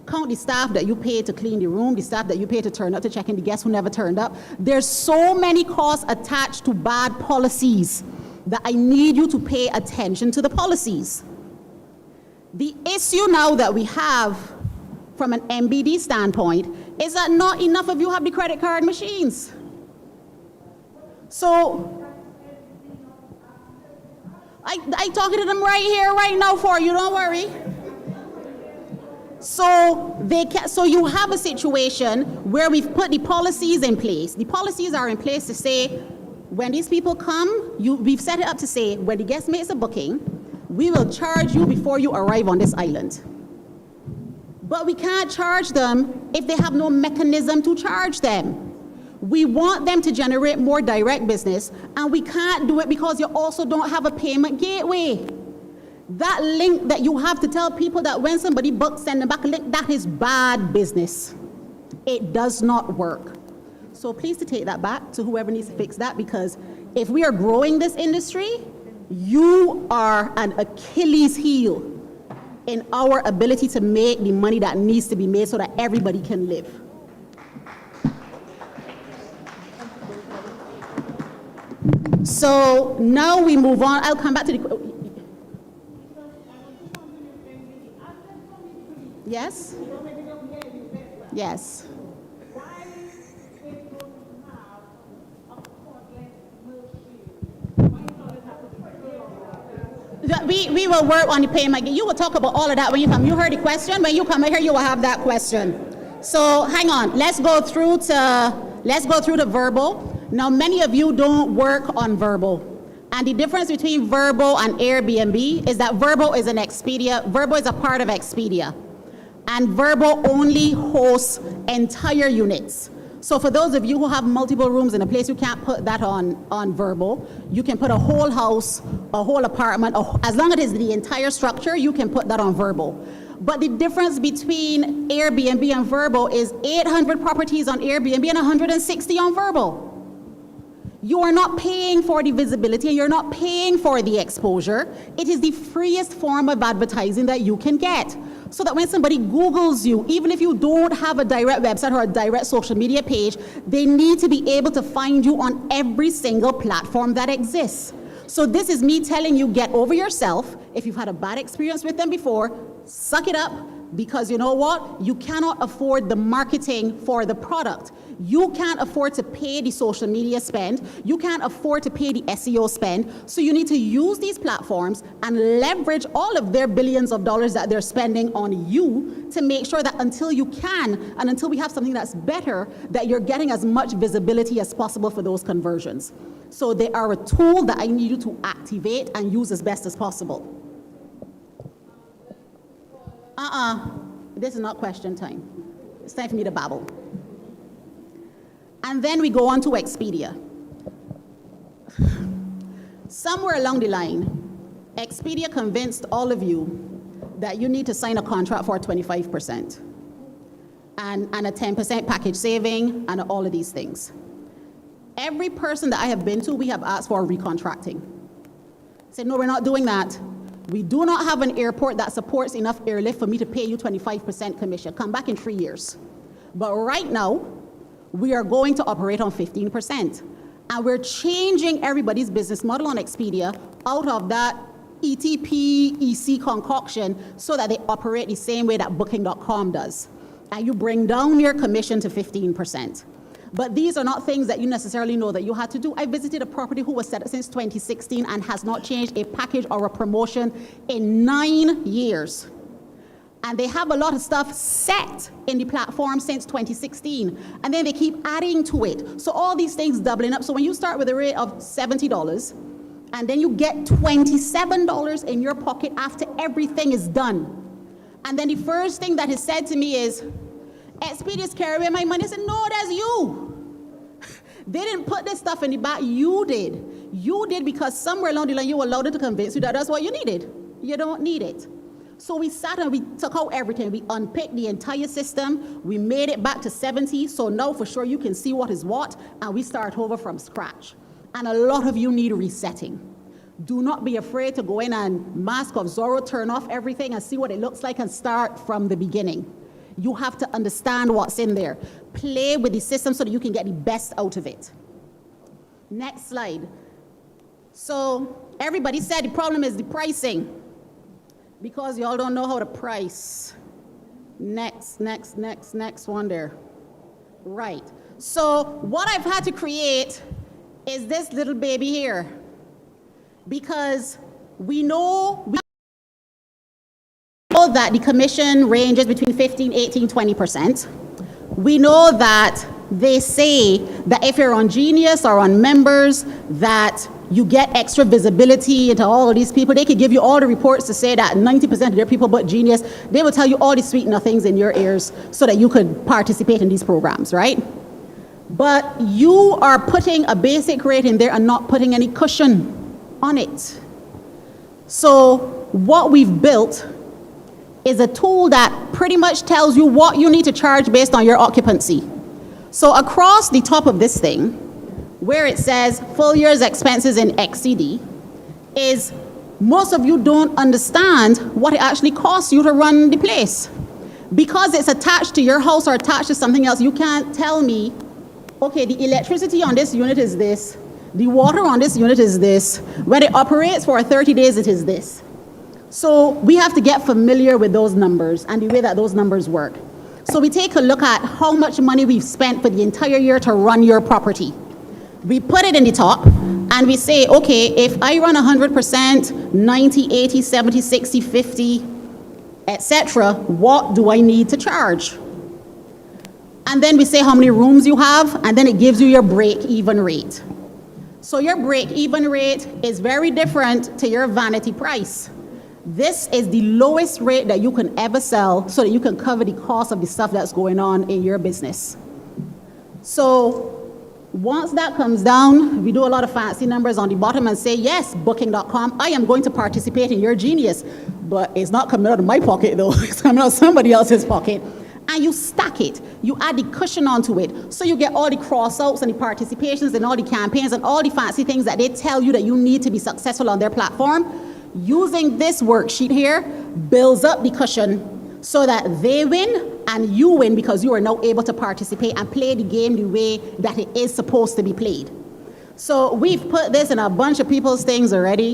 count the staff that you paid to clean the room, the staff that you paid to turn up to check in, the guests who never turned up. There's so many costs attached to bad policies that I need you to pay attention to the policies. The issue now that we have from an MBD standpoint is that not enough of you have the credit card machines. So I talking to them right here, right now for you, don't worry. So you have a situation where we've put the policies in place. The policies are in place to say, when these people come, we've set it up to say, when the guest makes a booking, we will charge you before you arrive on this island. But we can't charge them if they have no mechanism to charge them. We want them to generate more direct business, and we can't do it because you also don't have a payment gateway. That link that you have to tell people that when somebody books, send them back a link, that is bad business. It does not work. So please to take that back to whoever needs to fix that, because if we are growing this industry, you are an Achilles heel in our ability to make the money that needs to be made so that everybody can live. So now we move on. I'll come back to the... Yes? Yes. We will work on the payment. You will talk about all of that when you come. You heard the question. When you come here, you will have that question. So hang on. Let's go through the verbal. Now, many of you don't work on verbal. And the difference between verbal and Airbnb is that verbal is verbal is a part of Expedia. And verbal only hosts entire units. So for those of you who have multiple rooms in a place, you can't put that on verbal. You can put a whole house, a whole apartment, as long as it is the entire structure, you can put that on verbal. But the difference between Airbnb and verbal is 800 properties on Airbnb and 160 on verbal. You are not paying for the visibility, and you're not paying for the exposure. It is the freest form of advertising that you can get. So that when somebody Googles you, even if you don't have a direct website or a direct social media page, they need to be able to find you on every single platform that exists. So this is me telling you, get over yourself. If you've had a bad experience with them before, suck it up, because you know what? You cannot afford the marketing for the product. You can't afford to pay the social media spend. You can't afford to pay the SEO spend. So you need to use these platforms and leverage all of their billions of dollars that they're spending on you to make sure that until you can, and until we have something that's better, that you're getting as much visibility as possible for those conversions. So they are a tool that I need you to activate and use as best as possible. This is not question time. It's time for me to babble. And then we go on to Expedia. Somewhere along the line, Expedia convinced all of you that you need to sign a contract for 25% and a 10% package saving and all of these things. Every person that I have been to, we have asked for recontracting. Said, no, we're not doing that. We do not have an airport that supports enough airlift for me to pay you 25% commission. Come back in 3 years. But right now, we are going to operate on 15%. And we're changing everybody's business model on Expedia out of that ETP, EC concoction so that they operate the same way that Booking.com does. And you bring down your commission to 15%. But these are not things that you necessarily know that you had to do. I visited a property who was set up since 2016 and has not changed a package or a promotion in 9 years. And they have a lot of stuff set in the platform since 2016. And then they keep adding to it. So all these things doubling up. So when you start with a rate of $70, and then you get $27 in your pocket after everything is done. And then the first thing that is said to me is, Expedia's carrying away my money. I said, no, that's you. They didn't put this stuff in the back. You did. You did because somewhere along the line you allowed it to convince you that that's what you needed. You don't need it. So we sat and we took out everything. We unpicked the entire system. We made it back to 70. So now for sure you can see what is what. And we start over from scratch. And a lot of you need resetting. Do not be afraid to go in and Mask of Zorro, turn off everything and see what it looks like and start from the beginning. You have to understand what's in there. Play with the system so that you can get the best out of it. Next slide. So everybody said the problem is the pricing because y'all don't know how to price. Next one there. Right. So what I've had to create is this little baby here because we know that the commission ranges between 15, 18, 20%. We know that they say that if you're on Genius or on Members, that you get extra visibility into all of these people. They could give you all the reports to say that 90% of their people but Genius. They will tell you all the sweet nothings in your ears so that you could participate in these programs, right? But you are putting a basic rate in there and not putting any cushion on it. So what we've built is a tool that pretty much tells you what you need to charge based on your occupancy. So across the top of this thing, where it says full year's expenses in XCD, is most of you don't understand what it actually costs you to run the place. Because it's attached to your house or attached to something else, you can't tell me, okay, the electricity on this unit is this, the water on this unit is this, when it operates for 30 days, it is this. So we have to get familiar with those numbers and the way that those numbers work. So we take a look at how much money we've spent for the entire year to run your property. We put it in the top and we say, okay, if I run 100%, 90, 80, 70, 60, 50, etc., what do I need to charge? And then we say how many rooms you have, and then it gives you your break-even rate. So your break-even rate is very different to your vanity price. This is the lowest rate that you can ever sell so that you can cover the cost of the stuff that's going on in your business. So once that comes down, we do a lot of fancy numbers on the bottom and say, yes, booking.com, I am going to participate in your Genius, but it's not coming out of my pocket though, it's coming out of somebody else's pocket. And you stack it, you add the cushion onto it, so you get all the cross-outs and the participations and all the campaigns and all the fancy things that they tell you that you need to be successful on their platform. Using this worksheet here builds up the cushion so that they win and you win because you are now able to participate and play the game the way that it is supposed to be played. So we've put this in a bunch of people's things already.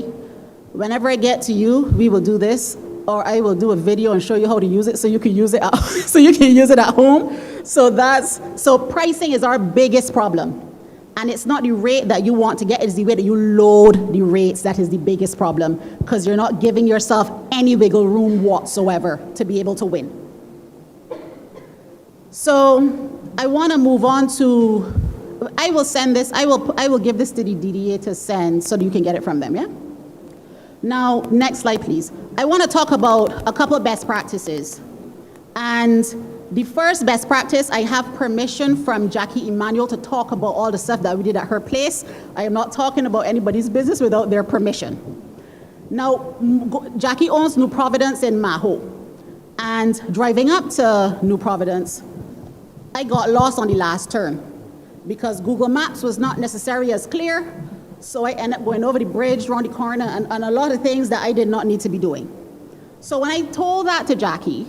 Whenever I get to you, we will do this, or I will do a video and show you how to use it so you can use it at home. So pricing is our biggest problem. And it's not the rate that you want to get, it's the way that you load the rates that is the biggest problem, because you're not giving yourself any wiggle room whatsoever to be able to win. So I want to move on to, I will send this, I will give this to the DDA to send so that you can get it from them, yeah? Now, next slide, please. I want to talk about a couple of best practices. And the first best practice, I have permission from Jackie Emmanuel to talk about all the stuff that we did at her place. I am not talking about anybody's business without their permission. Now, Jackie owns New Providence in Maho. And driving up to New Providence, I got lost on the last turn because Google Maps was not necessarily as clear. So I ended up going over the bridge, around the corner, and a lot of things that I did not need to be doing. So when I told that to Jackie,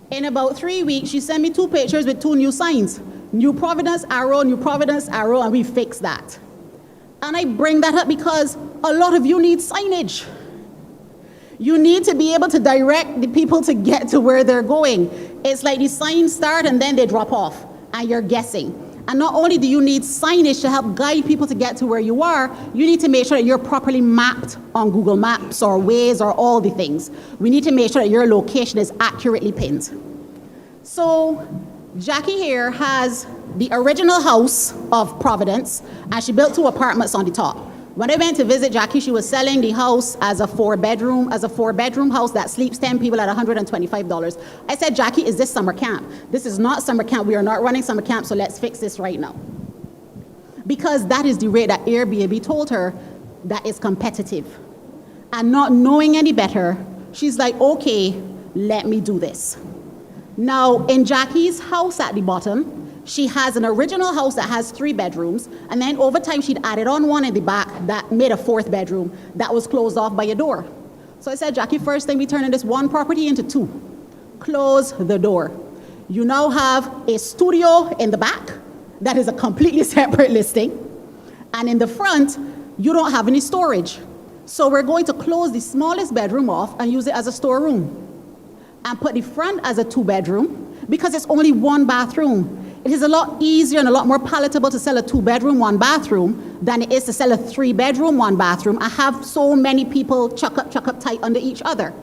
in about 3 weeks, she sent me 2 pictures with 2 new signs. New Providence arrow, and we fixed that. And I bring that up because a lot of you need signage. You need to be able to direct the people to get to where they're going. It's like the signs start and then they drop off, and you're guessing. And not only do you need signage to help guide people to get to where you are, you need to make sure that you're properly mapped on Google Maps or Waze or all the things. We need to make sure that your location is accurately pinned. So Jackie here has the original house of Providence, and she built 2 apartments on the top. When I went to visit Jackie, she was selling the house as a 4-bedroom house that sleeps 10 people at $125. I said, Jackie, is this summer camp? This is not summer camp. We are not running summer camp, so let's fix this right now. Because that is the rate that Airbnb told her that is competitive. And not knowing any better, she's like, okay, let me do this. Now, in Jackie's house at the bottom, She has an original house that has 3 bedrooms, and then over time she'd added on one in the back that made a 4th bedroom that was closed off by a door. So I said, Jackie, first thing we turning this one property into 2. Close the door. You now have a studio in the back that is a completely separate listing, and in the front, you don't have any storage. So we're going to close the smallest bedroom off and use it as a storeroom, and put the front as a 2-bedroom because it's only 1 bathroom. It is a lot easier and a lot more palatable to sell a 2-bedroom, 1-bathroom than it is to sell a 3-bedroom, 1-bathroom and have so many people chuck up tight under each other.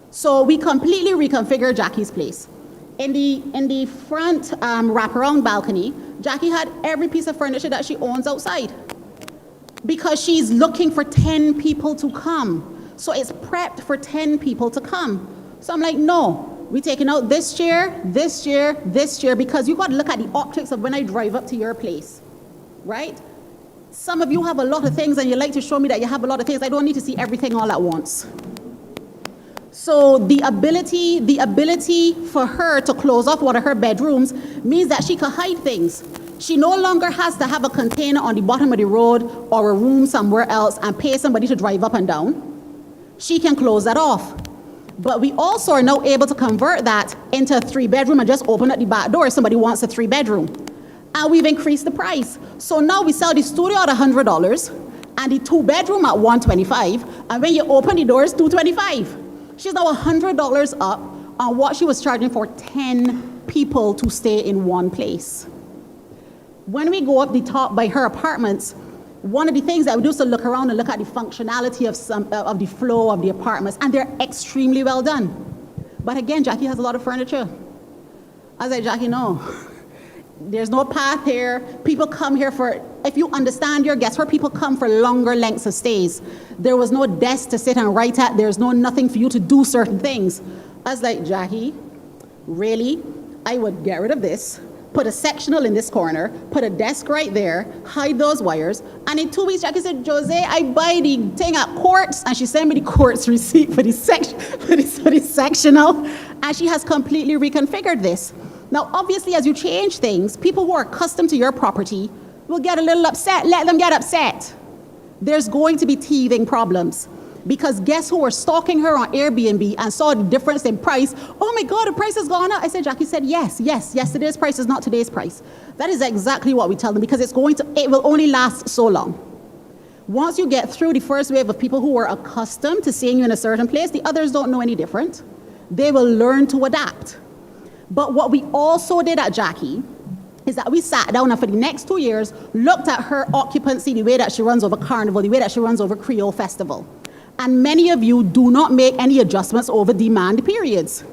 So we completely reconfigured Jackie's place. In the front wraparound balcony, Jackie had every piece of furniture that she owns outside because she's looking for 10 people to come. So it's prepped for 10 people to come. So I'm like, no. We're taking out this chair, this chair, this chair, because you got to look at the optics of when I drive up to your place, right? Some of you have a lot of things and you like to show me that you have a lot of things. I don't need to see everything all at once. So the ability for her to close off one of her bedrooms means that she can hide things. She no longer has to have a container on the bottom of the road or a room somewhere else and pay somebody to drive up and down. She can close that off. But we also are now able to convert that into a 3-bedroom and just open up the back door if somebody wants a 3-bedroom. And we've increased the price. So now we sell the studio at $100 and the 2-bedroom at $125. And when you open the doors, $225. She's now $100 up on what she was charging for 10 people to stay in one place. When we go up the top by her apartments, one of the things that we do is to look around and look at the functionality of the flow of the apartments, and they're extremely well done. But again, Jackie has a lot of furniture. I was like, Jackie, no. There's no path here. People come here for, if you understand your guests, where people come for longer lengths of stays. There was no desk to sit and write at. There's no nothing for you to do certain things. I was like, Jackie, really? I would get rid of this, put a sectional in this corner, put a desk right there, hide those wires, and in 2 weeks, Jackie said, Jose, I buy the thing at Quartz, and she sent me the Quartz receipt for the sectional, and she has completely reconfigured this. Now, obviously, as you change things, people who are accustomed to your property will get a little upset. Let them get upset. There's going to be teething problems. Because guests who were stalking her on Airbnb and saw the difference in price, oh my God, the price has gone up. I said, Jackie said, yes, yesterday's price is not today's price. That is exactly what we tell them because it will only last so long. Once you get through the first wave of people who were accustomed to seeing you in a certain place, the others don't know any different. They will learn to adapt. But what we also did at Jackie is that we sat down and for the next 2 years, looked at her occupancy, the way that she runs over Carnival, the way that she runs over Creole Festival. And many of you do not make any adjustments over demand periods.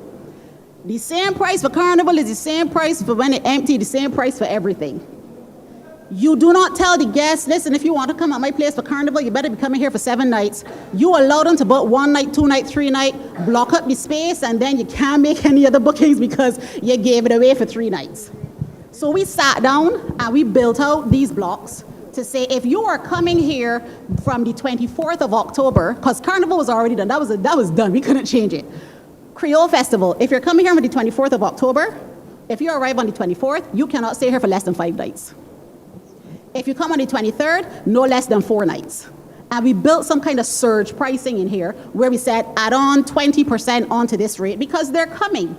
The same price for Carnival is the same price for when it's empty, the same price for everything. You do not tell the guests, listen, if you want to come at my place for Carnival, you better be coming here for 7 nights. You allow them to book 1 night, 2 night, 3 night, block up the space, and then you can't make any other bookings because you gave it away for 3 nights. So we sat down and we built out these blocks to say, if you are coming here from the 24th of October, because Carnival was already done, that was done, we couldn't change it. Creole Festival, if you're coming here on the 24th of October, if you arrive on the 24th, you cannot stay here for less than 5 nights. If you come on the 23rd, no less than 4 nights. And we built some kind of surge pricing in here where we said, add on 20% onto this rate because they're coming.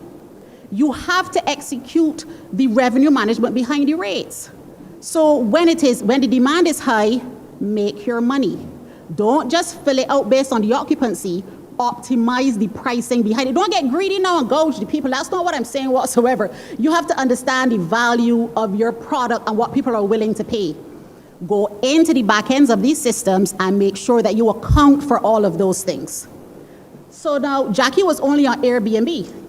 You have to execute the revenue management behind the rates. So when the demand is high, make your money. Don't just fill it out based on the occupancy, optimize the pricing behind it. Don't get greedy now and gouge the people. That's not what I'm saying whatsoever. You have to understand the value of your product and what people are willing to pay. Go into the back ends of these systems and make sure that you account for all of those things. So now Jackie was only on Airbnb.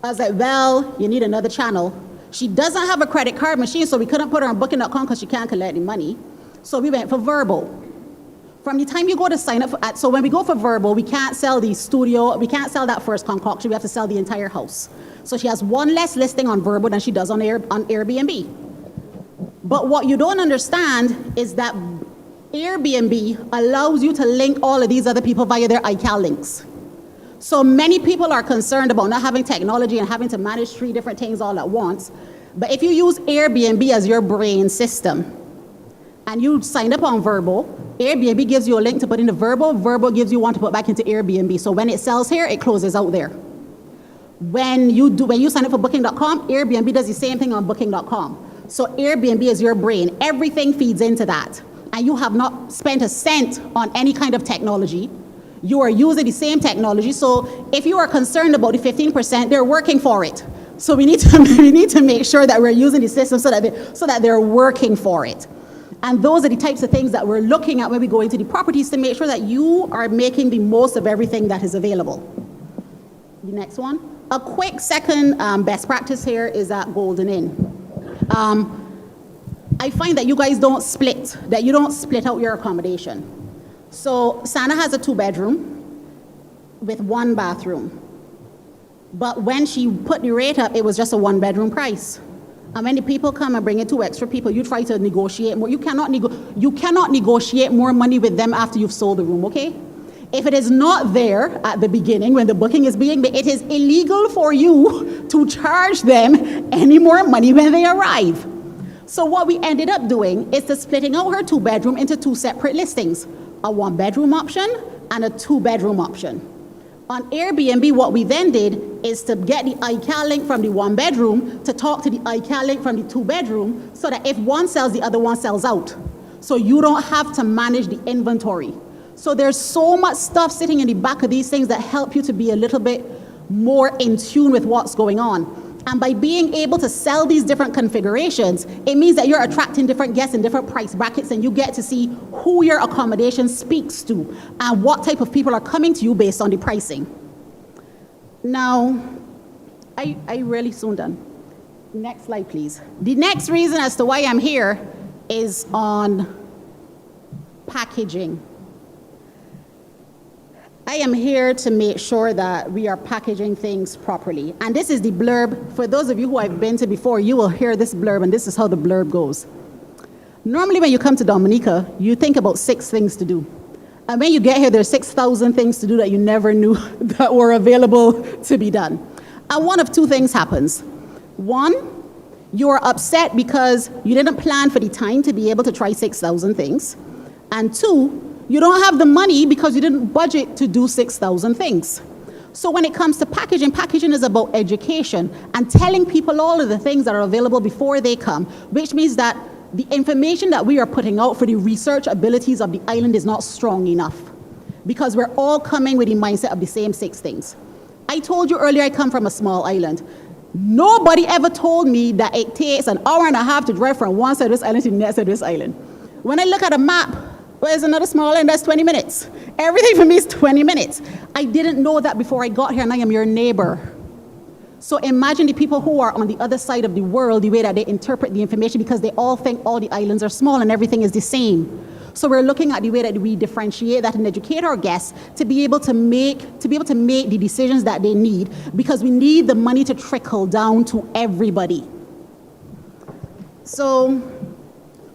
I was like, well, you need another channel. She doesn't have a credit card machine, so we couldn't put her on Booking.com because she can't collect the money. So we went for Verbal. From the time you go to sign up so when we go for Verbal, we can't sell the studio, we can't sell that first concoction, we have to sell the entire house. So she has one less listing on Verbal than she does on Airbnb. But what you don't understand is that Airbnb allows you to link all of these other people via their iCal links. So many people are concerned about not having technology and having to manage 3 different things all at once. But if you use Airbnb as your brain system, and you sign up on Verbo, Airbnb gives you a link to put into Verbo, Verbo gives you one to put back into Airbnb. So when it sells here, it closes out there. When you sign up for Booking.com, Airbnb does the same thing on Booking.com. So Airbnb is your brain. Everything feeds into that. And you have not spent a cent on any kind of technology. You are using the same technology. So if you are concerned about the 15%, they're working for it. So we need to make sure that we're using the system so that they're working for it. And those are the types of things that we're looking at when we go into the properties to make sure that you are making the most of everything that is available. The next one. A quick second best practice here is at Golden Inn. I find that you guys don't split out your accommodation. So Santa has a 2-bedroom with 1 bathroom. But when she put the rate up, it was just a 1-bedroom price. And when the people come and bring in 2 extra people, you try to negotiate more. You cannot negotiate more money with them after you've sold the room, okay? If it is not there at the beginning when the booking is being made, it is illegal for you to charge them any more money when they arrive. So what we ended up doing is to splitting out her 2-bedroom into 2 separate listings, a 1-bedroom option and a 2-bedroom option. On Airbnb, what we then did is to get the iCal link from the 1-bedroom to talk to the iCal link from the 2-bedroom so that if one sells, the other one sells out. So you don't have to manage the inventory. So there's so much stuff sitting in the back of these things that help you to be a little bit more in tune with what's going on. And by being able to sell these different configurations, it means that you're attracting different guests in different price brackets, and you get to see who your accommodation speaks to and what type of people are coming to you based on the pricing. Now, I really soon done. Next slide, please. The next reason as to why I'm here is on packaging. I am here to make sure that we are packaging things properly. And this is the blurb. For those of you who I've been to before, you will hear this blurb, and this is how the blurb goes. Normally when you come to Dominica, you think about 6 things to do. And when you get here, there's 6,000 things to do that you never knew that were available to be done. And one of 2 things happens. One, you're upset because you didn't plan for the time to be able to try 6,000 things. And 2, you don't have the money because you didn't budget to do 6,000 things. So when it comes to packaging, packaging is about education and telling people all of the things that are available before they come, which means that the information that we are putting out for the research abilities of the island is not strong enough because we're all coming with the mindset of the same 6 things. I told you earlier I come from a small island. Nobody ever told me that it takes an hour and a half to drive from one side of this island to the next side of this island. When I look at a map, there's another small island that's 20 minutes. Everything for me is 20 minutes. I didn't know that before I got here, and I am your neighbor. So imagine the people who are on the other side of the world, the way that they interpret the information, because they all think all the islands are small and everything is the same. So we're looking at the way that we differentiate that and educate our guests to be able to make the decisions that they need, because we need the money to trickle down to everybody. So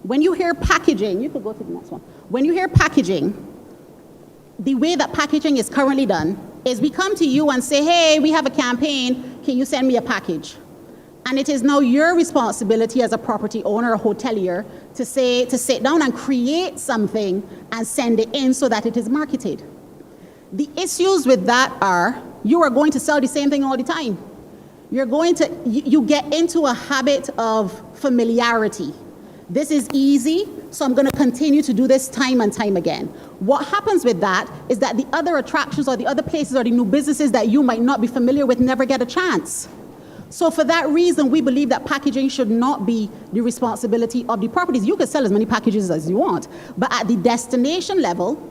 when you hear packaging, you could go to the next one. When you hear packaging, the way that packaging is currently done is we come to you and say, hey, we have a campaign, can you send me a package? And it is now your responsibility as a property owner or hotelier to sit down and create something and send it in so that it is marketed. The issues with that are you are going to sell the same thing all the time. You get into a habit of familiarity. This is easy, so I'm going to continue to do this time and time again. What happens with that is that the other attractions or the other places or the new businesses that you might not be familiar with never get a chance. So for that reason, we believe that packaging should not be the responsibility of the properties. You can sell as many packages as you want, but at the destination level,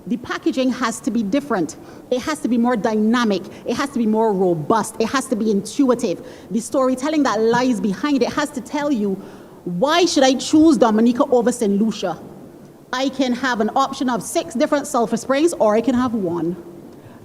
the packaging has to be different. It has to be more dynamic. It has to be more robust. It has to be intuitive. The storytelling that lies behind it has to tell you, why should I choose Dominica over St. Lucia? I can have an option of 6 different sulfur springs, or I can have 1.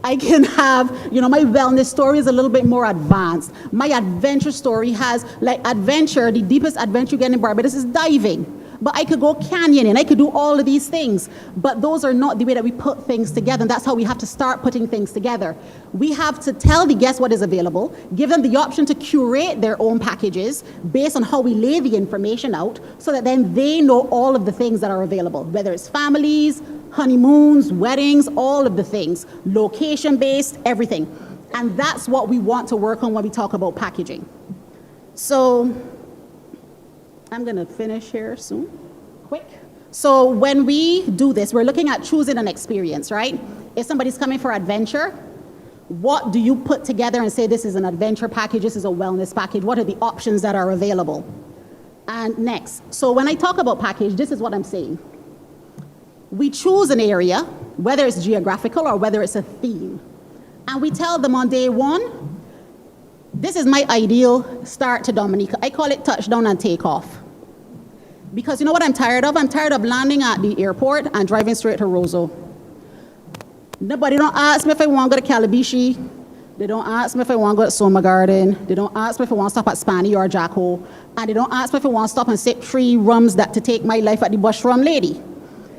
I can have, my wellness story is a little bit more advanced. My adventure story has, adventure, the deepest adventure you get in Barbados is diving. but I could go canyoning, I could do all of these things. But those are not the way that we put things together, and that's how we have to start putting things together. We have to tell the guests what is available, give them the option to curate their own packages based on how we lay the information out, so that then they know all of the things that are available, whether it's families, honeymoons, weddings, all of the things, location-based, everything. And that's what we want to work on when we talk about packaging. So I'm gonna finish here soon, quick. So when we do this, we're looking at choosing an experience, right? If somebody's coming for adventure, what do you put together and say this is an adventure package, this is a wellness package, what are the options that are available? And next, so when I talk about package, this is what I'm saying. We choose an area, whether it's geographical or whether it's a theme, and we tell them on day one, this is my ideal start to Dominica. I call it touchdown and takeoff. Because you know what I'm tired of? I'm tired of landing at the airport and driving straight to Roseau. Nobody don't ask me if I want to go to Calabishi. They don't ask me if I want to go to Soma Garden. They don't ask me if I want to stop at Spani or Jacko. And they don't ask me if I want to stop and sip 3 rums that to take my life at the Bushram Lady.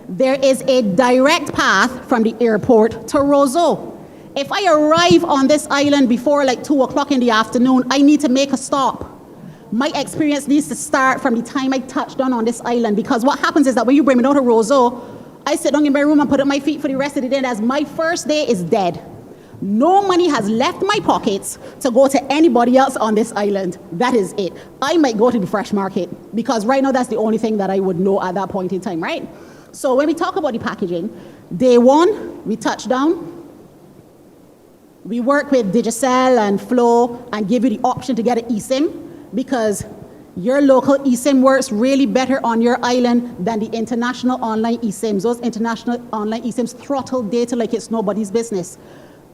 There is a direct path from the airport to Roseau. If I arrive on this island before like 2 o'clock in the afternoon, I need to make a stop. My experience needs to start from the time I touch down on this island, because what happens is that when you bring me down to Roseau, I sit down in my room and put up my feet for the rest of the day, and as my first day is dead. No money has left my pockets to go to anybody else on this island. That is it. I might go to the fresh market, because right now that's the only thing that I would know at that point in time, right? So when we talk about the packaging, day one, we touch down. We work with Digicel and Flow and give you the option to get an eSIM, because your local eSIM works really better on your island than the international online eSIMs. Those international online eSIMs throttle data like it's nobody's business.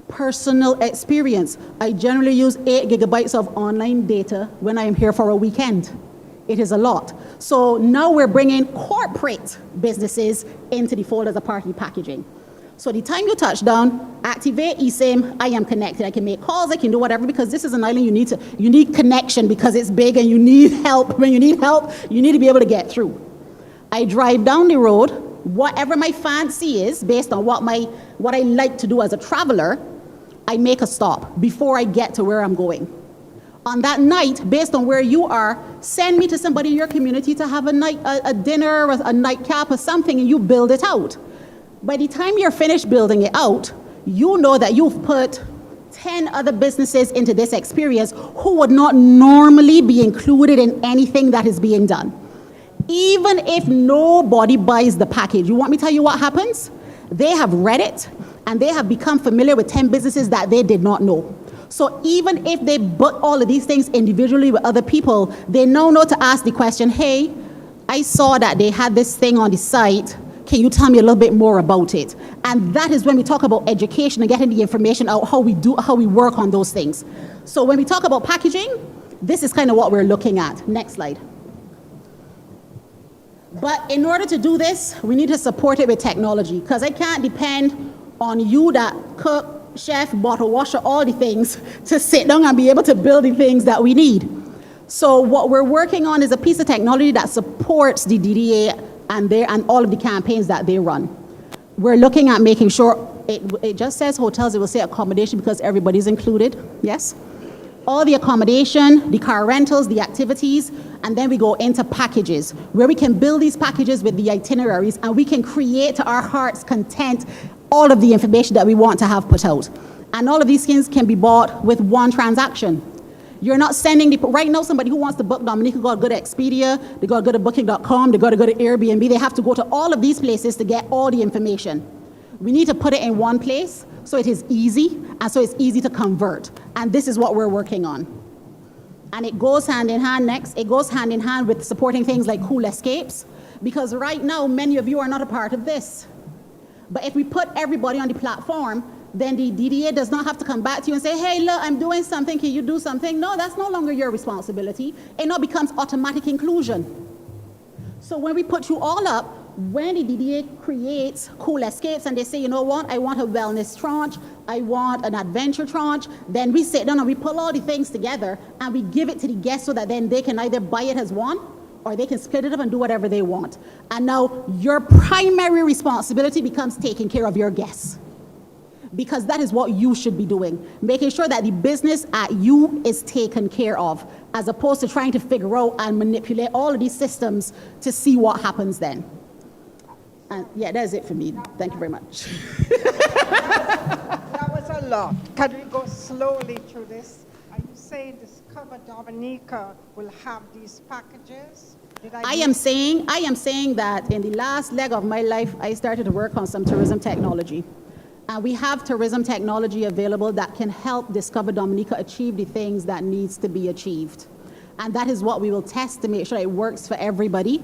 Personal experience, I generally use 8 gigabytes of online data when I am here for a weekend. It is a lot. So now we're bringing corporate businesses into the fold as a part of the packaging. So the time you touch down, activate eSIM, I am connected. I can make calls, I can do whatever, because this is an island you need connection, because it's big and you need help. When you need help, you need to be able to get through. I drive down the road, whatever my fancy is, based on what I like to do as a traveler, I make a stop before I get to where I'm going. On that night, based on where you are, send me to somebody in your community to have a dinner, a nightcap or something, and you build it out. By the time you're finished building it out, you know that you've put 10 other businesses into this experience who would not normally be included in anything that is being done. Even if nobody buys the package, you want me to tell you what happens? They have read it and they have become familiar with 10 businesses that they did not know. So even if they book all of these things individually with other people, they now know to ask the question, hey, I saw that they had this thing on the site. Can you tell me a little bit more about it? And that is when we talk about education and getting the information out, how we work on those things. So when we talk about packaging, this is kind of what we're looking at. Next slide. But in order to do this, we need to support it with technology, because I can't depend on you that cook, chef, bottle washer, all the things, to sit down and be able to build the things that we need. So what we're working on is a piece of technology that supports the DDA and all of the campaigns that they run. We're looking at making sure, it just says hotels, it will say accommodation because everybody's included, yes? All the accommodation, the car rentals, the activities, and then we go into packages, where we can build these packages with the itineraries, and we can create to our heart's content all of the information that we want to have put out. And all of these things can be bought with one transaction. You're not sending right now somebody who wants to book Dominica got to go to Expedia, they got to go to booking.com, they got to go to Airbnb, they have to go to all of these places to get all the information. We need to put it in one place so it is easy, and so it's easy to convert. And this is what we're working on. And it goes hand in hand next, it goes hand in hand with supporting things like Cool Escapes, because right now many of you are not a part of this. But if we put everybody on the platform, then the DDA does not have to come back to you and say, hey, look, I'm doing something, can you do something? No, that's no longer your responsibility. It now becomes automatic inclusion. So when we put you all up, when the DDA creates Cool Escapes and they say, you know what, I want a wellness tranche, I want an adventure tranche, then we sit down and we pull all the things together and we give it to the guests so that then they can either buy it as one or they can split it up and do whatever they want. And now your primary responsibility becomes taking care of your guests, because that is what you should be doing, making sure that the business at you is taken care of, as opposed to trying to figure out and manipulate all of these systems to see what happens then. And yeah, that's it for me. Thank you very much. That was a lot. Can we go slowly through this? Are you saying Discover Dominica will have these packages? I am saying that in the last leg of my life, I started to work on some tourism technology. And we have tourism technology available that can help Discover Dominica achieve the things that needs to be achieved. And that is what we will test to make sure it works for everybody,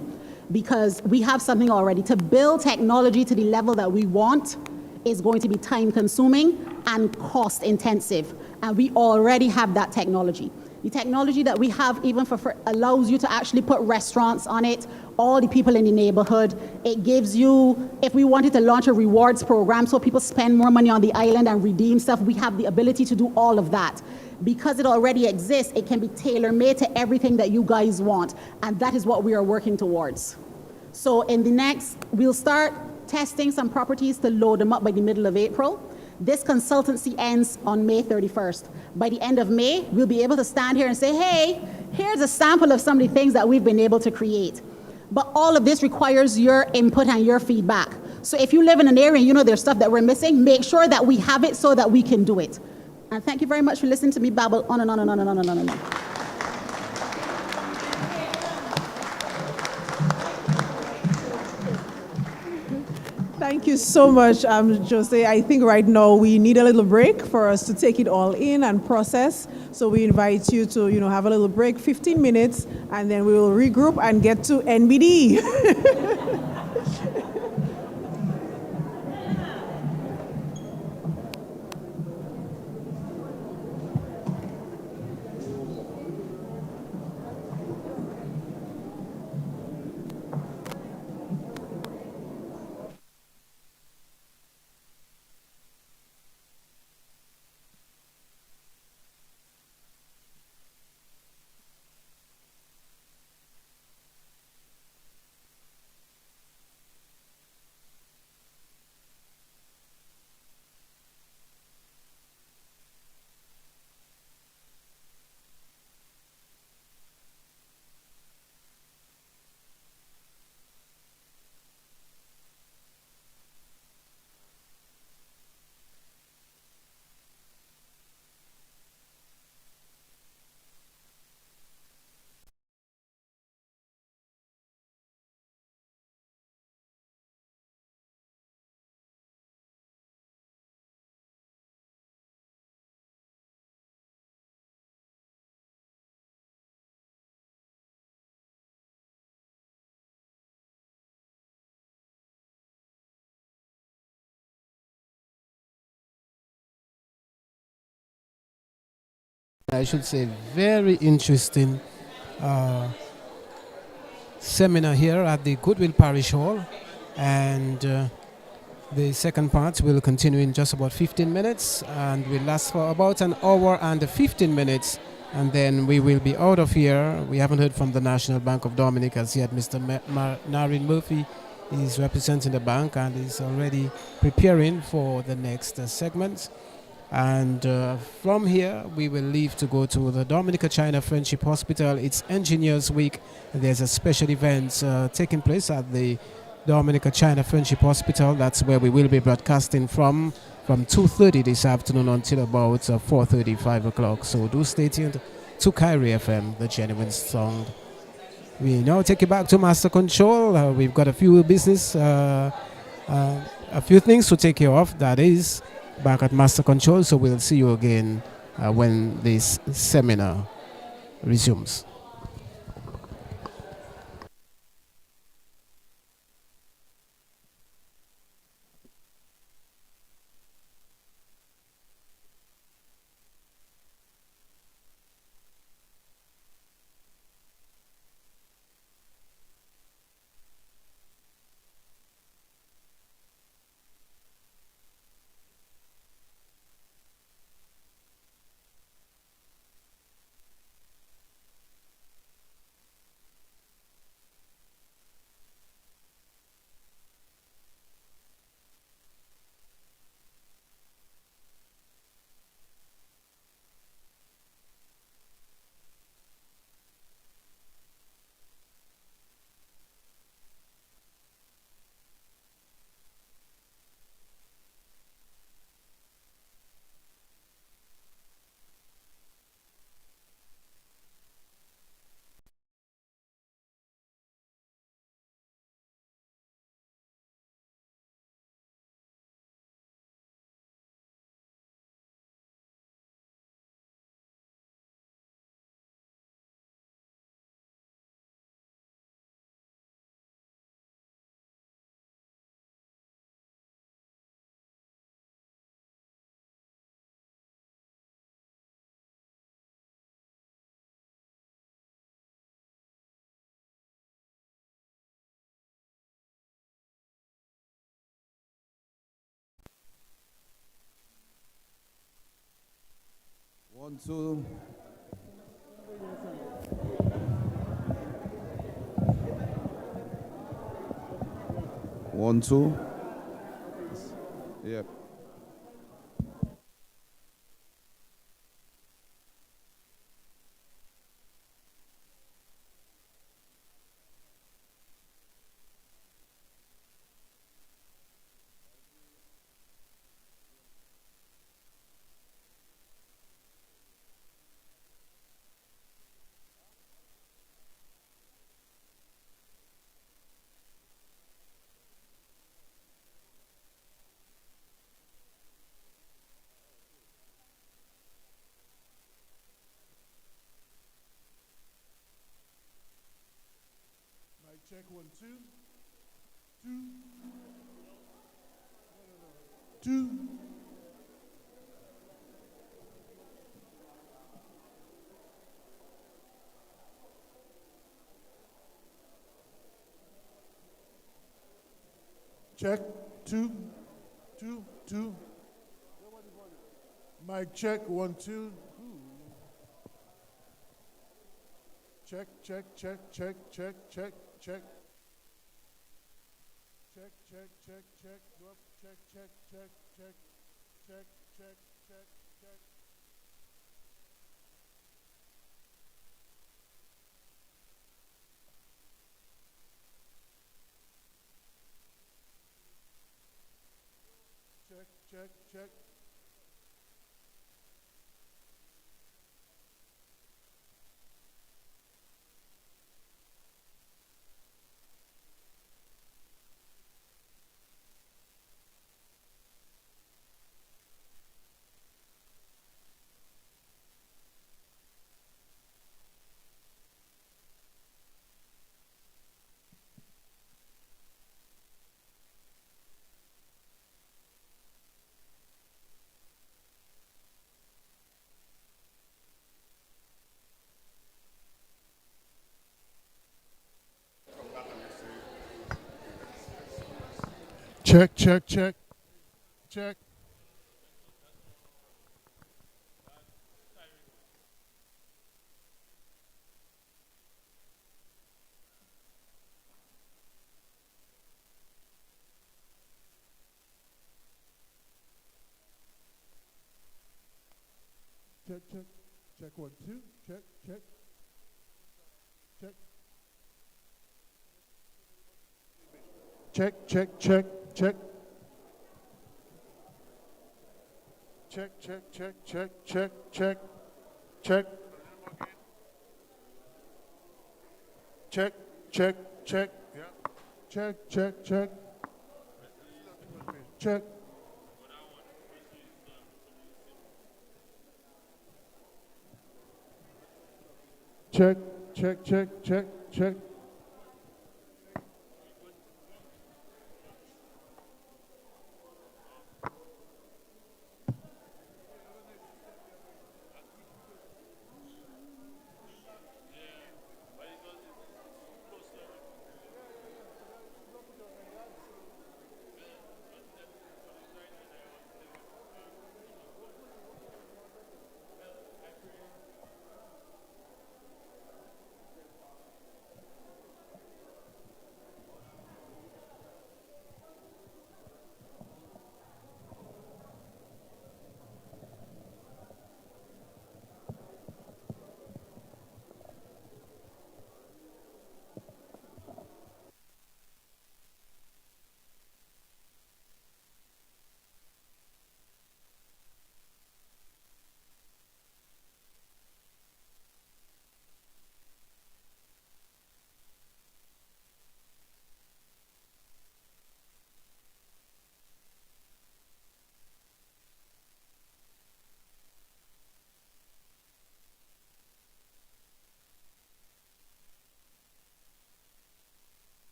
because we have something already. To build technology to the level that we want is going to be time consuming and cost intensive. And we already have that technology. The technology that we have even for allows you to actually put restaurants on it, all the people in the neighborhood. It gives you, if we wanted to launch a rewards program so people spend more money on the island and redeem stuff, we have the ability to do all of that. Because it already exists, it can be tailor-made to everything that you guys want. And that is what we are working towards. So in the next, we'll start testing some properties to load them up by the middle of April. This consultancy ends on May 31st. By the end of May, we'll be able to stand here and say, hey, here's a sample of some of the things that we've been able to create. But all of this requires your input and your feedback. So if you live in an area and you know there's stuff that we're missing, make sure that we have it so that we can do it. And thank you very much for listening to me babble on and on and on and on and on and on. Thank you so much, Jose. I think right now we need a little break for us to take it all in and process. So we invite you to, have a little break, 15 minutes, and then we will regroup and get to NBD. I should say very interesting seminar here at the Goodwill Parish Hall, and the second part will continue in just about 15 minutes and will last for about an hour and 15 minutes, and then we will be out of here. We haven't heard from the National Bank of Dominica as yet. Mr. Narin Murphy is representing the bank and is already preparing for the next segment. And from here, we will leave to go to the Dominica China Friendship Hospital. It's Engineers Week. There's a special event taking place at the Dominica China Friendship Hospital. That's where we will be broadcasting from 2:30 this afternoon until about 4:30, 5 o'clock. So do stay tuned to Kyrie FM, the genuine sound. We now take you back to Master Control. We've got a few few things to take care of. That is back at Master Control, so we'll see you again when this seminar resumes. 1, 2. One, two. Yep. Mic check, 1, 2. 2. 2. Check, 2. 2. 2. Mic check, 1, 2. Check, check, check, check, check, check, check. Check, check, check, check, whoop, check, check, check, check, check, check, check, check. Check, check, check. Check, check, check, check. Check, check, check, 1, 2, check, check, check. Check, check, check, check. Check, check, check, check, check, check, check. Check, check, check. Yeah. Check, check, check. Check. Check, check, check, check, check.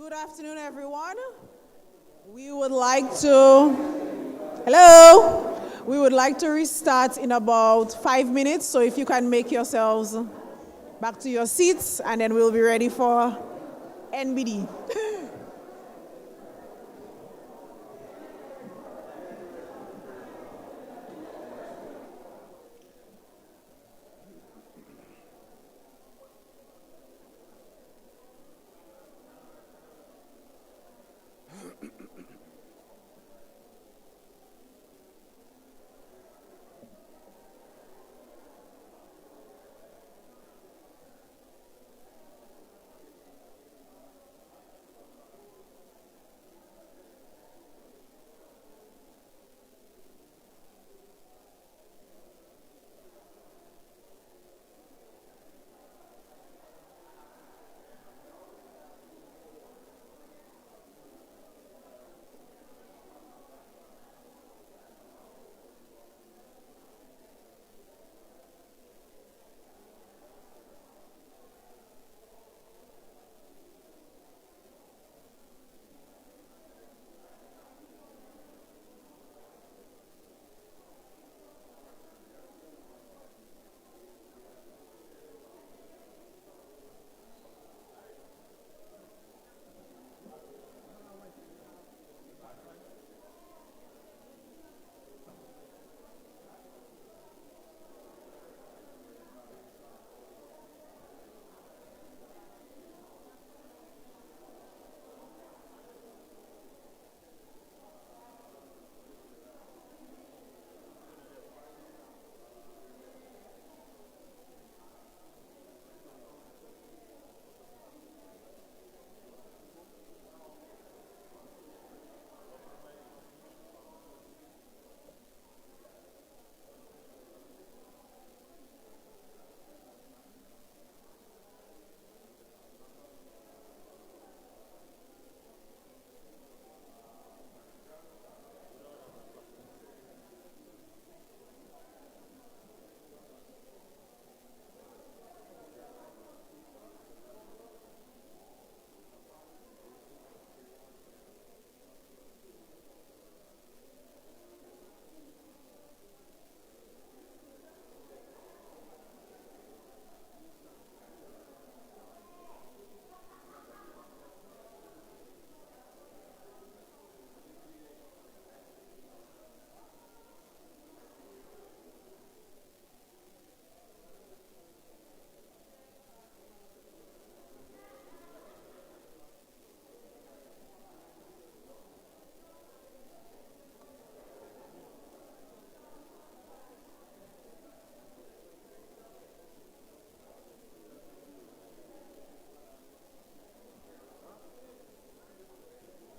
Good afternoon, everyone. We would like to, hello, we would like to restart in about 5 minutes. So if you can make yourselves back to your seats, and then we'll be ready for NBD.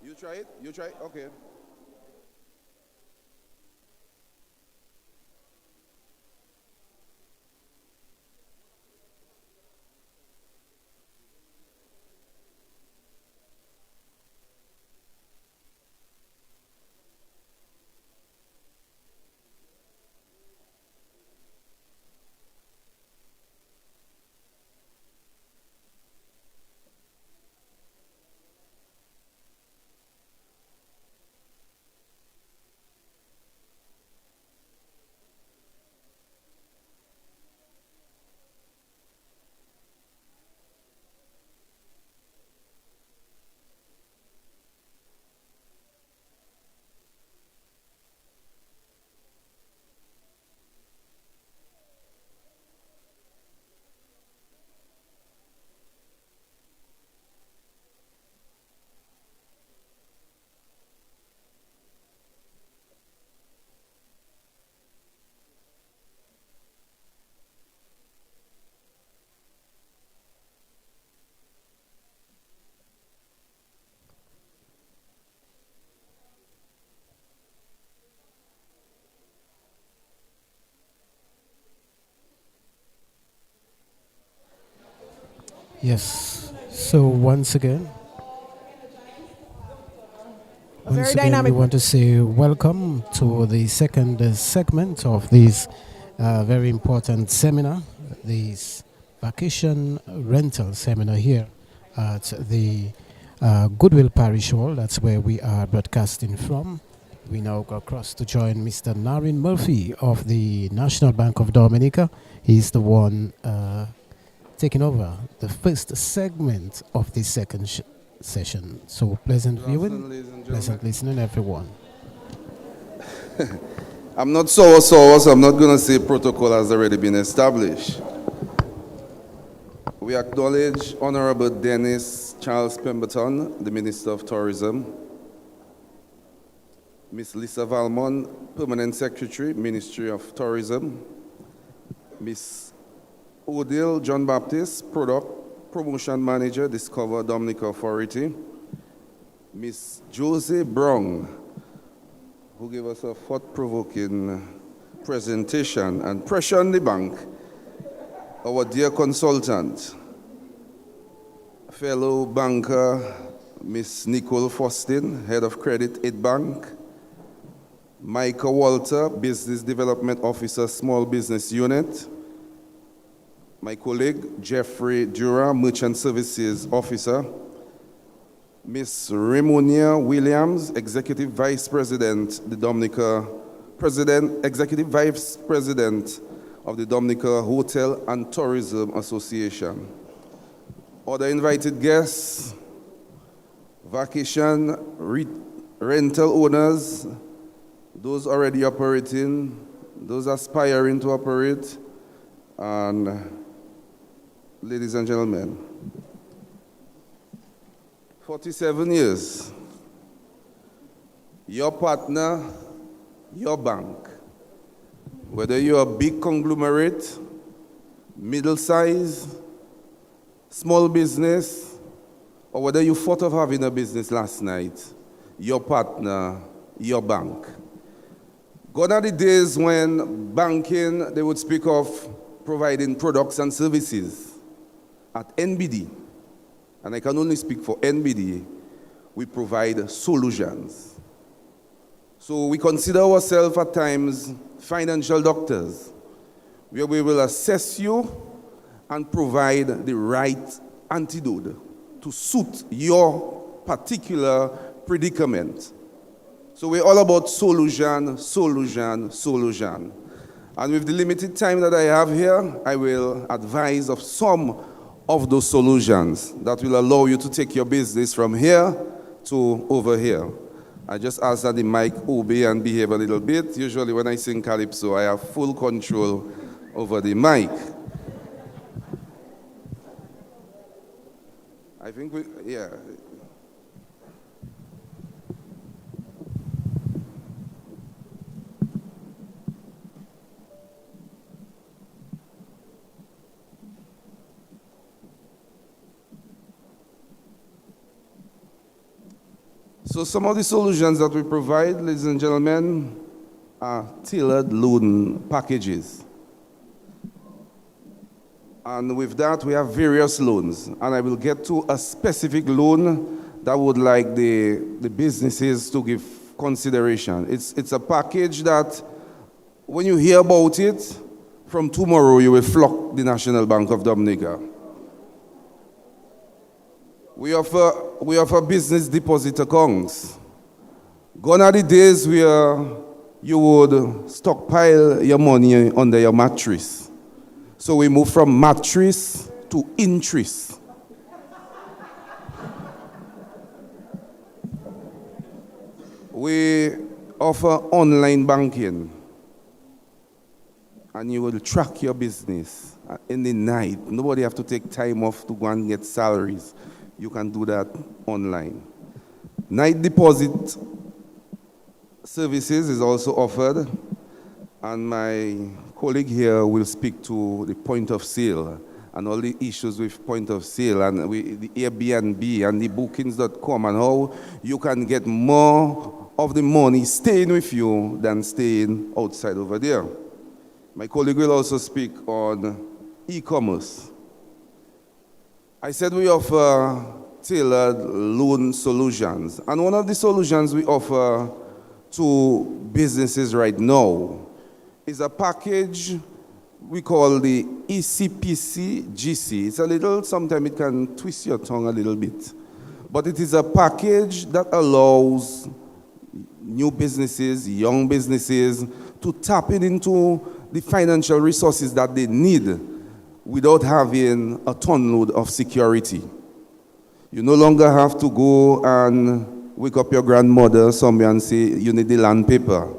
You try it? You try it? Okay. Yes. So once again, Very we dynamic. want to say welcome to the second segment of this very important seminar, this vacation rental seminar here at the Goodwill Parish Hall. That's where we are broadcasting from. We now go across to join Mr. Narin Murphy of the National Bank of Dominica. He's the one taking over the first segment of this second session. So pleasant viewing, pleasant listening, everyone. I'm not so, so I'm not going to say protocol has already been established. We acknowledge Honorable Dennis Charles Pemberton, the Minister of Tourism, Miss Lisa Valmont, Permanent Secretary, Ministry of Tourism, Miss Odile John Baptist, Product Promotion Manager, Discover Dominica Authority, Miss Josie Brown, who gave us a thought-provoking presentation and pressure on the bank, our dear consultant, fellow banker, Miss Nicole Faustin, Head of Credit Aid Bank, Micah Walter, Business Development Officer, Small Business Unit, my colleague, Jeffrey Dura, Merchant Services Officer, Miss Ramonia Williams, Executive Vice President, the Dominica President, Executive Vice President of the Dominica Hotel and Tourism Association. Other invited guests, vacation rental owners, those already operating, those aspiring to operate, and ladies and gentlemen, 47 years, your partner, your bank, whether you're a big conglomerate, middle size, small business, or whether you thought of having a business last night, your partner, your bank. Gone are the days when banking, they would speak of providing products and services. At NBD, and I can only speak for NBD, we provide solutions. So we consider ourselves at times financial doctors, where we will assess you and provide the right antidote to suit your particular predicament. So we're all about solution, solution, solution. And with the limited time that I have here, I will advise of some of those solutions that will allow you to take your business from here to over here. I just ask that the mic obey and behave a little bit. Usually when I sing Calypso, I have full control over the mic. I think yeah. So some of the solutions that we provide, ladies and gentlemen, are tailored loan packages. And with that, we have various loans. And I will get to a specific loan that would like the businesses to give consideration. It's a package that when you hear about it, from tomorrow you will flock the National Bank of Dominica. We offer business deposit accounts. Gone are the days where you would stockpile your money under your mattress. So we move from mattress to interest. We offer online banking. And you will track your business in the night. Nobody have to take time off to go and get salaries. You can do that online. Night deposit services is also offered, and my colleague here will speak to the point of sale and all the issues with point of sale and the Airbnb and the bookings.com and how you can get more of the money staying with you than staying outside over there. My colleague will also speak on e-commerce. I said we offer tailored loan solutions. And one of the solutions we offer to businesses right now is a package we call the ECPC GC. It's a little, sometimes it can twist your tongue a little bit. But it is a package that allows new businesses, young businesses, to tap into the financial resources that they need without having a tonload of security. You no longer have to go and wake up your grandmother somewhere and say, you need the land paper.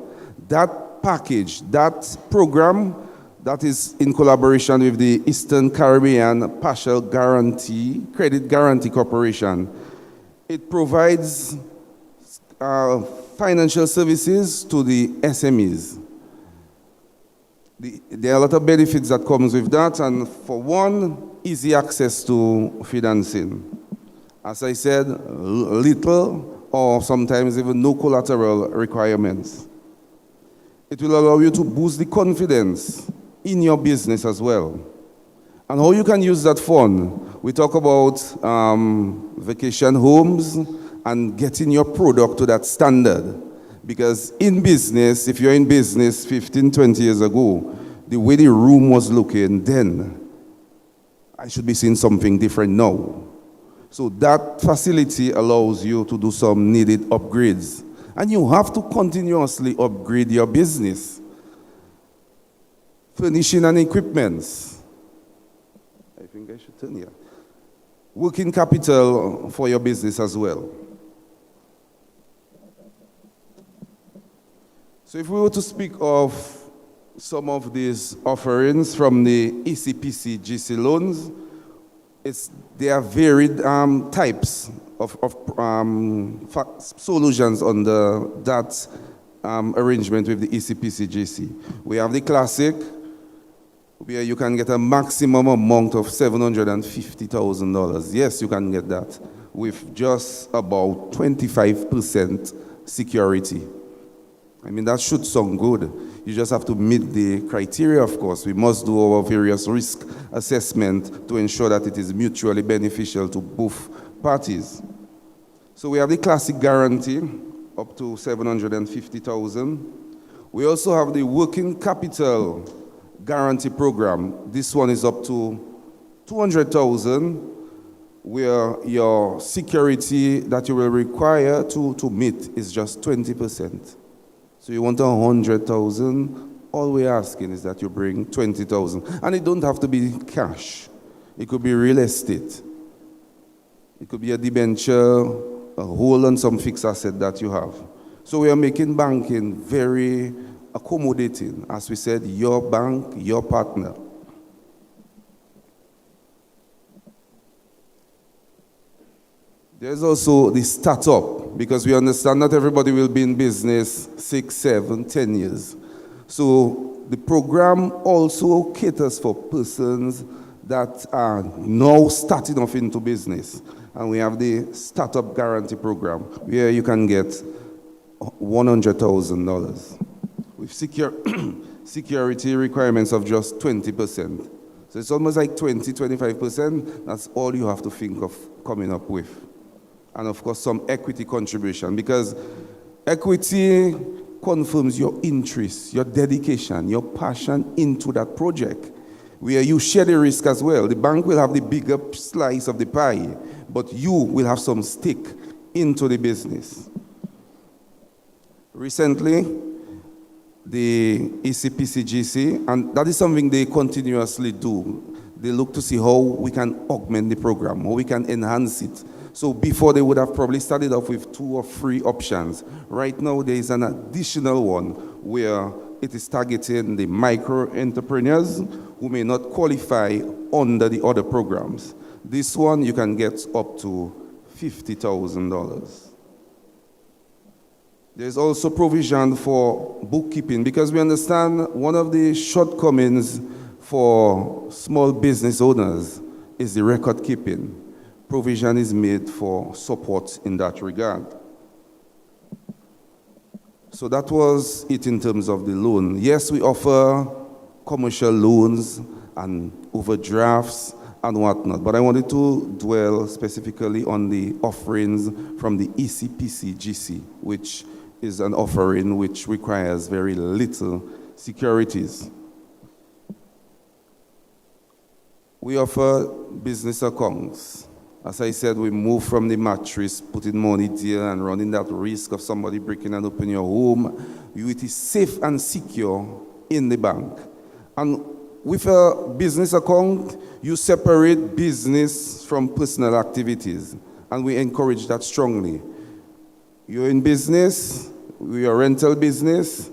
That package, that program, that is in collaboration with the Eastern Caribbean Partial Guarantee, Credit Guarantee Corporation. It provides financial services to the SMEs. There are a lot of benefits that comes with that, and for one, easy access to financing. As I said, little or sometimes even no collateral requirements. It will allow you to boost the confidence in your business as well. And how you can use that fund. We talk about vacation homes and getting your product to that standard. Because in business, if you're in business 15, 20 years ago, the way the room was looking then, I should be seeing something different now. So that facility allows you to do some needed upgrades. And you have to continuously upgrade your business. Furnishing and equipments. I think I should turn here. Working capital for your business as well. So if we were to speak of some of these offerings from the ECPC GC loans, there are varied types of solutions under that arrangement with the ECPC GC. We have the classic, where you can get a maximum amount of $750,000. Yes, you can get that with just about 25% security. I mean, that should sound good. You just have to meet the criteria, of course. We must do our various risk assessment to ensure that it is mutually beneficial to both parties. So we have the classic guarantee, up to $750,000. We also have the working capital guarantee program. This one is up to $200,000, where your security that you will require to meet is just 20%. So you want 100,000, all we're asking is that you bring 20,000. And it don't have to be cash. It could be real estate. It could be a debenture, a hold on some fixed asset that you have. So we are making banking very accommodating. As we said, your bank, your partner. There's also the startup, because we understand not everybody will be in business 6, 7, 10 years. So the program also caters for persons that are now starting off into business. And we have the startup guarantee program, where you can get $100,000 with security requirements of just 20%. So it's almost like 20, 25%. That's all you have to think of coming up with. And of course, some equity contribution, because equity confirms your interest, your dedication, your passion into that project, where you share the risk as well. The bank will have the bigger slice of the pie, but you will have some stake into the business. Recently, the ECPCGC, and that is something they continuously do, they look to see how we can augment the program, how we can enhance it. So before, they would have probably started off with 2 or 3 options. Right now, there is an additional one where it is targeting the micro entrepreneurs who may not qualify under the other programs. This one, you can get up to $50,000. There's also provision for bookkeeping, because we understand one of the shortcomings for small business owners is the record keeping. Provision is made for support in that regard. So that was it in terms of the loan. Yes, we offer commercial loans and overdrafts and whatnot, but I wanted to dwell specifically on the offerings from the ECPC GC, which is an offering which requires very little securities. We offer business accounts. As I said, we move from the mattress, putting money there and running that risk of somebody breaking and opening your home. It is safe and secure in the bank. And with a business account, you separate business from personal activities. And we encourage that strongly. You're in business, you're a rental business.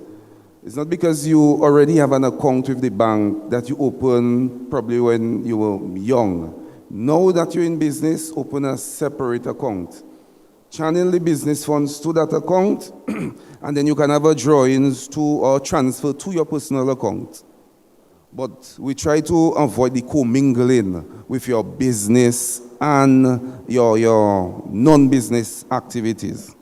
It's not because you already have an account with the bank that you open probably when you were young. Now that you're in business, open a separate account. Channel the business funds to that account, and then you can have a drawings to or transfer to your personal account. But we try to avoid the commingling with your business and your non-business activities.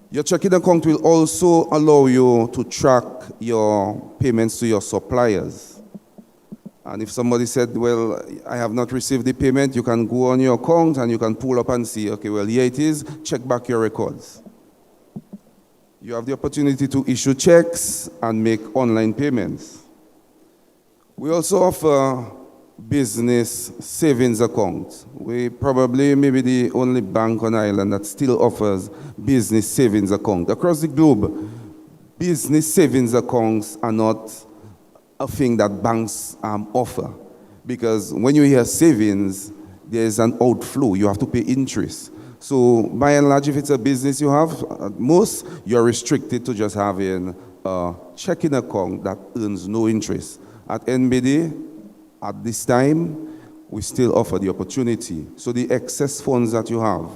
Your checking account will also allow you to track your payments to your suppliers. And if somebody said, well, I have not received the payment, you can go on your account and you can pull up and see, okay, well, here it is, check back your records. You have the opportunity to issue checks and make online payments. We also offer business savings accounts. We probably maybe the only bank on island that still offers business savings account. Across the globe, business savings accounts are not a thing that banks offer. Because when you hear savings, there's an outflow. You have to pay interest. So by and large, if it's a business you have, at most, you're restricted to just having a checking account that earns no interest. At NBD, at this time, we still offer the opportunity. So the excess funds that you have,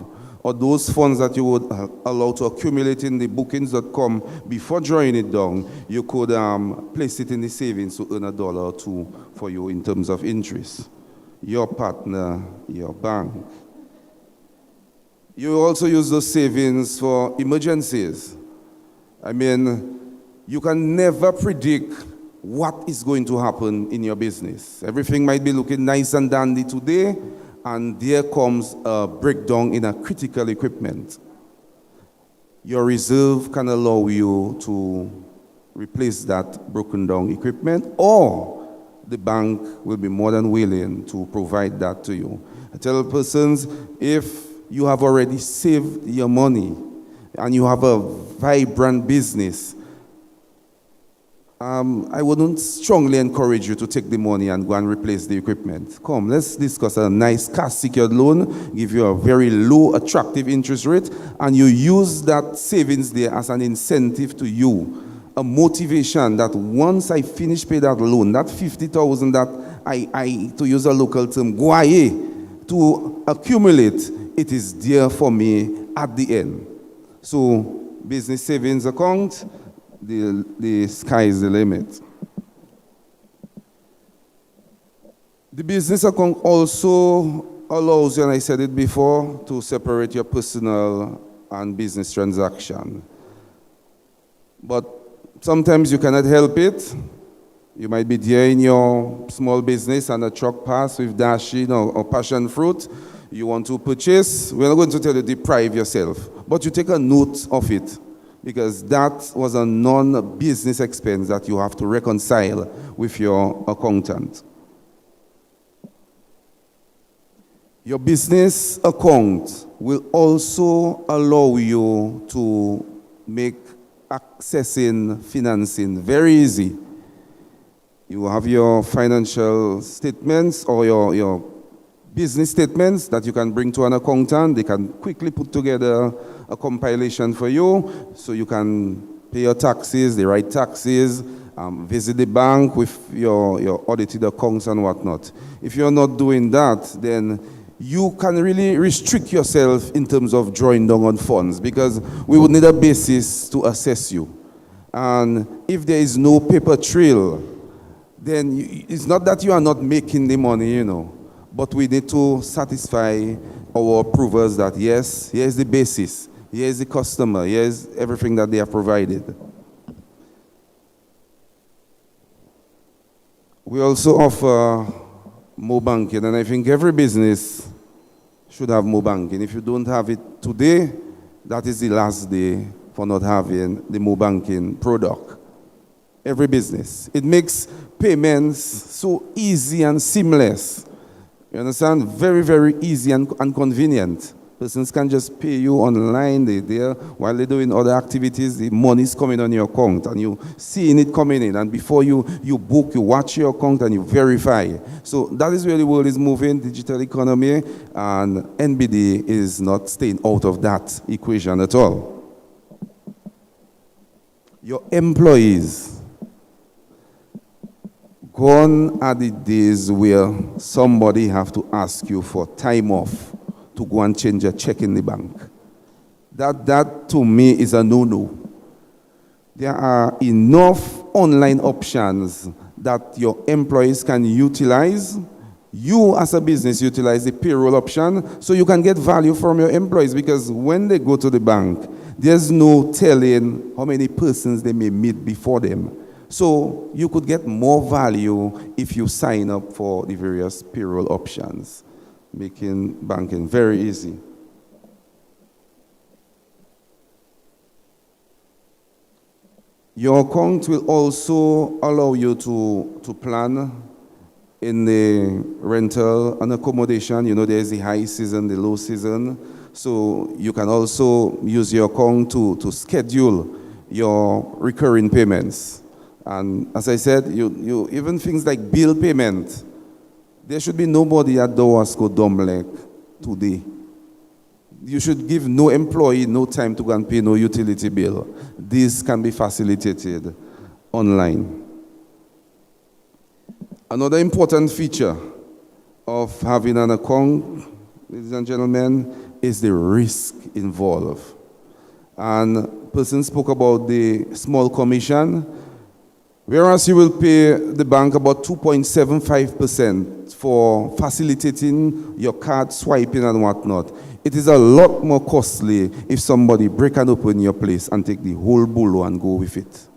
or those funds that you would allow to accumulate in the bookings.com before drawing it down, you could place it in the savings to earn $1 or $2 for you in terms of interest. Your partner, your bank. You also use those savings for emergencies. I mean, you can never predict what is going to happen in your business. Everything might be looking nice and dandy today, and there comes a breakdown in a critical equipment. Your reserve can allow you to replace that broken down equipment, or the bank will be more than willing to provide that to you. I tell persons, if you have already saved your money and you have a vibrant business, I wouldn't strongly encourage you to take the money and go and replace the equipment. Come, let's discuss a nice cash-secured loan, give you a very low, attractive interest rate, and you use that savings there as an incentive to you, a motivation that once I finish pay that loan, that 50,000 that I, to use a local term, guaye, to accumulate, it is there for me at the end. So, business savings account, the sky is the limit. The business account also allows you, and I said it before, to separate your personal and business transaction. But sometimes you cannot help it. You might be there in your small business and a truck pass with dashing or passion fruit. You want to purchase. We're not going to tell you deprive yourself, but you take a note of it, because that was a non-business expense that you have to reconcile with your accountant. Your business account will also allow you to make accessing financing very easy. You have your financial statements or your business statements that you can bring to an accountant. They can quickly put together a compilation for you, so you can pay your taxes, the right taxes, visit the bank with your audited accounts and whatnot. If you're not doing that, then you can really restrict yourself in terms of drawing down on funds, because we would need a basis to assess you. And if there is no paper trail, then it's not that you are not making the money, but we need to satisfy our approvers that yes, here's the basis, here's the customer, here's everything that they have provided. We also offer more banking, and I think every business should have more banking. If you don't have it today, that is the last day for not having the more banking product. Every business. It makes payments so easy and seamless. You understand? Very, very easy and convenient. Persons can just pay you online. While they're doing other activities, the money is coming on your account and you seeing it coming in. And before you book, you watch your account and you verify. So that is where the world is moving, digital economy, and NBD is not staying out of that equation at all. Your employees, gone are the days where somebody have to ask you for time off to go and change a check in the bank. That to me is a no-no. There are enough online options that your employees can utilize. You as a business utilize the payroll option so you can get value from your employees, because when they go to the bank, there's no telling how many persons they may meet before them. So you could get more value if you sign up for the various payroll options, making banking very easy. Your account will also allow you to plan in the rental and accommodation. You know, there's the high season, the low season. So you can also use your account to schedule your recurring payments. And as I said, you even things like bill payment, there should be nobody at Dawasco Domlek today. You should give no employee no time to go and pay no utility bill. This can be facilitated online. Another important feature of having an account, ladies and gentlemen, is the risk involved. And person spoke about the small commission, whereas you will pay the bank about 2.75% for facilitating your card swiping and whatnot. It is a lot more costly if somebody break and open your place and take the whole bull and go with it.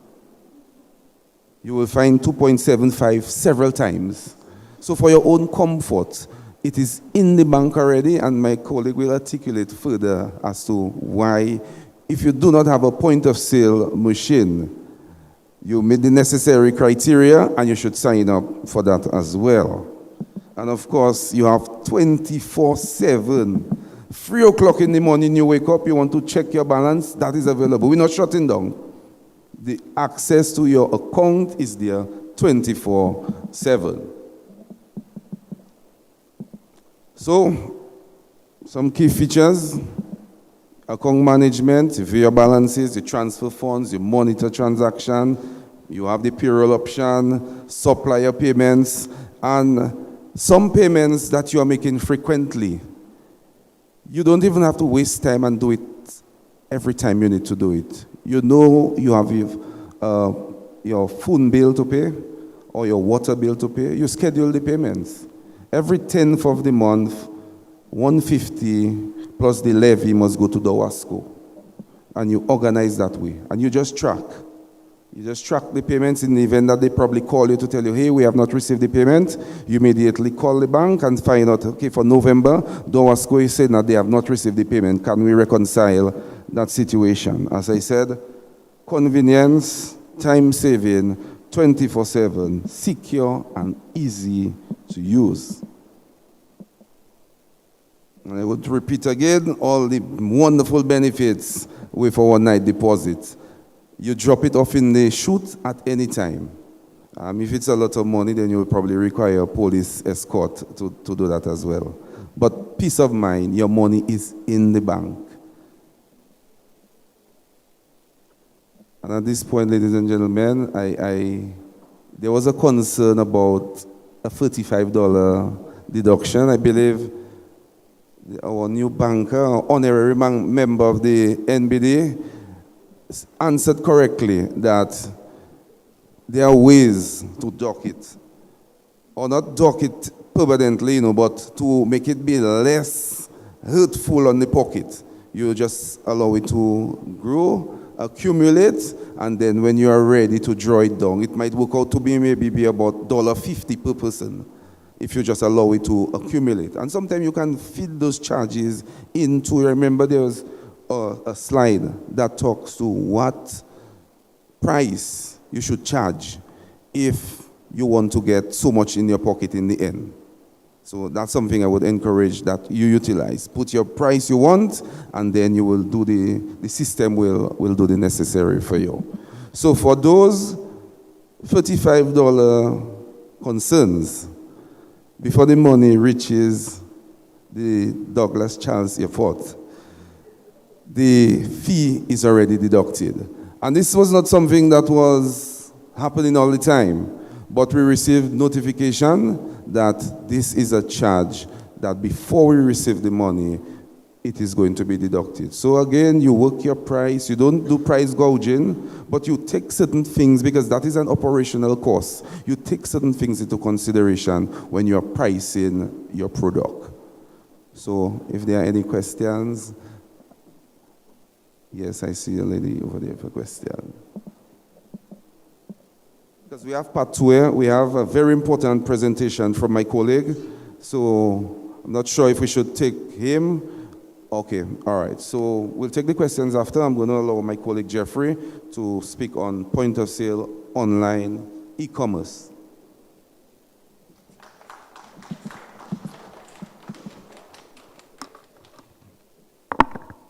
You will find 2.75 several times. So for your own comfort, it is in the bank already, and my colleague will articulate further as to why, if you do not have a point of sale machine, you meet the necessary criteria and you should sign up for that as well. And of course, you have 24/7. 3 o'clock in the morning, you wake up, you want to check your balance, that is available. We're not shutting down. The access to your account is there 24/7. So, some key features: account management, you view your balances, you transfer funds, you monitor transaction, you have the payroll option, supplier payments, and some payments that you are making frequently. You don't even have to waste time and do it every time you need to do it. You know you have your phone bill to pay or your water bill to pay. You schedule the payments. Every 10th of the month, 150 plus the levy must go to Dawasco. And you organize that way. And you just track. You just track the payments. In the event that they probably call you to tell you, hey, we have not received the payment, you immediately call the bank and find out, okay, for November, Dawasco is saying that they have not received the payment. Can we reconcile that situation? As I said, convenience, time saving, 24/7, secure and easy to use. And I would repeat again all the wonderful benefits with our night deposit. You drop it off in the chute at any time. If it's a lot of money, then you will probably require a police escort to do that as well. But peace of mind, your money is in the bank. And at this point, ladies and gentlemen, there was a concern about a $35 deduction. I believe our new banker, honorary member of the NBD, answered correctly that there are ways to dock it. Or not dock it permanently, but to make it be less hurtful on the pocket. You just allow it to grow, accumulate, and then when you are ready to draw it down, it might work out to be maybe about $50 per person if you just allow it to accumulate. And sometimes you can feed those charges into, remember there was a slide that talks to what price you should charge if you want to get so much in your pocket in the end. So that's something I would encourage that you utilize. Put your price you want, and then you will do the system will do the necessary for you. So for those $35 concerns, before the money reaches the Douglas Charles Airport, the fee is already deducted. And this was not something that was happening all the time, but we received notification that this is a charge that before we receive the money, it is going to be deducted. So again, you work your price, you don't do price gouging, but you take certain things, because that is an operational cost. You take certain things into consideration when you're pricing your product. So if there are any questions, yes, I see a lady over there for a question. Because we have part two here, we have a very important presentation from my colleague. So I'm not sure if we should take him. Okay, all right. So we'll take the questions after. I'm going to allow my colleague Jeffrey to speak on point of sale online e-commerce.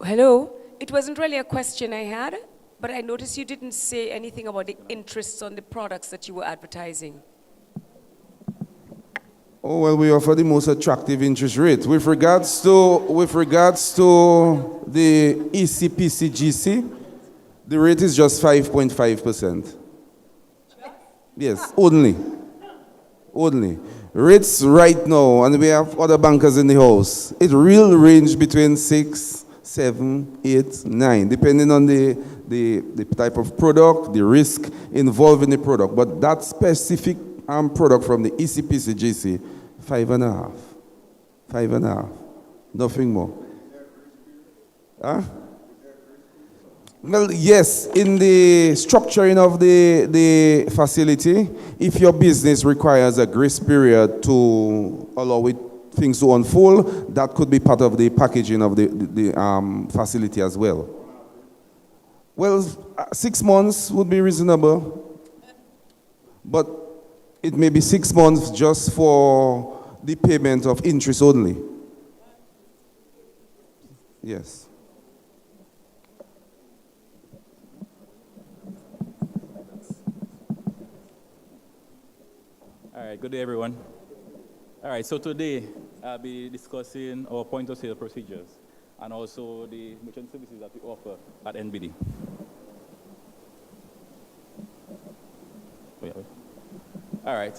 Hello. It wasn't really a question I had, but I noticed you didn't say anything about the interests on the products that you were advertising. Oh, well, we offer the most attractive interest rate. With regards to the ECPCGC, the rate is just 5.5%. Yes, only. Rates right now, and we have other bankers in the house, it will range between 6, 7, 8, 9, depending on the type of product, the risk involved in the product. But that specific product from the ECPCGC, 5.5. 5.5. Nothing more. Huh? Well, yes, in the structuring of the facility, if your business requires a grace period to allow things to unfold, that could be part of the packaging of the facility as well. Well, 6 months would be reasonable, but it may be 6 months just for the payment of interest only. Yes. All right, good day, everyone. All right, so today I'll be discussing our point of sale procedures and also the merchant services that we offer at NBD. All right,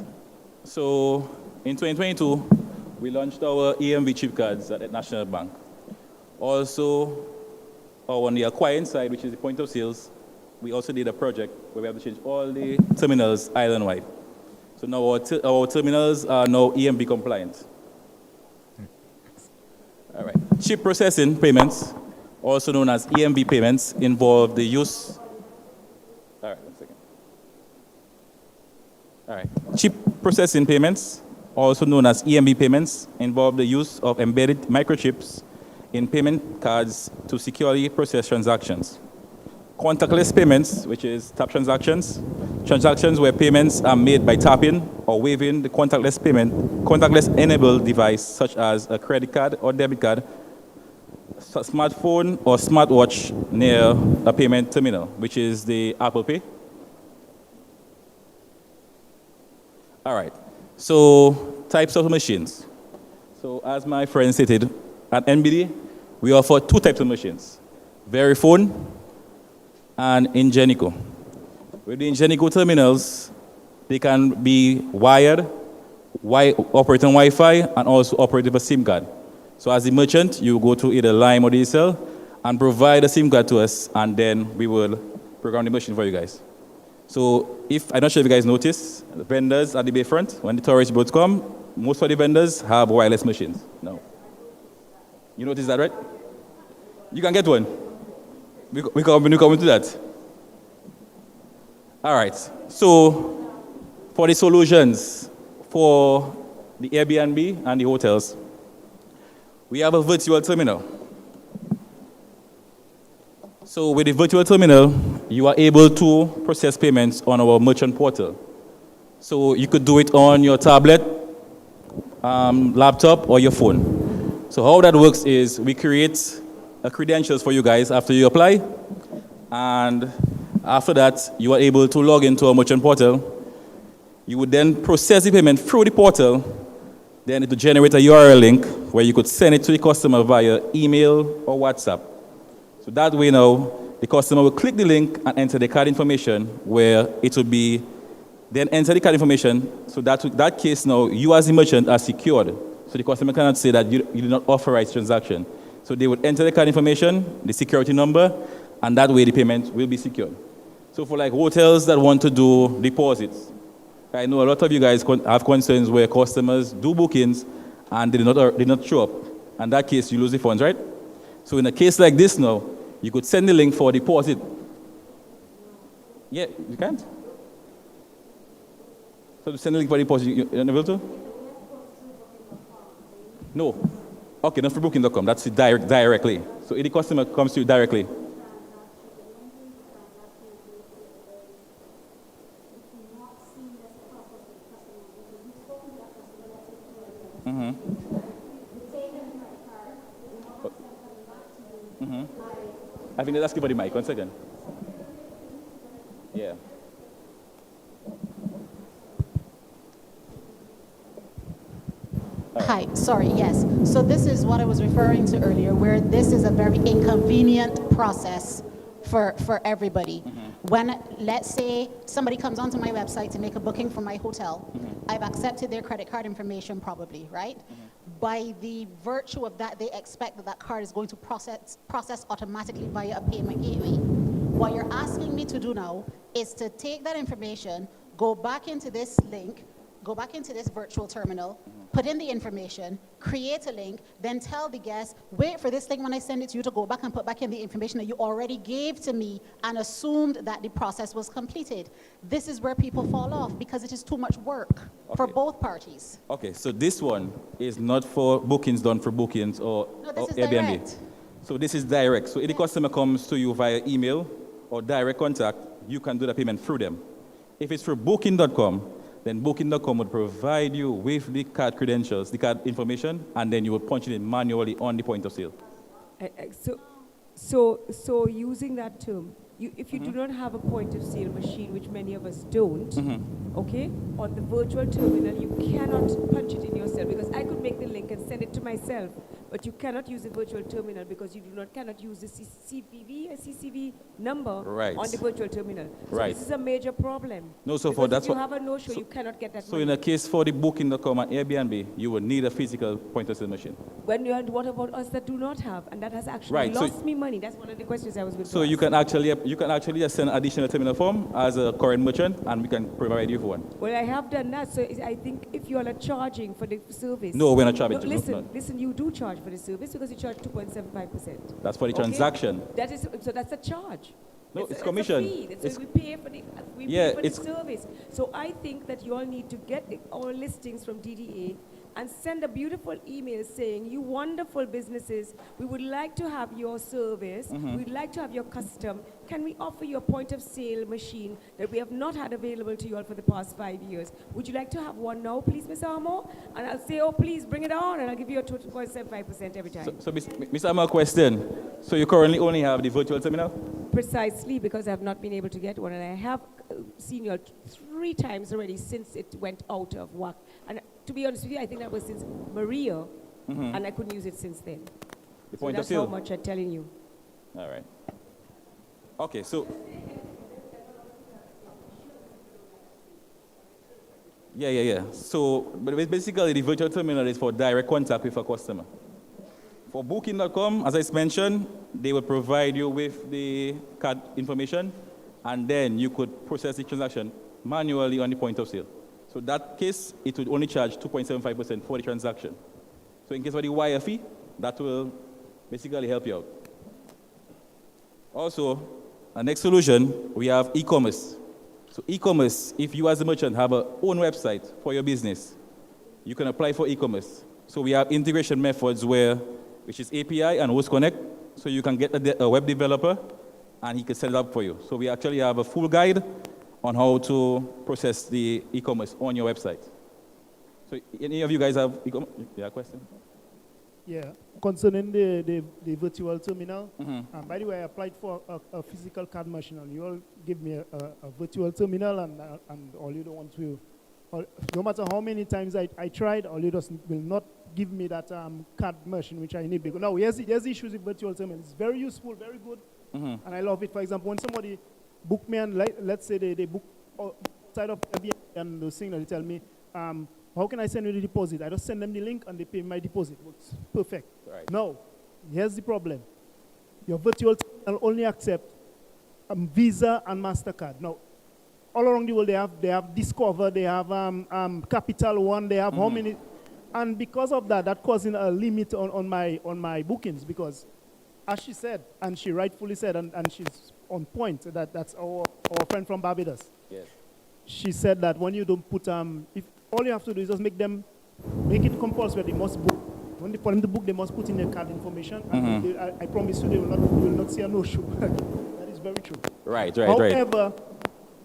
so in 2022, we launched our EMV chip cards at National Bank. Also, on the acquiring side, which is the point of sales, we also did a project where we have to change all the terminals island-wide. So now our terminals are now EMV compliant. All right. Chip processing payments, also known as EMV payments, involve the use. All right, 1 second. All right. Chip processing payments, also known as EMV payments, involve the use of embedded microchips in payment cards to securely process transactions. Contactless payments, which is tap transactions where payments are made by tapping or waving the contactless enabled device, such as a credit card or debit card, smartphone or smartwatch near a payment terminal, which is the Apple Pay. All right, so types of machines. So as my friend stated, at NBD, we offer 2 types of machines, Verifone and Ingenico. With the Ingenico terminals, they can be wired, operating Wi-Fi, and also operate with a SIM card. So as the merchant, you go to either Lime or DSL and provide a SIM card to us, and then we will program the machine for you guys. So I'm not sure if you guys noticed, the vendors at the bayfront, when the tourist boats come, most of the vendors have wireless machines. No. You notice that, right? You can get one. We come into that. All right. So for the solutions for the Airbnb and the hotels, we have a virtual terminal. So with the virtual terminal, you are able to process payments on our merchant portal. So you could do it on your tablet, laptop or your phone. So how that works is we create credentials for you guys after you apply, and after that you are able to log into a merchant portal. You would then process the payment through the portal, then it will generate a URL link where you could send it to the customer via email or WhatsApp. So that way now, the customer will click the link and enter the card information where it will be, then enter the card information. So that case now, you as the merchant are secured. So the customer cannot say that you did not authorize transaction. So they would enter the card information, the security number, and that way the payment will be secured. So for like hotels that want to do deposits, I know a lot of you guys have concerns where customers do bookings and they did not show up. In that case, you lose the funds, right? So in a case like this now, you could send the link for deposit. Yeah, you can't? So to send the link for deposit, you're not able to? No. Okay, not for booking.com. That's it directly. So if the customer comes to you directly. Mm-hmm. Mm-hmm. I think let's ask you for the mic. 1 second. Yeah. Hi, sorry, yes. So this is what I was referring to earlier, where this is a very inconvenient process for everybody. When, let's say, somebody comes onto my website to make a booking for my hotel, I've accepted their credit card information probably, right? By the virtue of that, they expect that that card is going to process automatically via a payment gateway. What you're asking me to do now is to take that information, go back into this link, go back into this virtual terminal, put in the information, create a link, then tell the guest, wait for this thing when I send it to you to go back and put back in the information that you already gave to me and assumed that the process was completed. This is where people fall off because it is too much work for both parties. Okay, so this one is not for bookings done for bookings or Airbnb. Direct. So this is direct. So if the customer comes to you via email or direct contact, you can do the payment through them. If it's for booking.com, then Booking.com would provide you with the card credentials, the card information, and then you would punch it in manually on the point of sale. So using that term, if you do not have a point of sale machine, which many of us don't, okay, on the virtual terminal, you cannot punch it in yourself, because I could make the link and send it to myself, but you cannot use the virtual terminal because you cannot use the CCV number on the virtual terminal. So this is a major problem. No, so because that's if you have a no-show, you cannot get that So money. in a case for the Booking.com and Airbnb, you would need a physical point of sale machine. What about us that do not have, and that has actually lost me money? That's one of the questions I was going to So ask. you can actually just send additional terminal form as a current merchant, and we can provide you for one. Well, I have done that, so I think if you all are charging for the service... No, we're not charging. Listen, you do charge for the service because you charge 2.75%. That's for the transaction. So that's a charge. No, it's commission. It's a fee. We pay for the service. So I think that you all need to get our listings from DDA and send a beautiful email saying, you wonderful businesses, we would like to have your service, we'd like to have your custom. Can we offer you a point of sale machine that we have not had available to you all for the past 5 years? Would you like to have one now, please, Mr. Amo? And I'll say, oh, please, bring it on, and I'll give you a 2.75% every time. So Mr. Amo, question. So you currently only have the virtual terminal? Precisely, because I have not been able to get one, and I have seen you all 3 times already since it went out of work. And to be honest with you, I think that was since Maria, and I couldn't use it since then. The point of sale? That's how much I'm telling you. All right. Okay, so... Yeah. So but basically, the virtual terminal is for direct contact with a customer. For Booking.com, as I mentioned, they will provide you with the card information, and then you could process the transaction manually on the point of sale. So that case, it would only charge 2.75% for the transaction. So in case of the wire fee, that will basically help you out. Also, our next solution, we have e-commerce. So e-commerce, if you as a merchant have a own website for your business, you can apply for e-commerce. So we have integration methods which is API and Host Connect, so you can get a web developer and he can set it up for you. So we actually have a full guide on how to process the e-commerce on your website. So any of you guys have a question? Yeah, concerning the virtual terminal, Mhm. by the way, I applied for a physical card machine, and you all give me a virtual terminal, and all you don't want to, no matter how many times I tried, all you just will not give me that card machine which I need. Because now, here's the issues with virtual terminal. It's very useful, very good, Mhm. and I love it. For example, when somebody book me, and let's say they book outside of Airbnb, and the thing that they tell me, how can I send you the deposit? I just send them the link and they pay my deposit. It's perfect. Right. Now, here's the problem. Your virtual terminal only accept Visa and MasterCard. Now, all around the world, they have Discover, they have Capital One, they have how many? And because of that, that causing a limit on my bookings, because as she said, and she rightfully said, and she's on point, that's our friend from Barbados. Yes. She said that when you don't put, if all you have to do is just make it compulsory, they must book. For them to book, they must put in their card information. And I promise you, you will not see a no-show. That is very true. Right. However,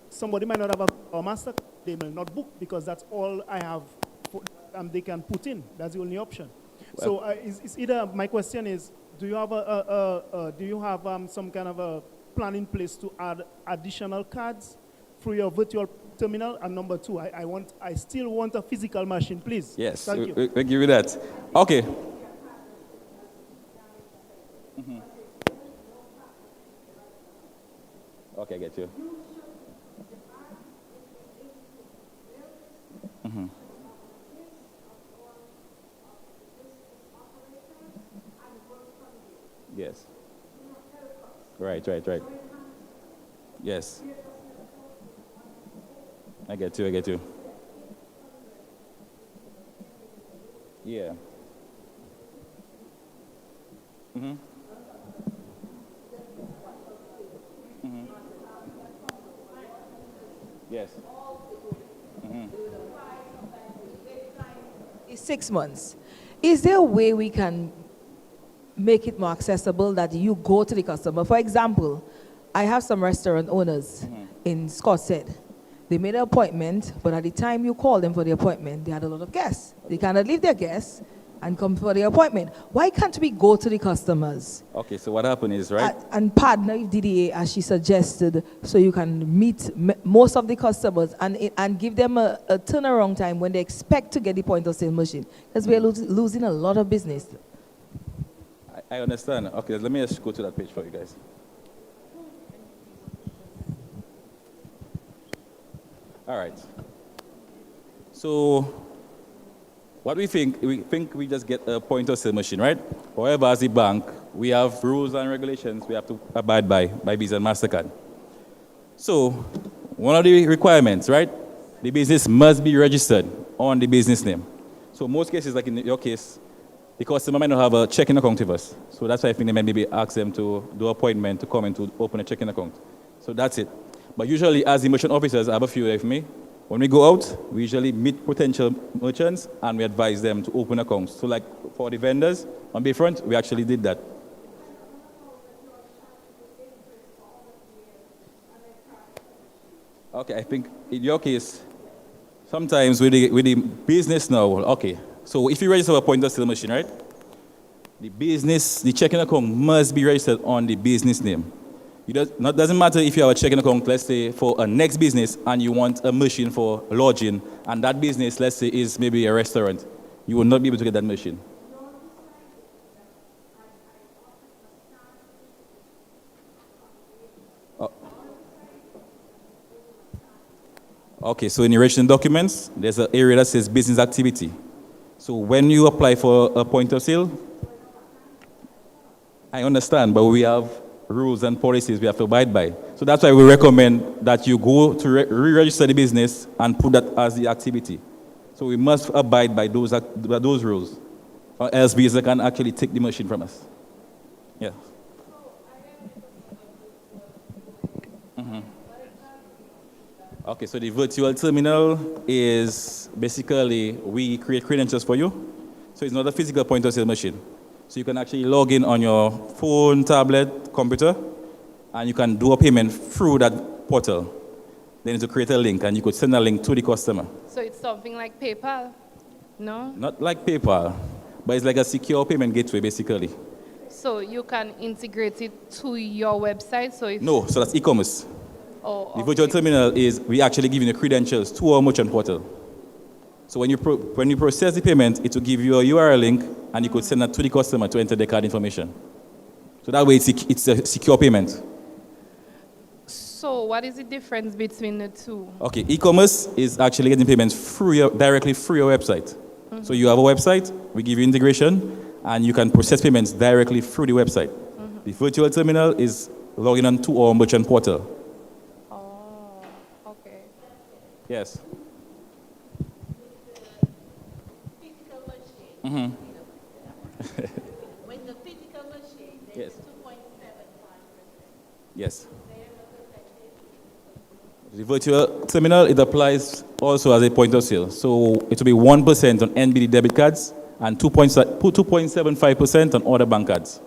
somebody might not have a master, they will not book because that's all I have. They can put in. That's the only option. So it's either, my question is, do you have some kind of a plan in place to add additional cards through your virtual terminal? And number two, I still want a physical machine, please. Yes, Thank you. we'll give you that. Okay. Okay, I get you. Yes. Right. Yes. I get you. Yeah. Yes. It's 6 months. Is there a way we can make it more accessible that you go to the customer? For example, I have some restaurant owners in Scottshead. They made an appointment, but at the time you called them for the appointment, they had a lot of guests. They cannot leave their guests and come for the appointment. Why can't we go to the customers Okay, so what happened is, right? and partner with DDA, as she suggested, so you can meet most of the customers and give them a turnaround time when they expect to get the point of sale machine? Because we are losing a lot of business. I understand. Okay, let me just go to that page for you guys. All right. So what we think we just get a point of sale machine, right? However, as a bank, we have rules and regulations we have to abide by Visa and MasterCard. So one of the requirements, right? The business must be registered on the business name. So most cases, like in your case, the customer might not have a checking account with us. So that's why I think they might maybe ask them to do an appointment to come in to open a checking account. So that's it. But usually, as the merchant officers, I have a few with me. When we go out, we usually meet potential merchants and we advise them to open accounts. So like for the vendors on Bayfront, we actually did that. Okay, I think in your case, sometimes with the business now, okay. So if you register a point of sale machine, right? The checking account must be registered on the business name. It doesn't matter if you have a checking account, let's say, for a next business and you want a machine for lodging, and that business, let's say, is maybe a restaurant. You will not be able to get that machine. Okay, so in your registration documents, there's an area that says business activity. So when you apply for a point of sale, I understand, but we have rules and policies we have to abide by. So that's why we recommend that you go to re-register the business and put that as the activity. So we must abide by those rules, or else Visa can actually take the machine from us. Yeah. Okay, so the virtual terminal is basically we create credentials for you. So it's not a physical point of sale machine. So you can actually log in on your phone, tablet, computer, and you can do a payment through that portal. Then to create a link, and you could send a link to the customer. So it's something like PayPal? No? Not like PayPal, but it's like a secure payment gateway, basically. So you can integrate it to your website. So if No, so that's e-commerce. Oh, The virtual terminal is we actually give you the credentials to our merchant portal. So when you process the payment, it will give you a URL link, and you could send that to the customer to enter the card information. So that way, it's a secure payment. So what is the difference between the two? Okay, e-commerce is actually getting payments directly through your website. So you have a website, we give you integration, and you can process payments directly through the website. The virtual terminal is logging on to our merchant portal. Oh, okay. Yes. When the physical machine, Yes. 2.75%. Yes. The virtual terminal, it applies also as a point of sale. So it will be 1% on NBD debit cards and 2.75% on other bank cards.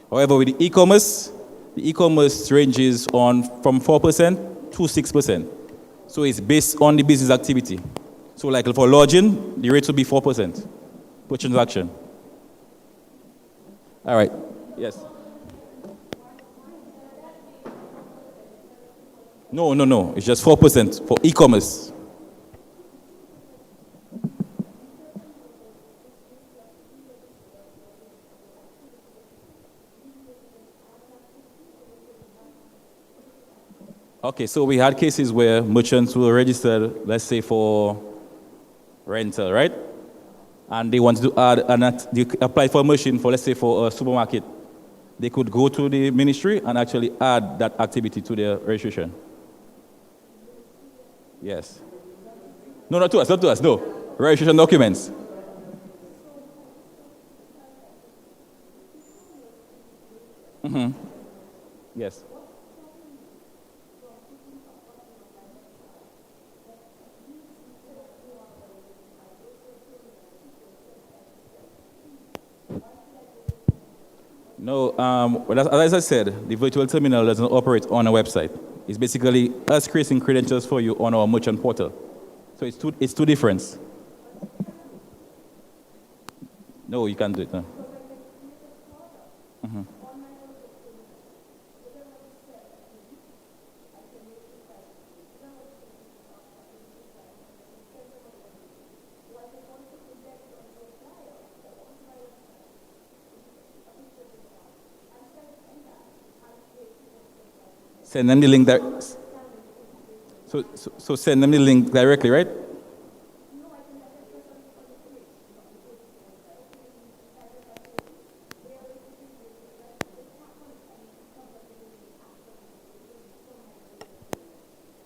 However, with the e-commerce ranges from 4% to 6%. So it's based on the business activity. So like for lodging, the rate will be 4% per transaction. All right. Yes. No. It's just 4% for e-commerce. Okay, so we had cases where merchants were registered, let's say for rental, right? And they wanted to add, they apply for a machine for, let's say, for a supermarket. They could go to the ministry and actually add that activity to their registration. Yes. No, not to us, no. Registration documents. Yes. No, well, as I said, the virtual terminal doesn't operate on a website. It's basically us creating credentials for you on our merchant portal. So it's two different. No, you can't do it. No. Send them the link so send them the link directly, right?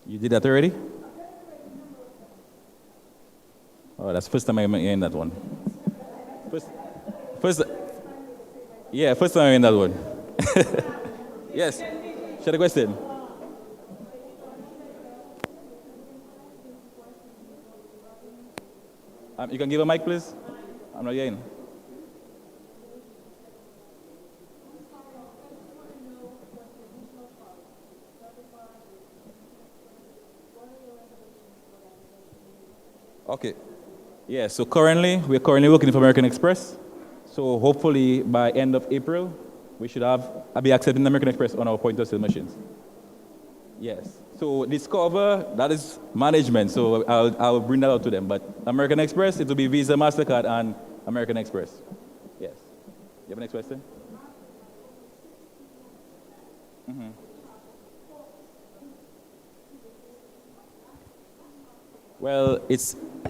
You did that already? Oh, that's the first time I'm hearing that one. First time I'm hearing that one. Yes. Share the question. You can give a mic, please? I'm not hearing. Okay. Yeah, so we're currently working for American Express. So hopefully by end of April, we should be accepting American Express on our point of sale machines. Yes. So Discover, that is management, so I'll bring that out to them. But American Express, it will be Visa, MasterCard, and American Express. Yes. You have a next question? Well,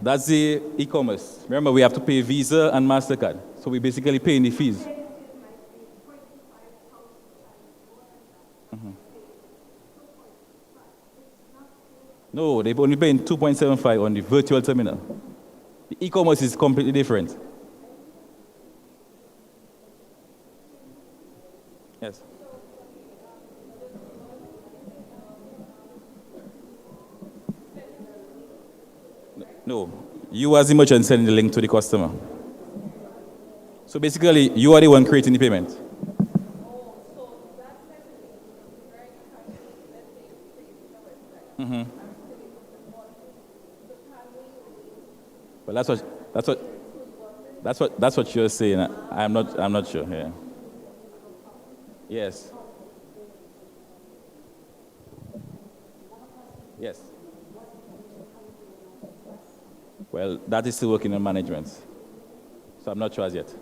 that's the e-commerce. Remember, we have to pay Visa and MasterCard. So we're basically paying the fees. No, they've only paying 2.75 on the virtual terminal. The e-commerce is completely different. Yes. No, you as the merchant sending the link to the customer. So basically, you are the one creating the payment. Well, that's what. That's what you're saying. I'm not sure. Yeah. Yes. Yes. Well, that is still working on management. So I'm not sure as yet.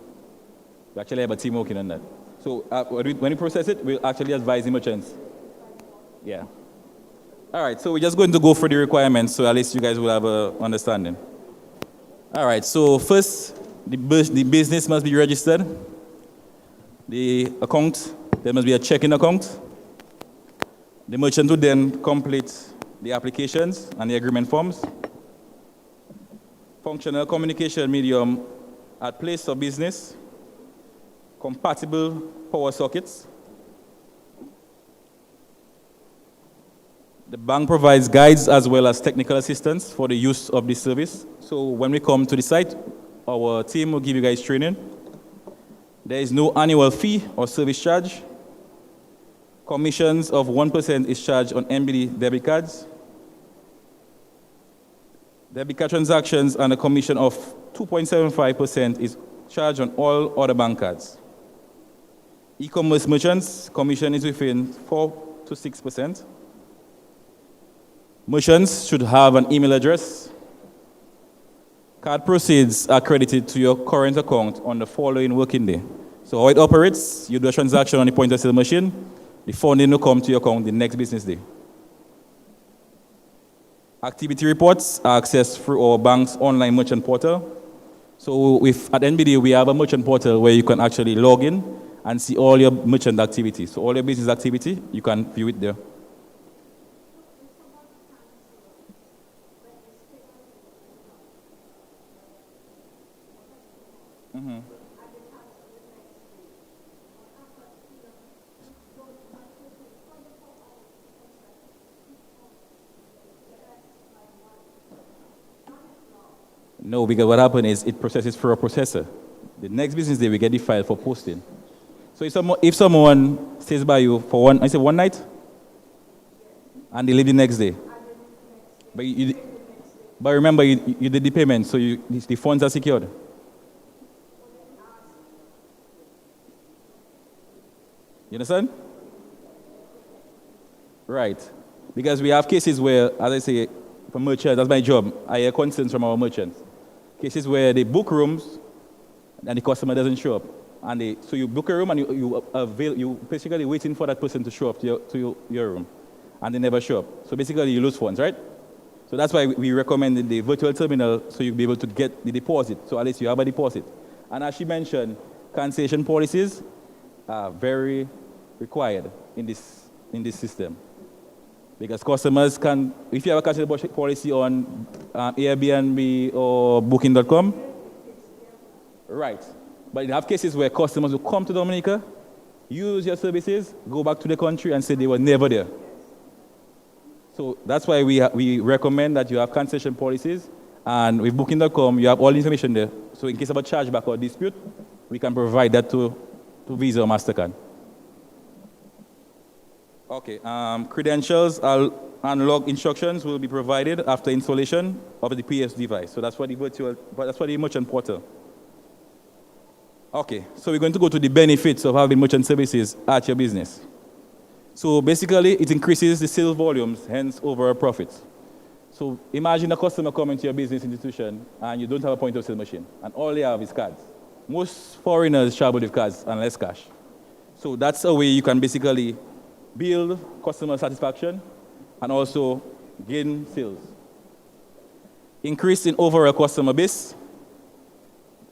We actually have a team working on that. So when we process it, we'll actually advise the merchants. Yeah. All right, so we're just going to go through the requirements so at least you guys will have an understanding. All right, so first, the business must be registered. The account, there must be a checking account. The merchant will then complete the applications and the agreement forms. Functional communication medium at place of business. Compatible power sockets. The bank provides guides as well as technical assistance for the use of this service. So when we come to the site, our team will give you guys training. There is no annual fee or service charge. Commissions of 1% is charged on MBD debit cards. Debit card transactions and a commission of 2.75% is charged on all other bank cards. E-commerce merchants, commission is within 4 to 6%. Merchants should have an email address. Card proceeds are credited to your current account on the following working day. So how it operates, you do a transaction on the point of sale machine, the funding will come to your account the next business day. Activity reports are accessed through our bank's online merchant portal. So at NBD, we have a merchant portal where you can actually log in and see all your merchant activity. So all your business activity, you can view it there. Mm-hmm. No, because what happens is it processes through a processor. The next business day, we get the file for posting. So if someone stays by you for one night, and they leave the next day, but remember, you did the payment, so the funds are secured. You understand? Right. Because we have cases where, as I say, for merchants, that's my job, I hear concerns from our merchants. Cases where they book rooms and the customer doesn't show up. So you book a room and you basically waiting for that person to show up to your room. And they never show up. So basically you lose funds, right? So that's why we recommend the virtual terminal so you'll be able to get the deposit. So at least you have a deposit. And as she mentioned, cancellation policies are very required in this system. Because customers can, if you have a cancellation policy on Airbnb or Booking.com, right. But you have cases where customers will come to Dominica, use your services, go back to the country and say they were never there. So that's why we recommend that you have cancellation policies. And with Booking.com, you have all the information there. So in case of a chargeback or dispute, we can provide that to Visa or MasterCard. Okay, credentials and log instructions will be provided after installation of the PS device. So that's for the merchant portal. Okay, so we're going to go to the benefits of having merchant services at your business. So basically, it increases the sales volumes, hence overall profits. So imagine a customer coming to your business institution and you don't have a point of sale machine, and all they have is cards. Most foreigners travel with cards and less cash. So that's a way you can basically build customer satisfaction and also gain sales. Increase in overall customer base.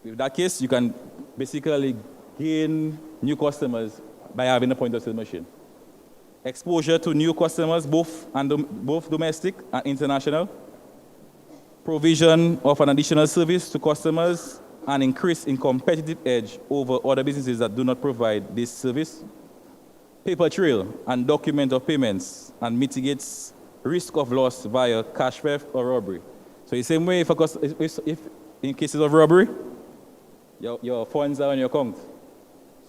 With that case, you can basically gain new customers by having a point of sale machine. Exposure to new customers, both domestic and international. Provision of an additional service to customers and increase in competitive edge over other businesses that do not provide this service. Paper trail and document of payments and mitigates risk of loss via cash theft or robbery. So the same way, if in cases of robbery, your funds are on your account.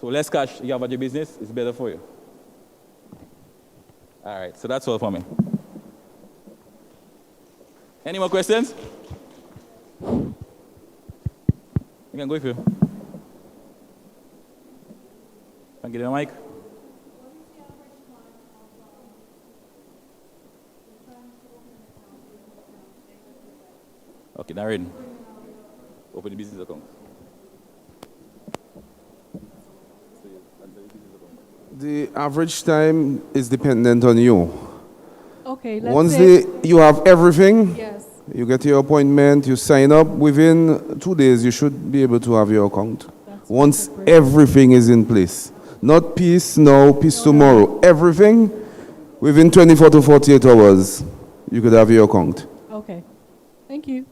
So less cash you have at your business is better for you. All right, so that's all for me. Any more questions? You can go if you. Can I get the mic? Okay, Darren. Open the business account. The average time is dependent on you. Okay, let's Once say... you have everything, Yes. you get your appointment, you sign up, within 2 days you should be able to have your account. Once everything is in place. Not peace now, peace tomorrow. Everything, within 24 to 48 hours, you could have your account. Okay. Thank you.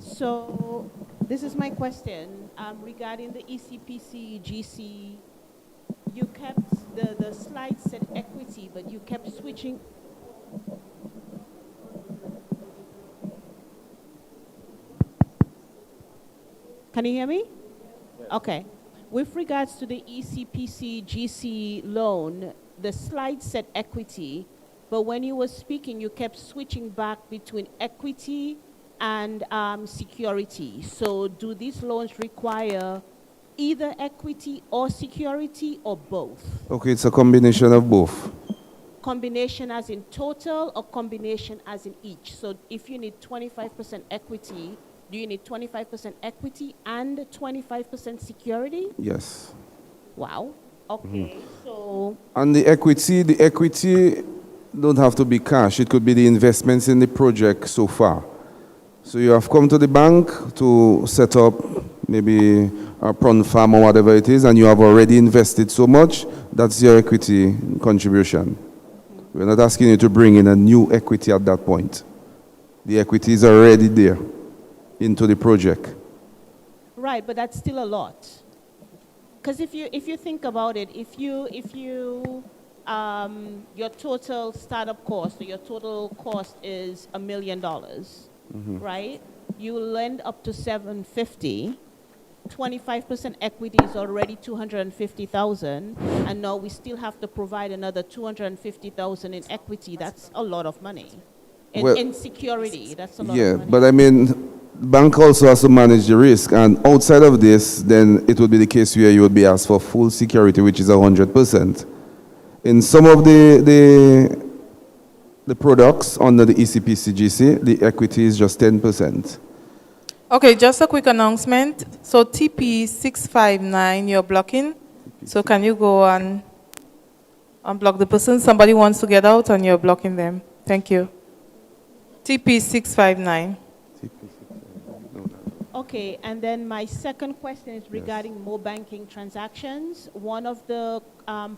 So this is my question regarding the ECPC GC. You kept the slide said equity, but you kept switching. Can you hear me? Okay. With regards to the ECPC GC loan, the slide said equity, but when you were speaking, you kept switching back between equity and security. So do these loans require either equity or security or both? Okay, it's a combination of both. Combination as in total or combination as in each? So if you need 25% equity, do you need 25% equity and 25% security? Yes. Wow. Okay. So And the equity don't have to be cash. It could be the investments in the project so far. So you have come to the bank to set up maybe a prawn farm or whatever it is, and you have already invested so much, that's your equity contribution. We're not asking you to bring in a new equity at that point. The equity is already there into the project. right, but that's still a lot. Because if you think about it, if you your total startup cost or your total cost is $1 million, right? You will lend up to 750. 25% equity is already 250,000, and now we still have to provide another 250,000 in equity. That's a lot of money. In security, that's a lot of money. But I mean, bank also has to manage the risk, and outside of this, then it would be the case where you would be asked for full security, which is 100%. In some of the products under the ECPCGC, the equity is just 10%. Okay, just a quick announcement. So TP659, you're blocking. So can you go and unblock the person? Somebody wants to get out and you're blocking them. Thank you. TP659. Okay, and then my second question is regarding mobile banking transactions. One of the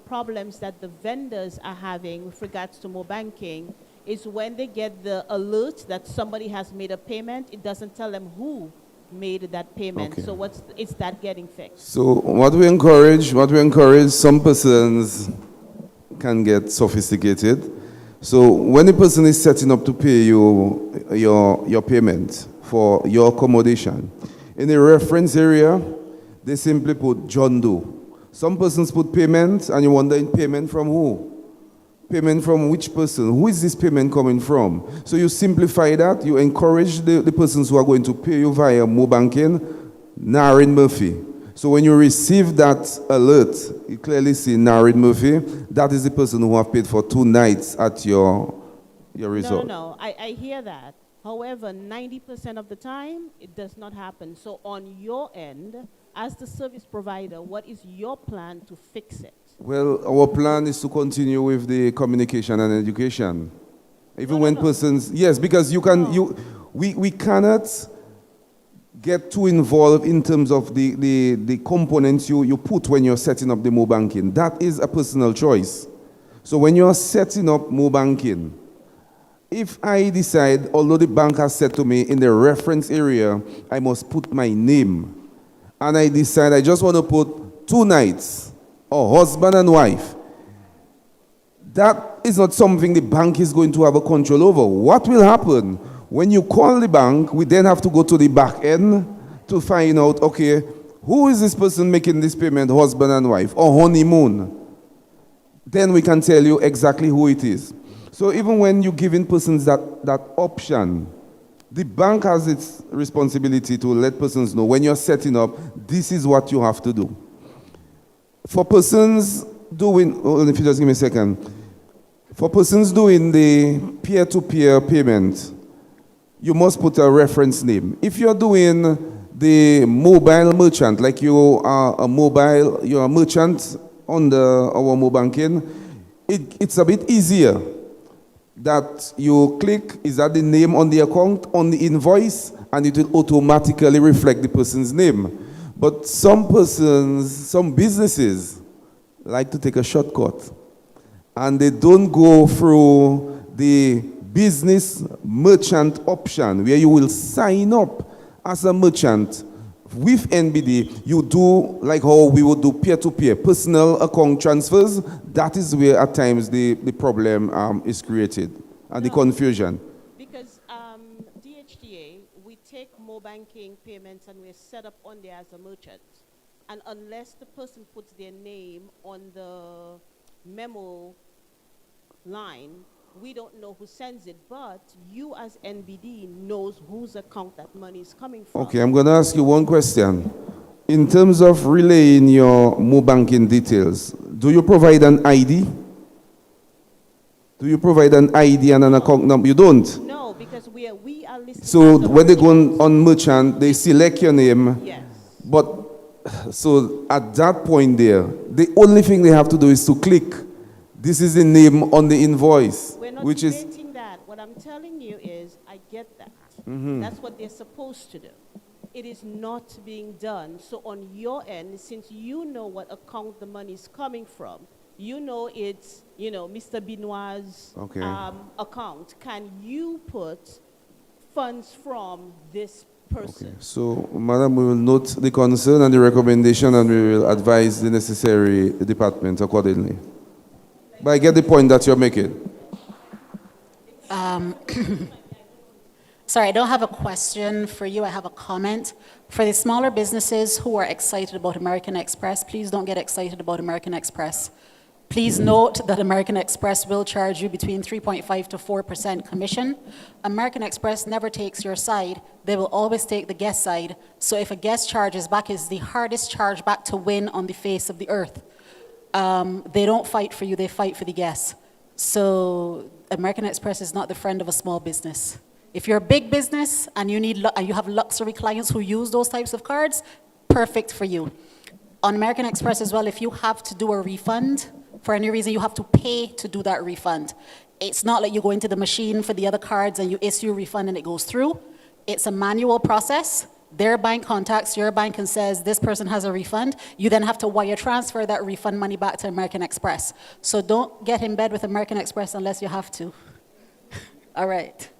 problems that the vendors are having with regards to mobile banking is when they get the alert that somebody has made a payment, it doesn't tell them who made that payment. Okay. So is that getting fixed? So what we encourage, some persons can get sophisticated. So when a person is setting up to pay you your payment for your accommodation, in the reference area, they simply put John Doe. Some persons put payment, and you wonder, in payment from who? Payment from which person? Who is this payment coming from? So you simplify that. You encourage the persons who are going to pay you via mobile banking, Naryn Murphy. So when you receive that alert, you clearly see Naryn Murphy. That is the person who have paid for 2 nights at your resort. No, I hear that. However, 90% of the time, it does not happen. So on your end, as the service provider, what is your plan to fix it? Well, our plan is to continue with the communication and education. Even when persons, yes, because we cannot get too involved in terms of the components you put when you're setting up the mobile banking. That is a personal choice. So when you're setting up mobile banking, if I decide, although the bank has said to me in the reference area, I must put my name, and I decide I just want to put 2 nights, or husband and wife, that is not something the bank is going to have a control over. What will happen? When you call the bank, we then have to go to the back end to find out, okay, who is this person making this payment, husband and wife, or honeymoon? Then we can tell you exactly who it is. So even when you're giving persons that option, the bank has its responsibility to let persons know when you're setting up, this is what you have to do. For persons doing, if you just give me a second, for persons doing the peer-to-peer payment, you must put a reference name. If you're doing the mobile merchant, like you are you're a merchant under our mobile banking, it's a bit easier that you click, is that the name on the account, on the invoice, and it will automatically reflect the person's name. But some persons, some businesses like to take a shortcut, and they don't go through the business merchant option where you will sign up as a merchant with NBD. You do like how we would do peer-to-peer, personal account transfers. That is where at times the problem is created and the confusion. Because DHTA, we take mobile banking payments and we're set up on there as a merchant. And unless the person puts their name on the memo line, we don't know who sends it, but you as NBD knows whose account that money is coming from. Okay, I'm going to ask you one question. In terms of relaying your mobile banking details, do you provide an ID? Do you provide an ID and an account number? You don't? No, because we are listed. So when they go on merchant, they select your name. Yes. But so at that point there, the only thing they have to do is to click. This is the name on the invoice, We're not which is debating that. What I'm telling you is, I get that. Mhm. That's what they're supposed to do. It is not being done. So on your end, since you know what account the money is coming from, you know it's, Mr. Benoit's Okay. account. Can you put funds from this person? so, Madam, we will note the concern and the recommendation, and we will advise the necessary department accordingly. But I get the point that you're making. Sorry, I don't have a question for you. I have a comment. For the smaller businesses who are excited about American Express, please don't get excited about American Express. Please note that American Express will charge you between 3.5 to 4% commission. American Express never takes your side. They will always take the guest side. So if a guest charges back, it's the hardest charge back to win on the face of the earth. They don't fight for you, they fight for the guests. So American Express is not the friend of a small business. If you're a big business and you have luxury clients who use those types of cards, perfect for you. On American Express as well, if you have to do a refund, for any reason, you have to pay to do that refund. It's not like you go into the machine for the other cards and you issue a refund and it goes through. It's a manual process. Their bank contacts your bank and says, this person has a refund. You then have to wire transfer that refund money back to American Express. So don't get in bed with American Express unless you have to. All right.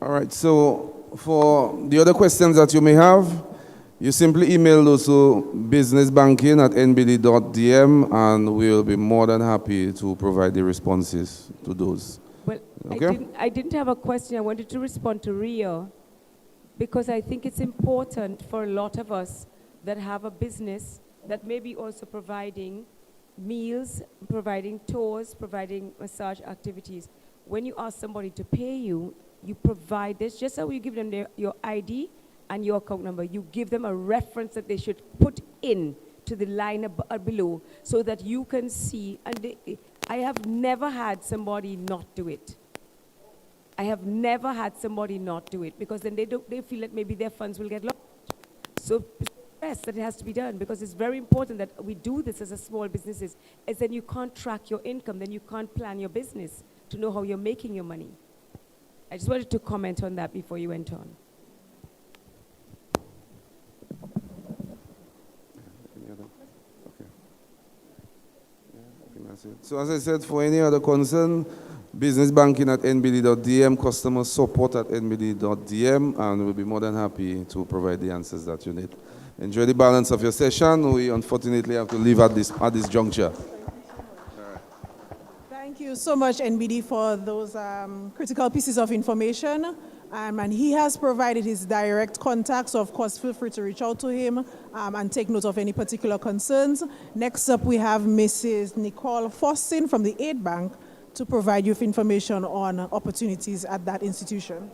All right, so for the other questions that you may have, you simply email those to businessbanking@nbd.dm, and we'll be more than happy to provide the responses to those. Well, Okay? I didn't have a question. I wanted to respond to Rio, because I think it's important for a lot of us that have a business that may be also providing meals, providing tours, providing massage activities. When you ask somebody to pay you, you provide this, just how you give them your ID and your account number. You give them a reference that they should put in to the line below so that you can see. And I have never had somebody not do it. I have never had somebody not do it, because then they feel that maybe their funds will get lost. So stress that it has to be done, because it's very important that we do this as a small businesses, as then you can't track your income, then you can't plan your business to know how you're making your money. I just wanted to comment on that before you went on. So as I said, for any other concern, businessbanking@nbd.dm, customer support@nbd.dm, and we'll be more than happy to provide the answers that you need. Enjoy the balance of your session. We unfortunately have to leave at this juncture. Thank you so much, NBD, for those critical pieces of information. And he has provided his direct contact, so of course feel free to reach out to him and take note of any particular concerns. Next up we have Mrs. Nicole Fossin from the Aid Bank to provide you with information on opportunities at that institution.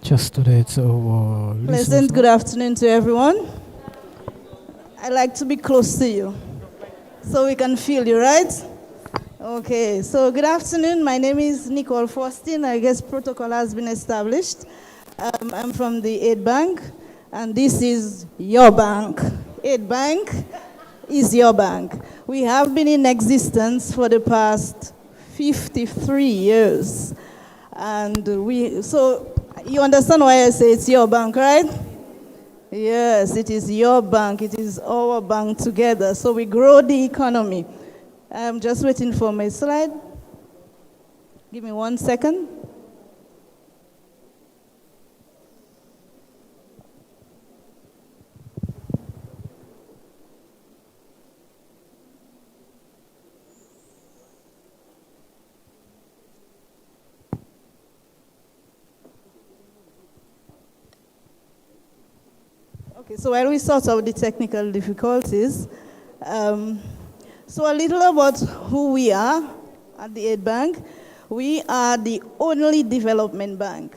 Just today, so Pleasant good afternoon to everyone. I like to be close to you so we can feel you, right? Okay, so good afternoon. My name is Nicole Faustin. I guess protocol has been established. I'm from the Aid Bank, and this is your bank. Aid Bank is your bank. We have been in existence for the past 53 years. And so you understand why I say it's your bank, right? Yes, it is your bank. It is our bank together. So we grow the economy. I'm just waiting for my slide. Give me 1 second. Okay, so while we sort out the technical difficulties, so a little about who we are at the Aid Bank. We are the only development bank.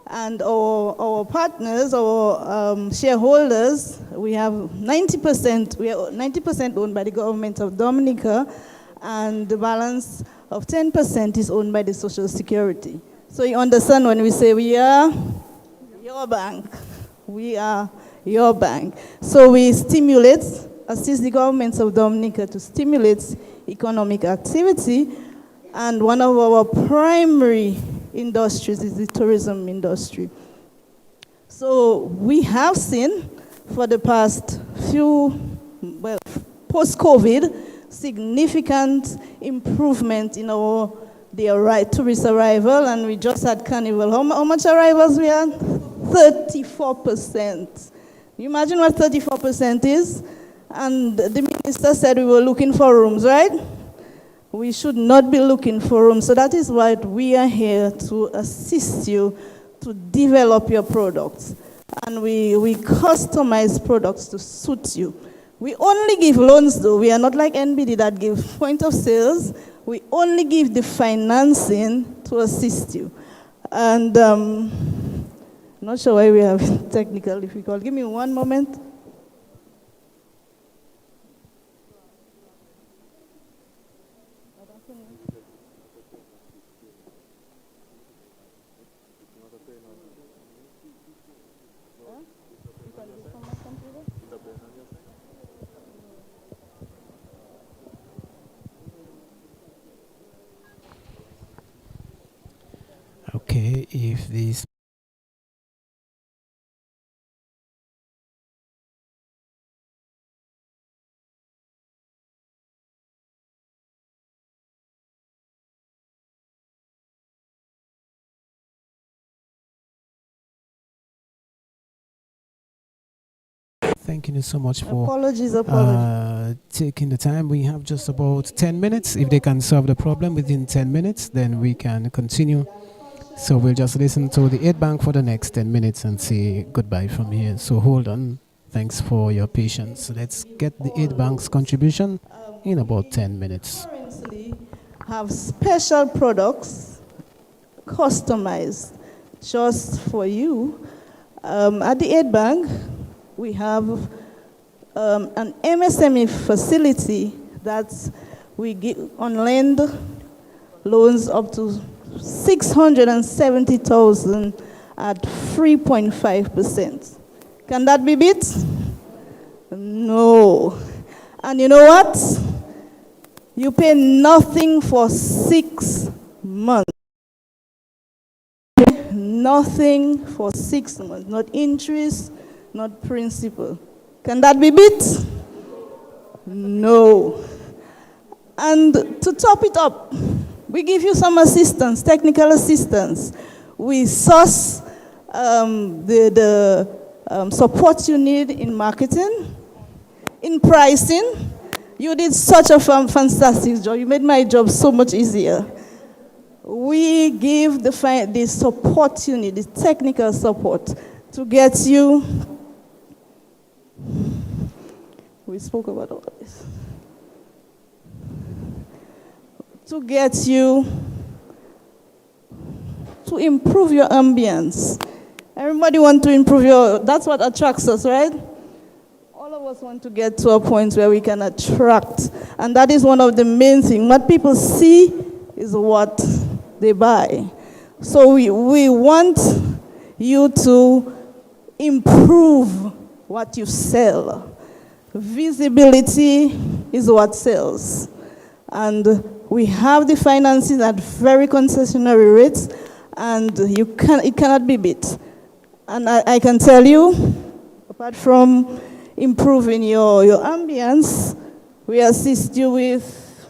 And our partners, our shareholders, we have 90%, we are 90% owned by the government of Dominica, and the balance of 10% is owned by the Social Security. So you understand when we say we are your bank, we are your bank. So we stimulate, assist the governments of Dominica to stimulate economic activity, and one of our primary industries is the tourism industry. So we have seen for the past post-COVID, significant improvement in the tourist arrival, and we just had Carnival. How much arrivals we had? 34%. You imagine what 34% is? And the minister said we were looking for rooms, right? We should not be looking for rooms. So that is why we are here to assist you to develop your products. And we customize products to suit you. We only give loans though. We are not like NBD that give point of sales. We only give the financing to assist you. And not sure why we have technical difficulty. Give me 1 moment. Okay, if this thank you so much for Apologies. taking the time. We have just about 10 minutes. If they can solve the problem within 10 minutes, then we can continue. So we'll just listen to the Aid Bank for the next 10 minutes and say goodbye from here. So hold on. Thanks for your patience. Let's get the Aid Bank's contribution in about 10 minutes. Currently have special products customized just for you. At the Aid Bank, we have an MSME facility that we give on lend loans up to 670,000 at 3.5%. Can that be beat? No. And you know what? You pay nothing for 6 months. Nothing for 6 months. Not interest, not principal. Can that be beat? No. And to top it up, we give you some assistance, technical assistance. We source the support you need in marketing, in pricing. You did such a fantastic job. You made my job so much easier. We give the support you need, the technical support to get you. We spoke about all this. To get you to improve your ambience. Everybody wants to improve that's what attracts us, right? All of us want to get to a point where we can attract. And that is one of the main things. What people see is what they buy. So we want you to improve what you sell. Visibility is what sells. And we have the financing at very concessionary rates, and it cannot be beat. And I can tell you, apart from improving your ambience, we assist you with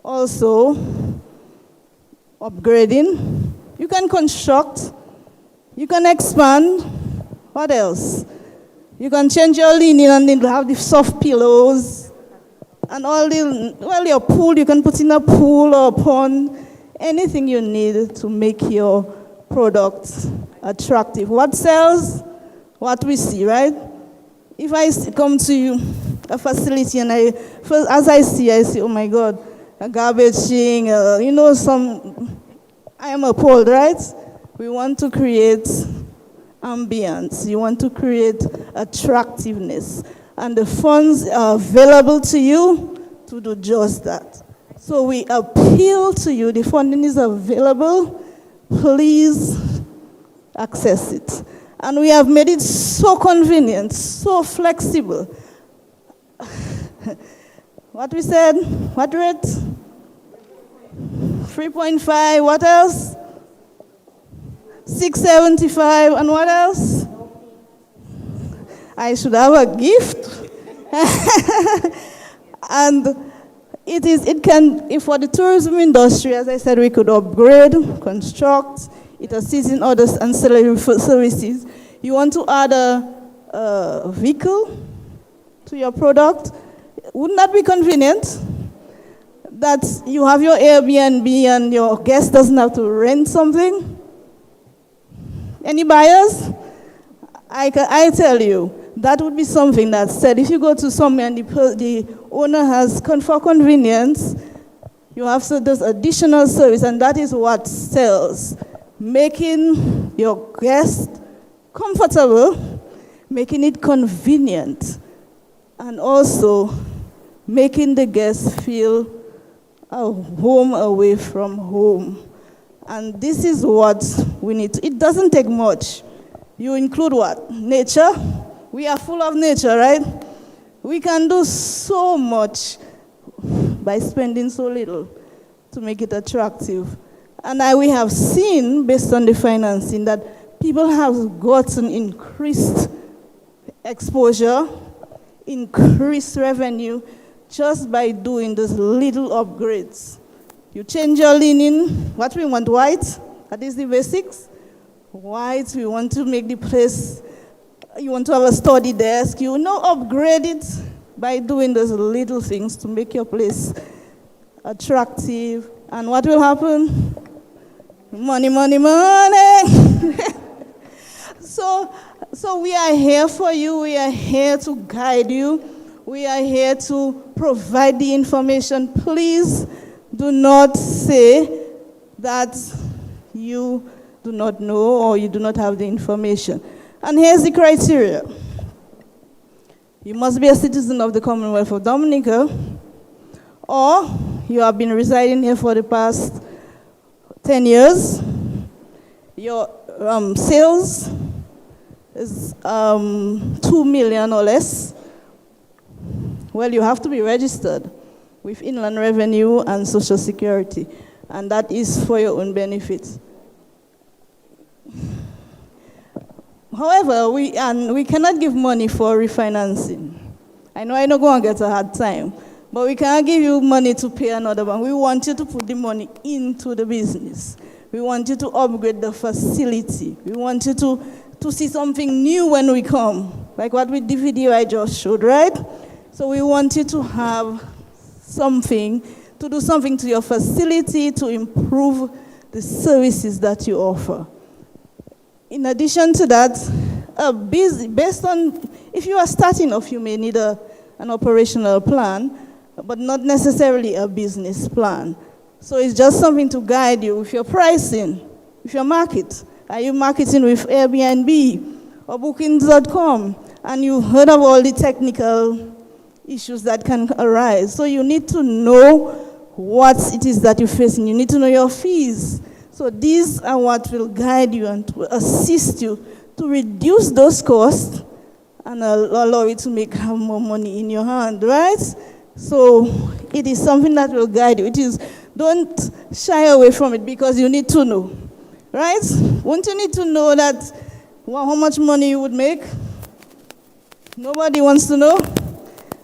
also upgrading. You can construct, you can expand. What else? You can change your linen and then have the soft pillows. And your pool, you can put in a pool or a pond, anything you need to make your product attractive. What sells? What we see, right? If I come to you, a facility, and as I see, oh my God, a garbage thing, I am appalled, right? We want to create ambience. You want to create attractiveness. And the funds are available to you to do just that. So we appeal to you. The funding is available. Please access it. And we have made it so convenient, so flexible. What we said? What rate? 3.5. What else? 675. And what else? I should have a gift. And if for the tourism industry, as I said, we could upgrade, construct, it assists in other ancillary services. You want to add a vehicle to your product? Wouldn't that be convenient? That you have your Airbnb and your guest doesn't have to rent something? Any buyers? I tell you, that would be something that said, if you go to somewhere and the owner has, for convenience, you have this additional service, and that is what sells. Making your guest comfortable, making it convenient, and also making the guest feel a home away from home. And this is what we need to, it doesn't take much. You include what? Nature. We are full of nature, right? We can do so much by spending so little to make it attractive. And we have seen, based on the financing, that people have gotten increased exposure, increased revenue, just by doing those little upgrades. You change your linen. What we want? White. That is the basics. White. We want to make the place. You want to have a study desk. You upgrade it by doing those little things to make your place attractive. And what will happen? Money, money, money. So we are here for you. We are here to guide you. We are here to provide the information. Please do not say that you do not know or you do not have the information. And here's the criteria. You must be a citizen of the Commonwealth of Dominica, or you have been residing here for the past 10 years. Your sales is 2 million or less. Well, you have to be registered with Inland Revenue and Social Security, and that is for your own benefit. However, we cannot give money for refinancing. I know I don't go and get a hard time, but we can't give you money to pay another bank. We want you to put the money into the business. We want you to upgrade the facility. We want you to see something new when we come, like what with the video I just showed, right? So we want you to have something, to do something to your facility to improve the services that you offer. In addition to that, based on, if you are starting off, you may need an operational plan, but not necessarily a business plan. So it's just something to guide you with your pricing, with your market. Are you marketing with Airbnb or Bookings.com? And you've heard of all the technical issues that can arise. So you need to know what it is that you're facing. You need to know your fees. So these are what will guide you and to assist you to reduce those costs and allow you to have more money in your hand, right? So it is something that will guide you. Don't shy away from it because you need to know, right? Won't you need to know that how much money you would make? Nobody wants to know?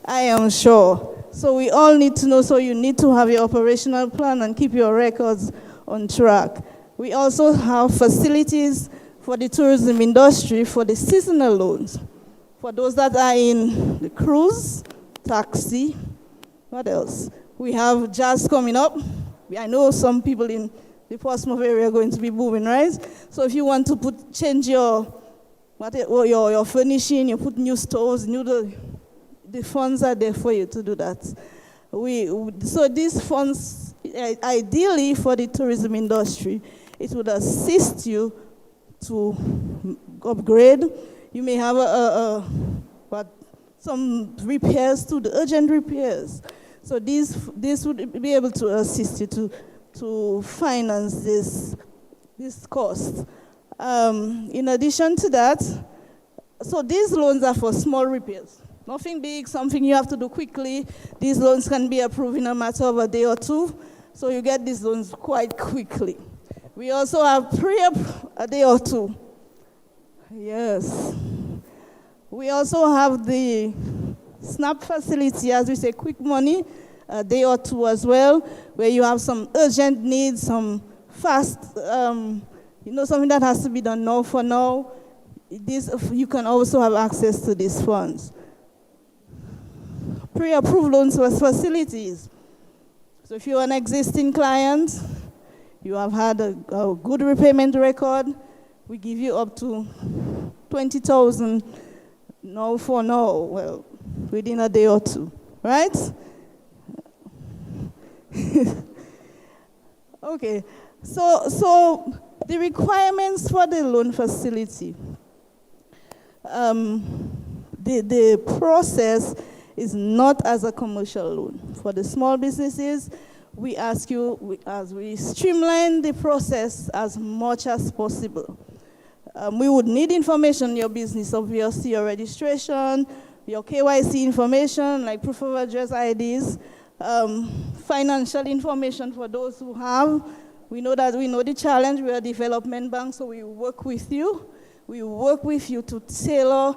I am sure. So we all need to know, so you need to have your operational plan and keep your records on track. We also have facilities for the tourism industry for the seasonal loans. For those that are in the cruise, taxi, what else? We have jazz coming up. I know some people in the Portsmouth area are going to be booming, right? So if you want to change your furnishing, you put new stoves, the funds are there for you to do that. So these funds, ideally for the tourism industry, it would assist you to upgrade. You may have some repairs to the urgent repairs. So this would be able to assist you to finance this cost. In addition to that, so these loans are for small repairs. Nothing big, something you have to do quickly. These loans can be approved in a matter of a day or two, so you get these loans quite quickly. We also have a day or two. Yes. We also have the SNAP facility, as we say, quick money, a day or two as well, where you have some urgent needs, some fast, something that has to be done now for now. You can also have access to these funds. Pre-approved loans for facilities. So if you're an existing client, you have had a good repayment record, we give you up to 20,000 now for now, well, within a day or two, right? Okay, so the requirements for the loan facility, the process is not as a commercial loan. For the small businesses, we ask you, as we streamline the process as much as possible. We would need information on your business, obviously your registration, your KYC information, like proof of address IDs, financial information for those who have. We know the challenge. We are a development bank, so we work with you. We work with you to tailor.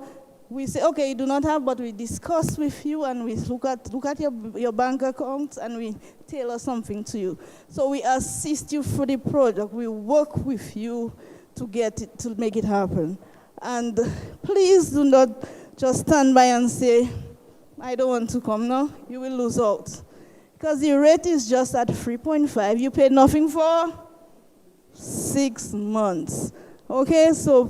We say, okay, you do not have, but we discuss with you and we look at your bank accounts and we tailor something to you. So we assist you through the project. We work with you to make it happen. And please do not just stand by and say, I don't want to come now. You will lose out. Because the rate is just at 3.5. You pay nothing for 6 months. Okay, so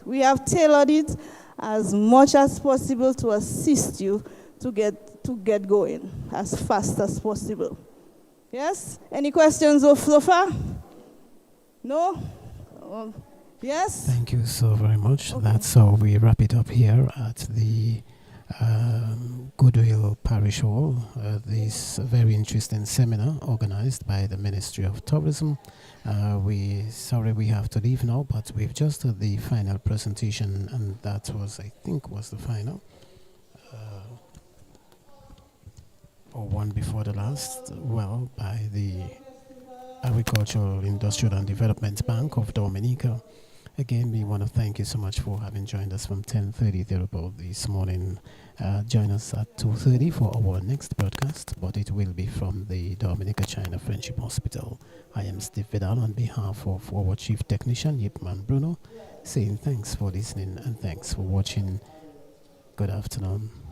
we have tailored it as much as possible to assist you to get going as fast as possible. Yes? Any questions so far? No? Yes? Thank you so very much. Okay. That's how we wrap it up here at the Goodwill Parish Hall, this very interesting seminar organized by the Ministry of Tourism. Sorry we have to leave now, but we've just done the final presentation, and that was, I think, was the final. Or one before the last, well, by the Agricultural, Industrial and Development Bank of Dominica. Again, we want to thank you so much for having joined us from 10:30 till about this morning. Join us at 2:30 for our next broadcast, but it will be from the Dominica China Friendship Hospital. I am Steve Vidal on behalf of our chief technician, Yipman Bruno, saying thanks for listening and thanks for watching. Good afternoon.